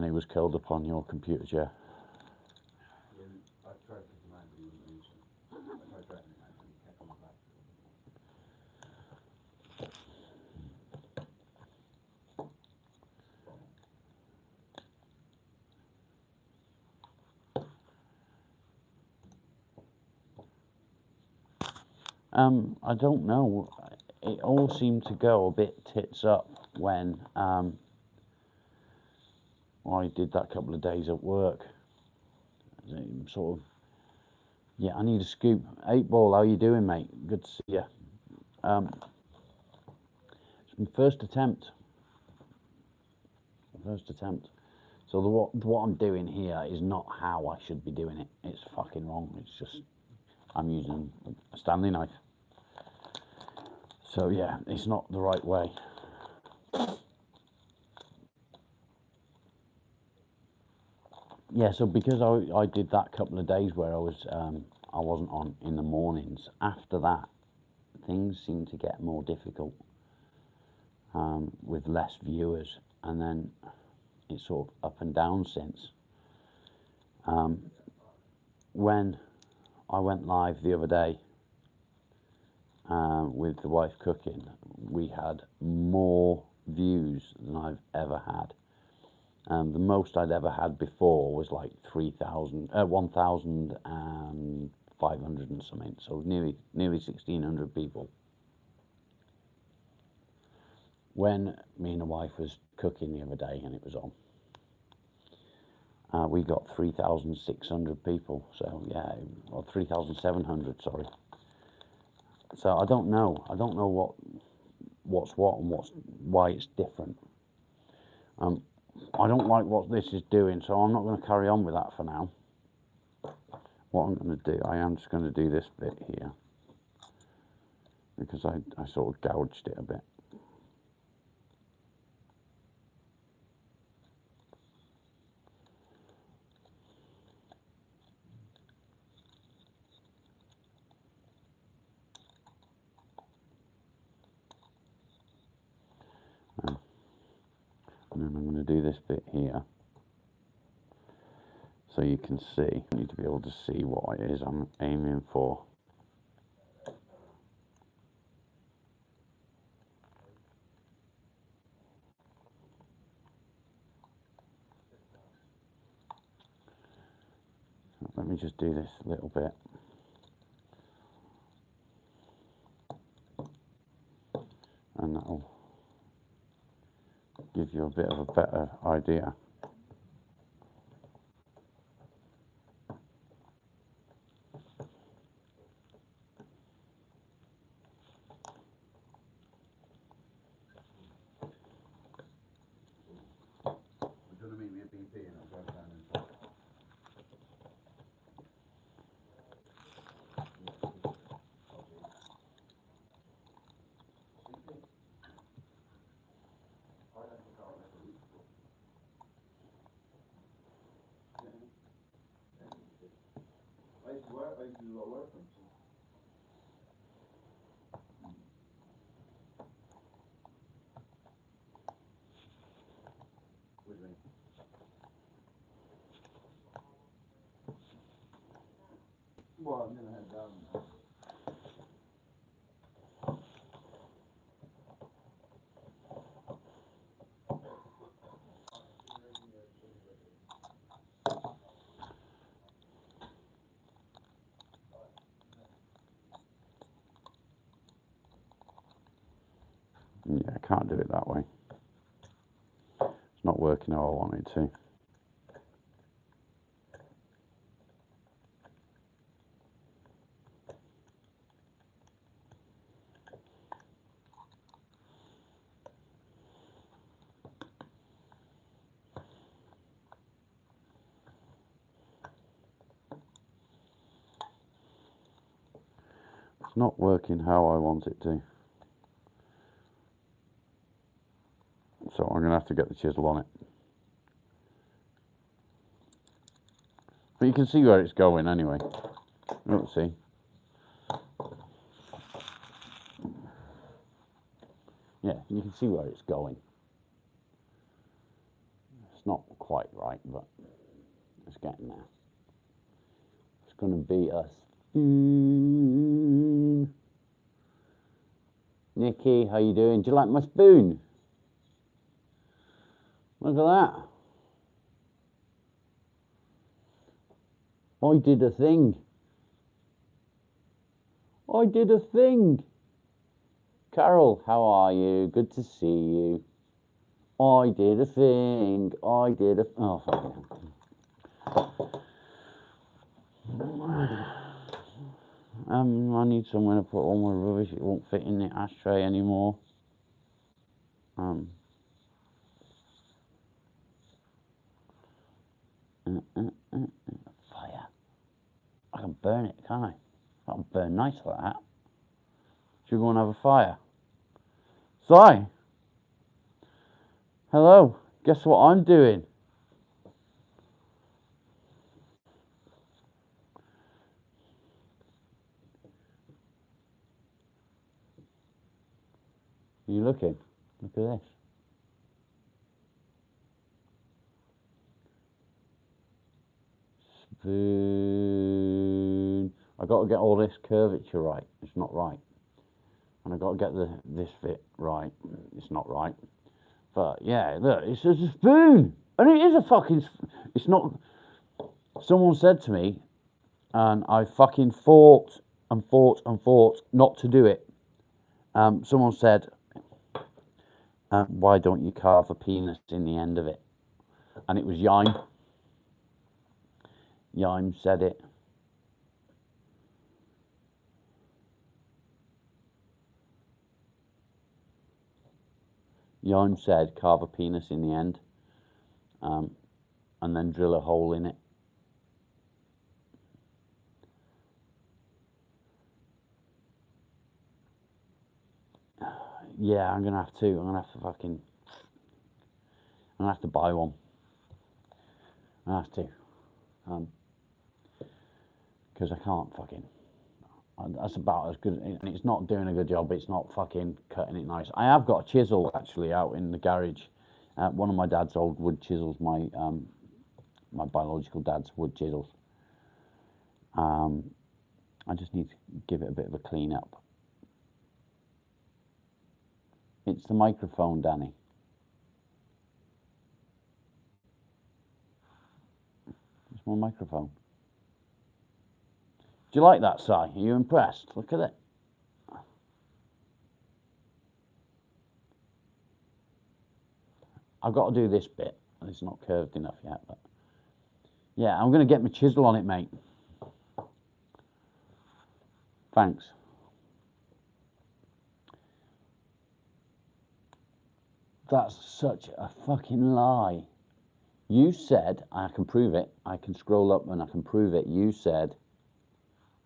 he was curled up on your computer chair. Yeah, I tried to kick him out, but he wouldn't answer. I tried dragging him out, but he kept coming back. I don't know. It all seemed to go a bit tits up when I did that couple of days at work. Sort of, yeah, I need a scoop. 8Ball, how you doing, mate? Good to see you. It's my first attempt. So what I'm doing here is not how I should be doing it. It's fucking wrong. It's just I'm using a Stanley knife. So yeah, it's not the right way. Yeah, so because I did that couple of days where I wasn't on in the mornings. After that, things seem to get more difficult with less viewers, and then it's sort of up and down since. When I went live the other day with the wife cooking, we had more views than I've ever had. The most I'd ever had before was like 1,500 and something, so nearly 1,600 people. When me and the wife was cooking the other day and it was on, we got 3,600 people. So yeah, or 3,700, sorry. So I don't know what's what and why it's different. I don't like what this is doing, so I'm not going to carry on with that for now. What I'm going to do, I am just going to do this bit here, because I sort of gouged it a bit. And then I'm going to do this bit here, so you can see. You need to be able to see what it is I'm aiming for. Let me just do this a little bit. And that'll give you a bit of a better idea. Do you want to meet me at BP and I'll drive down and talk? I used to do a lot of work for him. What do you mean? Well, I'm gonna head down now. Yeah, I can't do it that way. It's not working how I want it to. It's not working how I want it to. So I'm going to have to get the chisel on it. But you can see where it's going anyway. Let's see. Yeah, you can see where it's going. It's not quite right, but it's getting there. It's going to be a spoon. Nikki, how you doing? Do you like my spoon? Look at that. I did a thing. I did a thing. Carol, how are you? Good to see you. I did a thing. I did a... Oh, fucking I need somewhere to put all my rubbish. It won't fit in the ashtray anymore. Fire. I can burn it, can't I? That'll burn nice like that. Should we go and have a fire? Si! Hello. Guess what I'm doing? Are you looking? Look at this. Spoon. I got to get all this curvature right. It's not right. And I got to get this fit right. It's not right. But yeah, look, it's just a spoon. And it is a fucking... It's not... Someone said to me, and I fucking fought and fought and fought not to do it. Someone said, why don't you carve a penis in the end of it? And it was Yime. Yime said it. Yime said carve a penis in the end, and then drill a hole in it. Yeah, I'm gonna have to. I'm gonna have to fucking... I'm gonna have to buy one. I have to. Because I can't fucking... That's about as good... And it's not doing a good job. It's not fucking cutting it nice. I have got a chisel, actually, out in the garage. One of my dad's old wood chisels. My biological dad's wood chisels. I just need to give it a bit of a clean up. It's the microphone, Danny. It's my microphone. Do you like that, Si? Are you impressed? Look at it. I've got to do this bit. It's not curved enough yet, but... Yeah, I'm going to get my chisel on it, mate. Thanks. That's such a fucking lie. You said, I can prove it, I can scroll up and I can prove it. You said,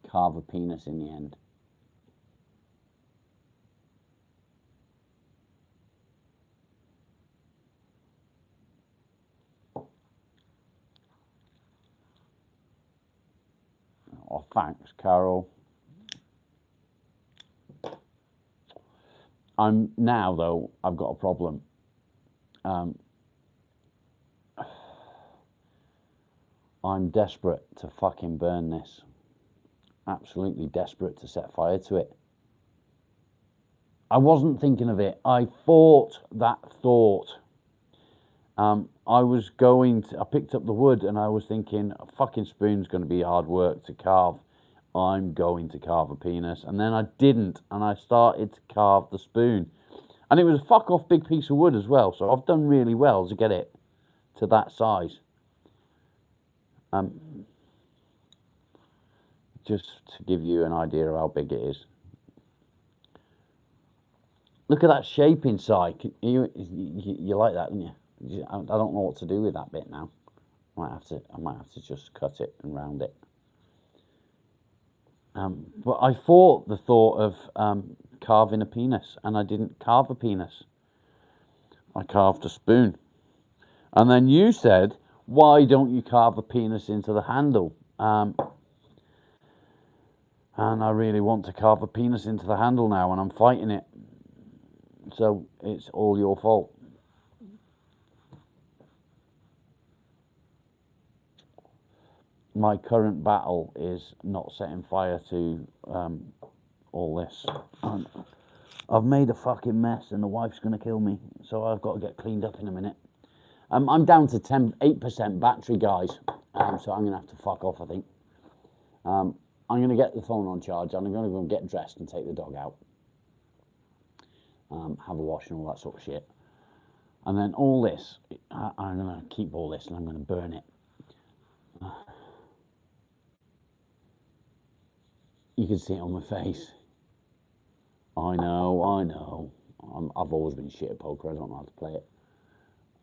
carve a penis in the end. Oh, thanks, Carol. I'm now, though, I've got a problem. I'm desperate to fucking burn this. absolutely desperate to set fire to it. I wasn't thinking of it. I thought that thought. I picked up the wood and I was thinking, a fucking spoon's going to be hard work to carve. I'm going to carve a penis. And then I didn't, and I started to carve the spoon. And it was a fuck off big piece of wood as well, so I've done really well to get it to that size. Just to give you an idea of how big it is. Look at that shape inside. You like that, don't you? I don't know what to do with that bit now. I might have to just cut it and round it. But I thought the thought of carving a penis, and I didn't carve a penis. I carved a spoon. And then you said, why don't you carve a penis into the handle? And I really want to carve a penis into the handle now, and I'm fighting it. So it's all your fault. My current battle is not setting fire to all this. I've made a fucking mess and the wife's going to kill me, so I've got to get cleaned up in a minute. I'm down to 8% battery, guys, so I'm going to have to fuck off, I think. I'm going to get the phone on charge, and I'm going to go and get dressed and take the dog out. Have a wash and all that sort of shit. And then all this, I'm going to keep all this and I'm going to burn it. You can see it on my face. I know. I've always been shit at poker. I don't know how to play it.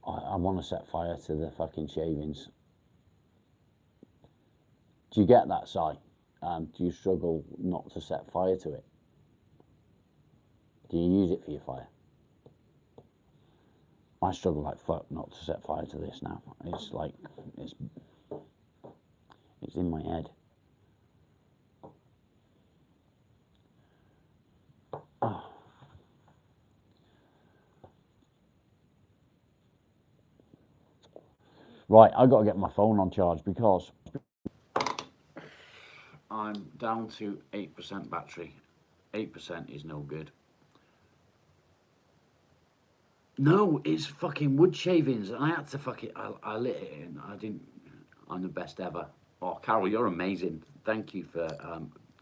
I want to set fire to the fucking shavings. Do you get that, Si? Do you struggle not to set fire to it? Do you use it for your fire? I struggle like fuck not to set fire to this now. It's like, it's in my head. Oh. Right, I've got to get my phone on charge because I'm down to 8% battery. 8% is no good. No, it's fucking wood shavings. I had to fuck it. I lit it in. I'm the best ever. Oh, Carol, you're amazing. Thank you for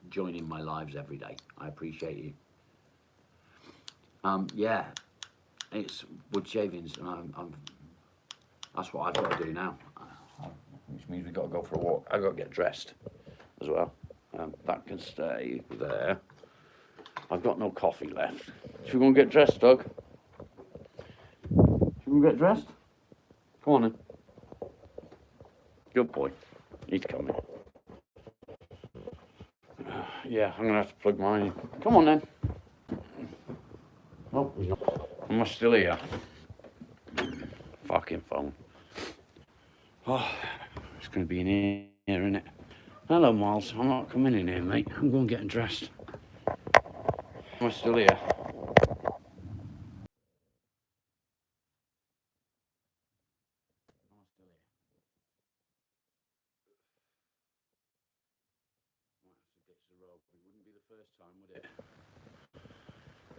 joining my lives every day. I appreciate you. Yeah, it's wood shavings. That's what I've got to do now. Which means we've got to go for a walk. I've got to get dressed as well. That can stay there. I've got no coffee left. Should we go and get dressed, Doug? Should we get dressed? Come on then. Good boy. He's coming. Yeah, I'm going to have to plug mine in. Come on then. Oh, he's not. Am I still here? Fucking phone. Oh, it's going to be in here, isn't it? Hello, Miles. I'm not coming in here, mate. I'm going getting dressed. Am I still here?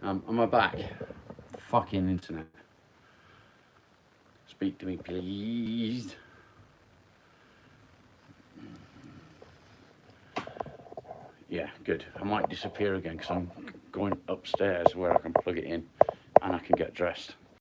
Am I back? Fucking internet. Speak to me, please. Yeah, good. I might disappear again because I'm going upstairs where I can plug it in and I can get dressed.